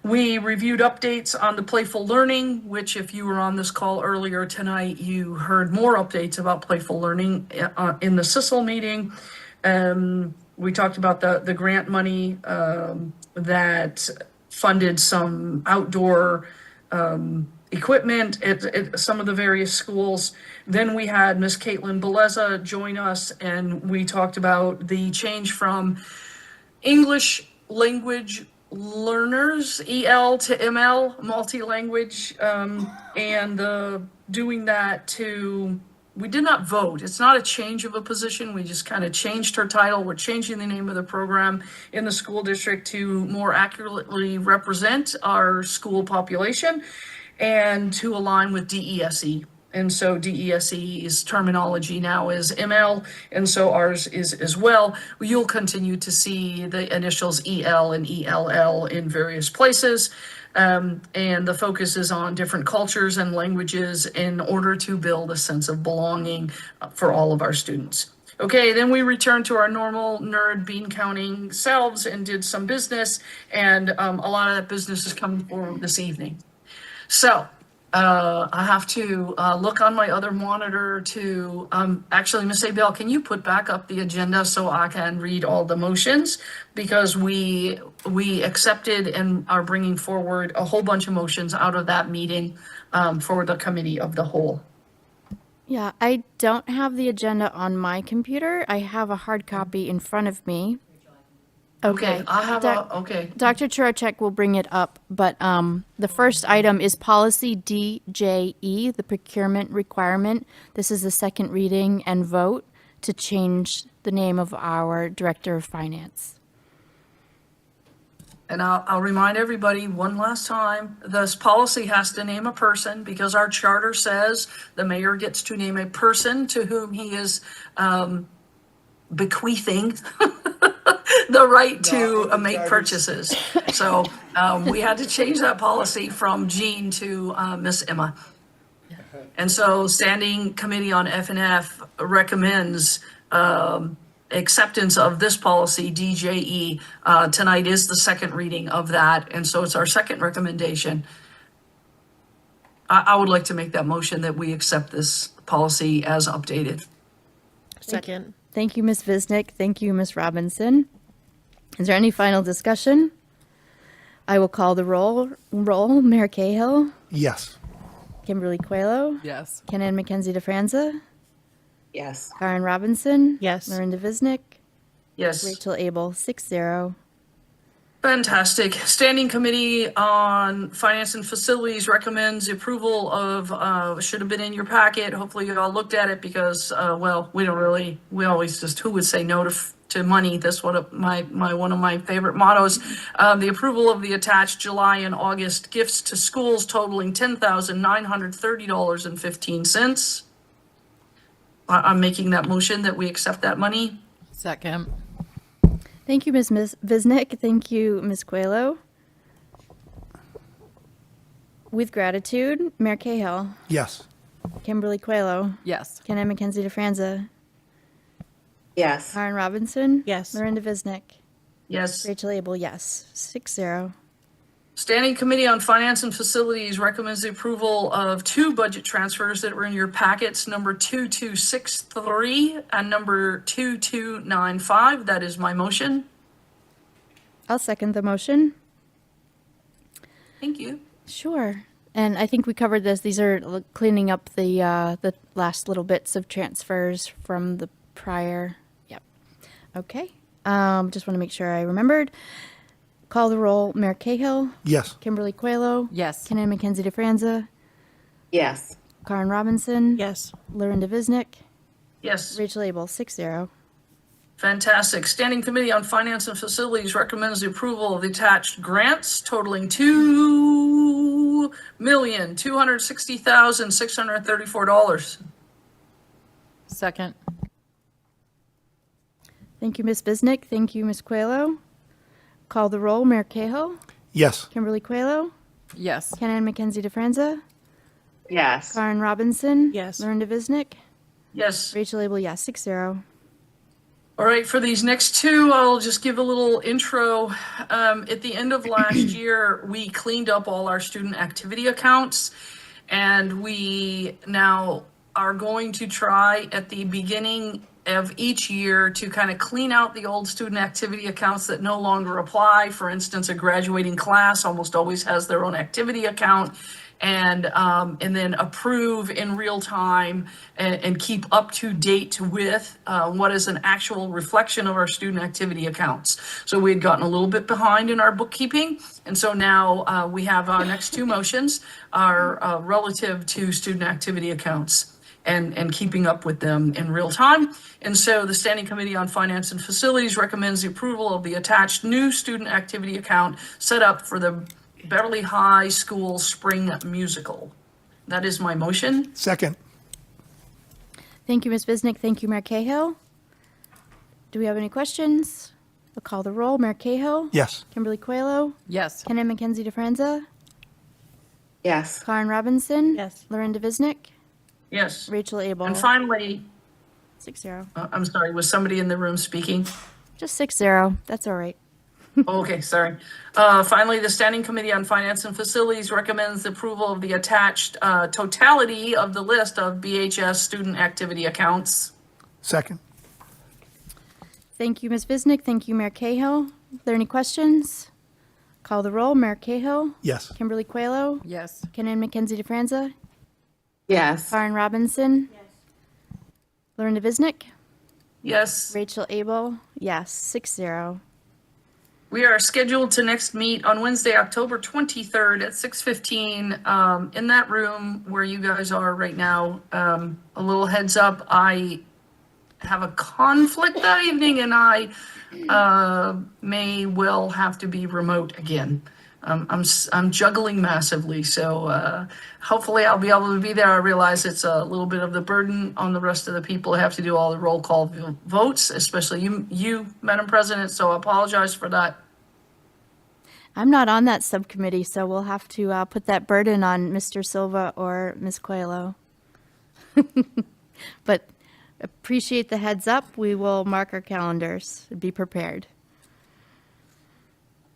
We reviewed updates on the Playful Learning, which if you were on this call earlier tonight, you heard more updates about Playful Learning in the CISL meeting. We talked about the grant money that funded some outdoor equipment at some of the various schools. Then we had Miss Caitlin Beleza join us, and we talked about the change from English language learners, EL to ML, multi-language, and doing that to, we did not vote. It's not a change of a position. We just kind of changed her title. We're changing the name of the program in the school district to more accurately represent our school population and to align with DESE. And so DESE's terminology now is ML, and so ours is as well. You'll continue to see the initials EL and ELL in various places. And the focus is on different cultures and languages in order to build a sense of belonging for all of our students. Okay, then we returned to our normal nerd bean counting selves and did some business, and a lot of that business is coming forward this evening. So I have to look on my other monitor to, actually, Ms. Abel, can you put back up the agenda so I can read all the motions? Because we accepted and are bringing forward a whole bunch of motions out of that meeting for the committee of the whole. Yeah, I don't have the agenda on my computer. I have a hard copy in front of me. Okay, I have okay. Dr. Churachek will bring it up, but the first item is policy DJE, the procurement requirement. This is the second reading and vote to change the name of our Director of Finance. And I'll remind everybody one last time, this policy has to name a person because our charter says the mayor gets to name a person to whom he is bequeathing the right to make purchases. So we had to change that policy from Jean to Miss Emma. And so Standing Committee on F&F recommends acceptance of this policy, DJE. Tonight is the second reading of that, and so it's our second recommendation. I would like to make that motion that we accept this policy as updated. Second. Thank you, Ms. Visnick. Thank you, Ms. Robinson. Is there any final discussion? I will call the roll. Mayor Cahill, Yes. Kimberly Coelho, Yes. Ken-Ann McKenzie DeFranza, Yes. Karen Robinson. Yes. Lorinda Visnick, Yes. Rachel Abel, 6-0. Fantastic. Standing Committee on Finance and Facilities recommends approval of, should have been in your packet. Hopefully you all looked at it because, well, we always just, who would say no to money? That's one of my favorite mottos. The approval of the attached July and August gifts to schools totaling $10,930.15. I'm making that motion that we accept that money. Second. Thank you, Ms. Visnick. Thank you, Ms. Coelho. With gratitude, Mayor Cahill, Yes. Kimberly Coelho, Yes. Ken-Ann McKenzie DeFranza, Yes. Karen Robinson. Yes. Lorinda Visnick, Yes. Rachel Abel, yes, 6-0. Standing Committee on Finance and Facilities recommends the approval of two budget transfers that were in your packets, number 2263 and number 2295. That is my motion. I'll second the motion. Thank you. Sure. And I think we covered this. These are cleaning up the last little bits of transfers from the prior. Yep. Okay. Just want to make sure I remembered. Call the roll. Mayor Cahill, Yes. Kimberly Coelho, Yes. Ken-Ann McKenzie DeFranza, Yes. Karen Robinson. Yes. Lorinda Visnick, Yes. Rachel Abel, 6-0. Fantastic. Standing Committee on Finance and Facilities recommends the approval of the attached grants totaling $2,260,634. Second. Thank you, Ms. Visnick. Thank you, Ms. Coelho. Call the roll. Mayor Cahill, Yes. Kimberly Coelho, Yes. Ken-Ann McKenzie DeFranza, Yes. Karen Robinson. Yes. Lorinda Visnick, Yes. Rachel Abel, yes, 6-0. All right, for these next two, I'll just give a little intro. At the end of last year, we cleaned up all our student activity accounts, and we now are going to try at the beginning of each year to kind of clean out the old student activity accounts that no longer apply. For instance, a graduating class almost always has their own activity account, and then approve in real time and keep up to date with what is an actual reflection of our student activity accounts. So we had gotten a little bit behind in our bookkeeping, and so now we have our next two motions are relative to student activity accounts and keeping up with them in real time. And so the Standing Committee on Finance and Facilities recommends the approval of the attached new student activity account set up for the Beverly High School Spring Musical. That is my motion. Second. Thank you, Ms. Visnick. Thank you, Mayor Cahill. Do we have any questions? I'll call the roll. Mayor Cahill, Yes. Kimberly Coelho, Yes. Ken-Ann McKenzie DeFranza, Yes. Karen Robinson. Yes. Lorinda Visnick, Yes. Rachel Abel. And finally, 6-0. I'm sorry, was somebody in the room speaking? Just 6-0. That's all right. Okay, sorry. Finally, the Standing Committee on Finance and Facilities recommends the approval of the attached totality of the list of BHS student activity accounts. Second. Thank you, Ms. Visnick. Thank you, Mayor Cahill. Are there any questions? Call the roll. Mayor Cahill, Yes. Kimberly Coelho, Yes. Ken-Ann McKenzie DeFranza, Yes. Karen Robinson. Yes. Lorinda Visnick, Yes. Rachel Abel, yes, 6-0. We are scheduled to next meet on Wednesday, October 23rd at 6:15 in that room where you guys are right now. A little heads up, I have a conflict that evening and I may well have to be remote again. I'm juggling massively. So hopefully I'll be able to be there. I realize it's a little bit of the burden on the rest of the people who have to do all the roll call votes, especially you, Madam President. So I apologize for that. I'm not on that subcommittee, so we'll have to put that burden on Mr. Silva or Ms. Coelho. But appreciate the heads up. We will mark our calendars. Be prepared.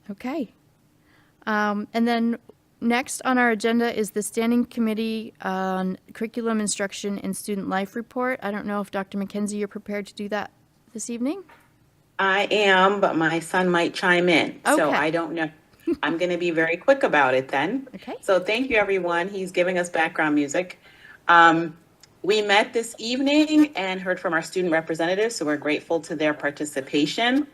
Okay. And then next on our agenda is the Standing Committee on Curriculum Instruction and Student Life Report. I don't know if Dr. McKenzie, you're prepared to do that this evening? I am, but my son might chime in. So Okay. I don't know. I'm going to be very quick about it then. Okay. So thank you, everyone. He's giving us background music. We met this evening and heard from our student representatives, so we're grateful to their participation.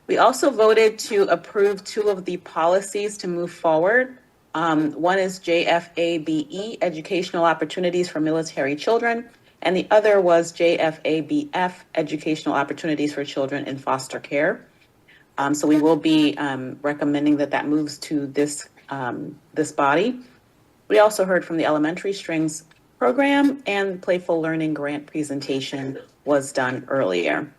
We also voted to approve 2 of the policies to move forward. One is JFABE, Educational Opportunities for Military Children, and the other was JFABF, Educational Opportunities for Children in Foster Care. So we will be recommending that moves to this body. We also heard from the Elementary Strings program, and Playful Learning grant presentation was done earlier.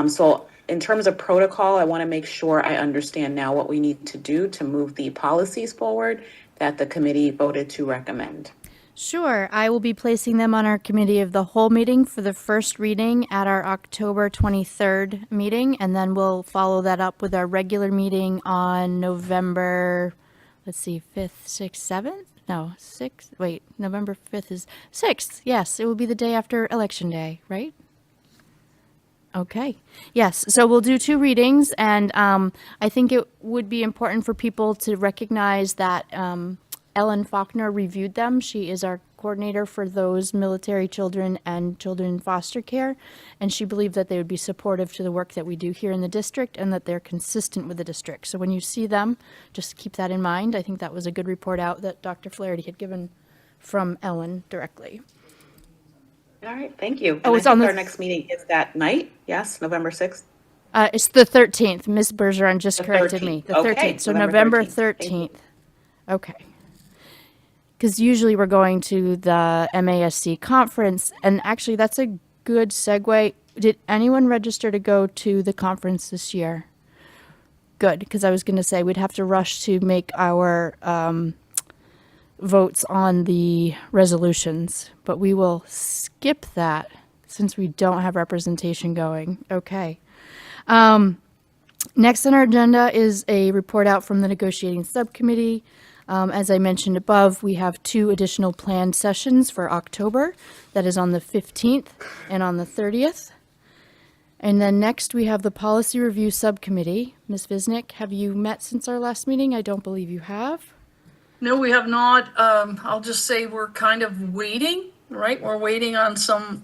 So in terms of protocol, I want to make sure I understand now what we need to do to move the policies forward that the committee voted to recommend. Sure. I will be placing them on our committee of the whole meeting for the first reading at our October 23rd meeting, and then we'll follow that up with our regular meeting on November, 5th, 6th, 7th? No, 6th. Wait, November 5th is 6th. Yes, it will be the day after Election Day, right? Okay. Yes, so we'll do 2 readings, and I think it would be important for people to recognize that Ellen Faulkner reviewed them. She is our coordinator for those military children and children in foster care, and she believed that they would be supportive to the work that we do here in the district and that they're consistent with the district. So when you see them, just keep that in mind. I think that was a good report out that Dr. Flaherty had given from Ellen directly. All right, thank you. Oh, And it's I on think the- our next meeting is that night, yes, November 6th? It's the 13th. Ms. Bergeron just The corrected 13th. me. The Okay, 13th. So November November 13th. Okay. Because usually we're going to the MASC conference, and actually that's a good segue. Did anyone register to go to the conference this year? Good, because I was going to say we'd have to rush to make our votes on the resolutions, but we will skip that since we don't have representation going. Okay. Next on our agenda is a report out from the negotiating subcommittee. As I mentioned above, we have 2 additional planned sessions for October. That is on the 15th and on the 30th. And then next we have the policy review subcommittee. Ms. Visnick, have you met since our last meeting? I don't believe you have. No, we have not. I'll just say we're kind of waiting, right? We're waiting on some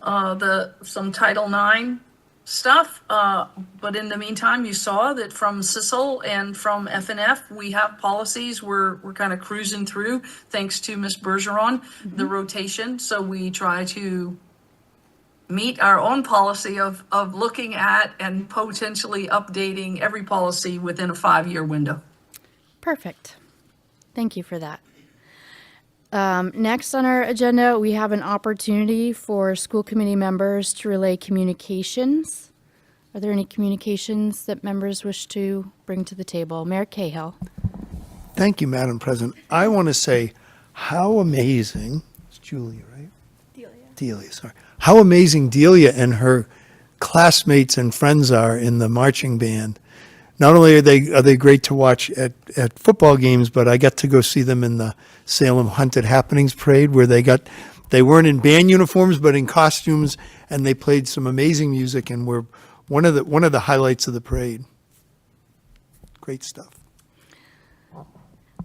Title IX stuff. But in the meantime, you saw that from CISL and from FNF, we have policies we're kind of cruising through, thanks to Ms. Bergeron, the rotation. So we try to meet our own policy of looking at and potentially updating every policy within a 5-year window. Perfect. Thank you for that. Next on our agenda, we have an opportunity for school committee members to relay communications. Are there any communications that members wish to bring to the table? Mayor Cahill. Thank you, Madam President. I want to say how amazing, it's Julia, right? Delia, sorry. How amazing Delia and her classmates and friends are in the marching band. Not only are they great to watch at football games, but I got to go see them in the Salem Haunted Happenings Parade, where they weren't in band uniforms but in costumes, and they played some amazing music and were one of the highlights of the parade. Great stuff.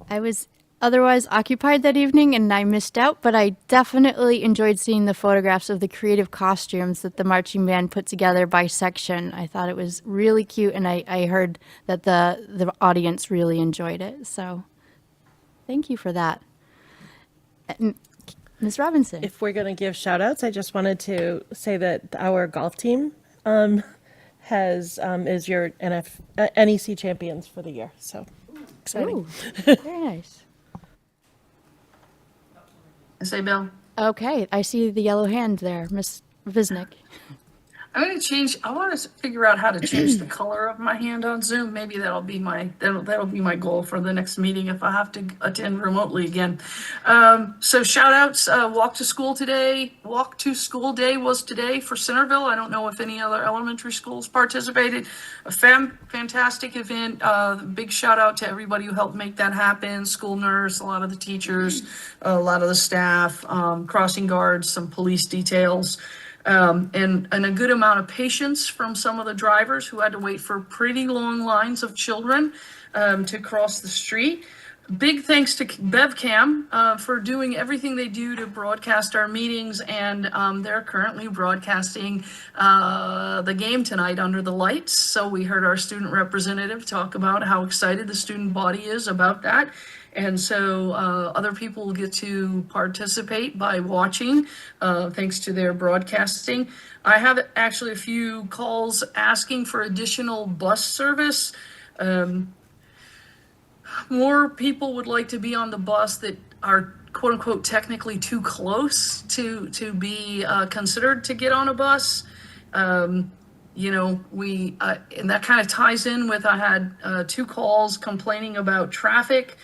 I was otherwise occupied that evening and I missed out, but I definitely enjoyed seeing the photographs of the creative costumes that the marching band put together by section. I thought it was really cute, and I heard that the audience really enjoyed it. So thank you for that. Ms. Robinson. If we're going to give shout outs, I just wanted to say that our golf team is your NEC champions for the year. So Exciting. Ooh, very nice. Isabel? Okay, I see the yellow hand there, Miss Visnick. I'm going to change. I want to figure out how to change the color of my hand on Zoom. Maybe that'll be my goal for the next meeting if I have to attend remotely again. So shout outs. Walk to school today. Walk to school day was today for Centerville. I don't know if any other elementary schools participated. A fantastic event. Big shout out to everybody who helped make that happen. School nurse, a lot of the teachers, a lot of the staff, crossing guards, some police details. And a good amount of patience from some of the drivers who had to wait for pretty long lines of children to cross the street. Big thanks to BevCam for doing everything they do to broadcast our meetings, and they're currently broadcasting the game tonight under the lights. So we heard our student representative talk about how excited the student body is about that. And so other people will get to participate by watching, thanks to their broadcasting. I have actually a few calls asking for additional bus service. More people would like to be on the bus that are quote unquote technically too close to be considered to get on a bus. You know, and that kind of ties in with, I had 2 calls complaining about traffic.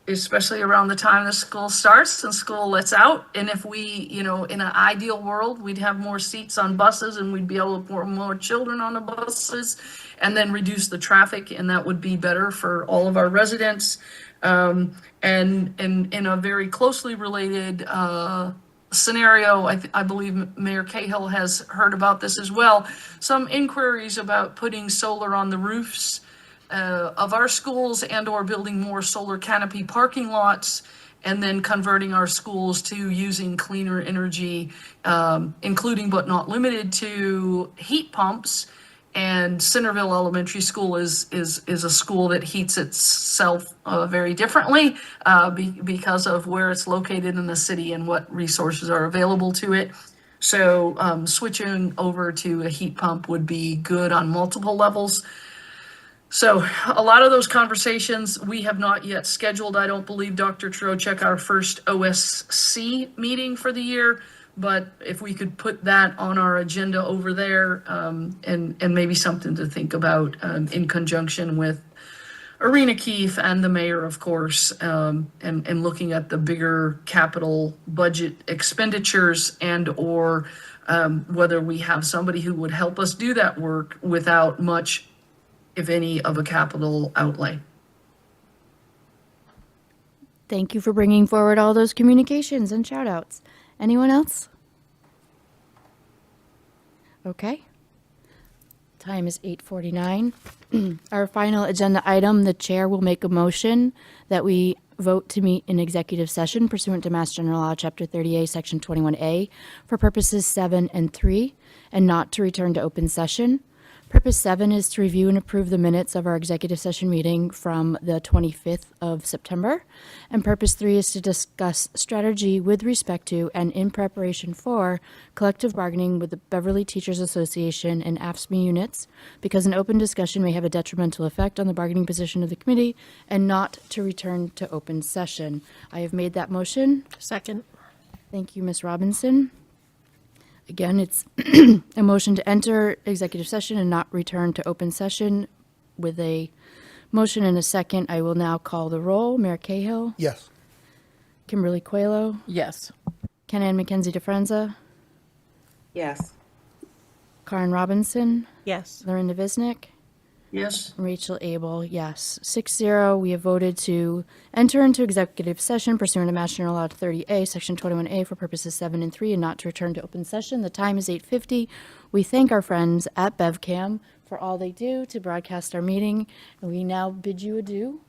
Especially around the time the school starts and school lets out. And if we, in an ideal world, we'd have more seats on buses and we'd be able to put more children on the buses and then reduce the traffic, and that would be better for all of our residents. And in a very closely related scenario, I believe Mayor Cahill has heard about this as well. Some inquiries about putting solar on the roofs of our schools and or building more solar canopy parking lots, and then converting our schools to using cleaner energy, including but not limited to heat pumps. And Centerville Elementary School is a school that heats itself very differently because of where it's located in the city and what resources are available to it. So switching over to a heat pump would be good on multiple levels. So a lot of those conversations we have not yet scheduled. I don't believe, Dr. Trocheck, our first OSC meeting for the year, but if we could put that on our agenda over there, and maybe something to think about in conjunction with Arena Keefe and the mayor, of course, and looking at the bigger capital budget expenditures, and or whether we have somebody who would help us do that work without much, if any, of a capital outlay. Thank you for bringing forward all those communications and shout outs. Anyone else? Okay. Time is 8:49. Our final agenda item, the chair will make a motion that we vote to meet in executive session pursuant to Mass General Law, Chapter 30A, Section 21A, for purposes 7 and 3, and not to return to open session. Purpose 7 is to review and approve the minutes of our executive session meeting from the 25th of September. And purpose 3 is to discuss strategy with respect to and in preparation for collective bargaining with the Beverly Teachers Association and AFSCME units, because an open discussion may have a detrimental effect on the bargaining position of the committee, and not to return to open session. I have made that motion. Second. Thank you, Ms. Robinson. Again, it's a motion to enter executive session and not return to open session. With a motion and a second, I will now call the roll. Mayor Cahill? Yes. Kimberly Coelho? Yes. Ken-Ann McKenzie DeFrenza? Yes. Karen Robinson? Yes. Lorinda Visnick? Yes. Rachel Abel, yes. 6-0, we have voted to enter into executive session pursuant to Mass General Law 30A, Section 21A, for purposes 7 and 3, and not to return to open session. The time is 8:50. We thank our friends at BevCam for all they do to broadcast our meeting, and we now bid you adieu.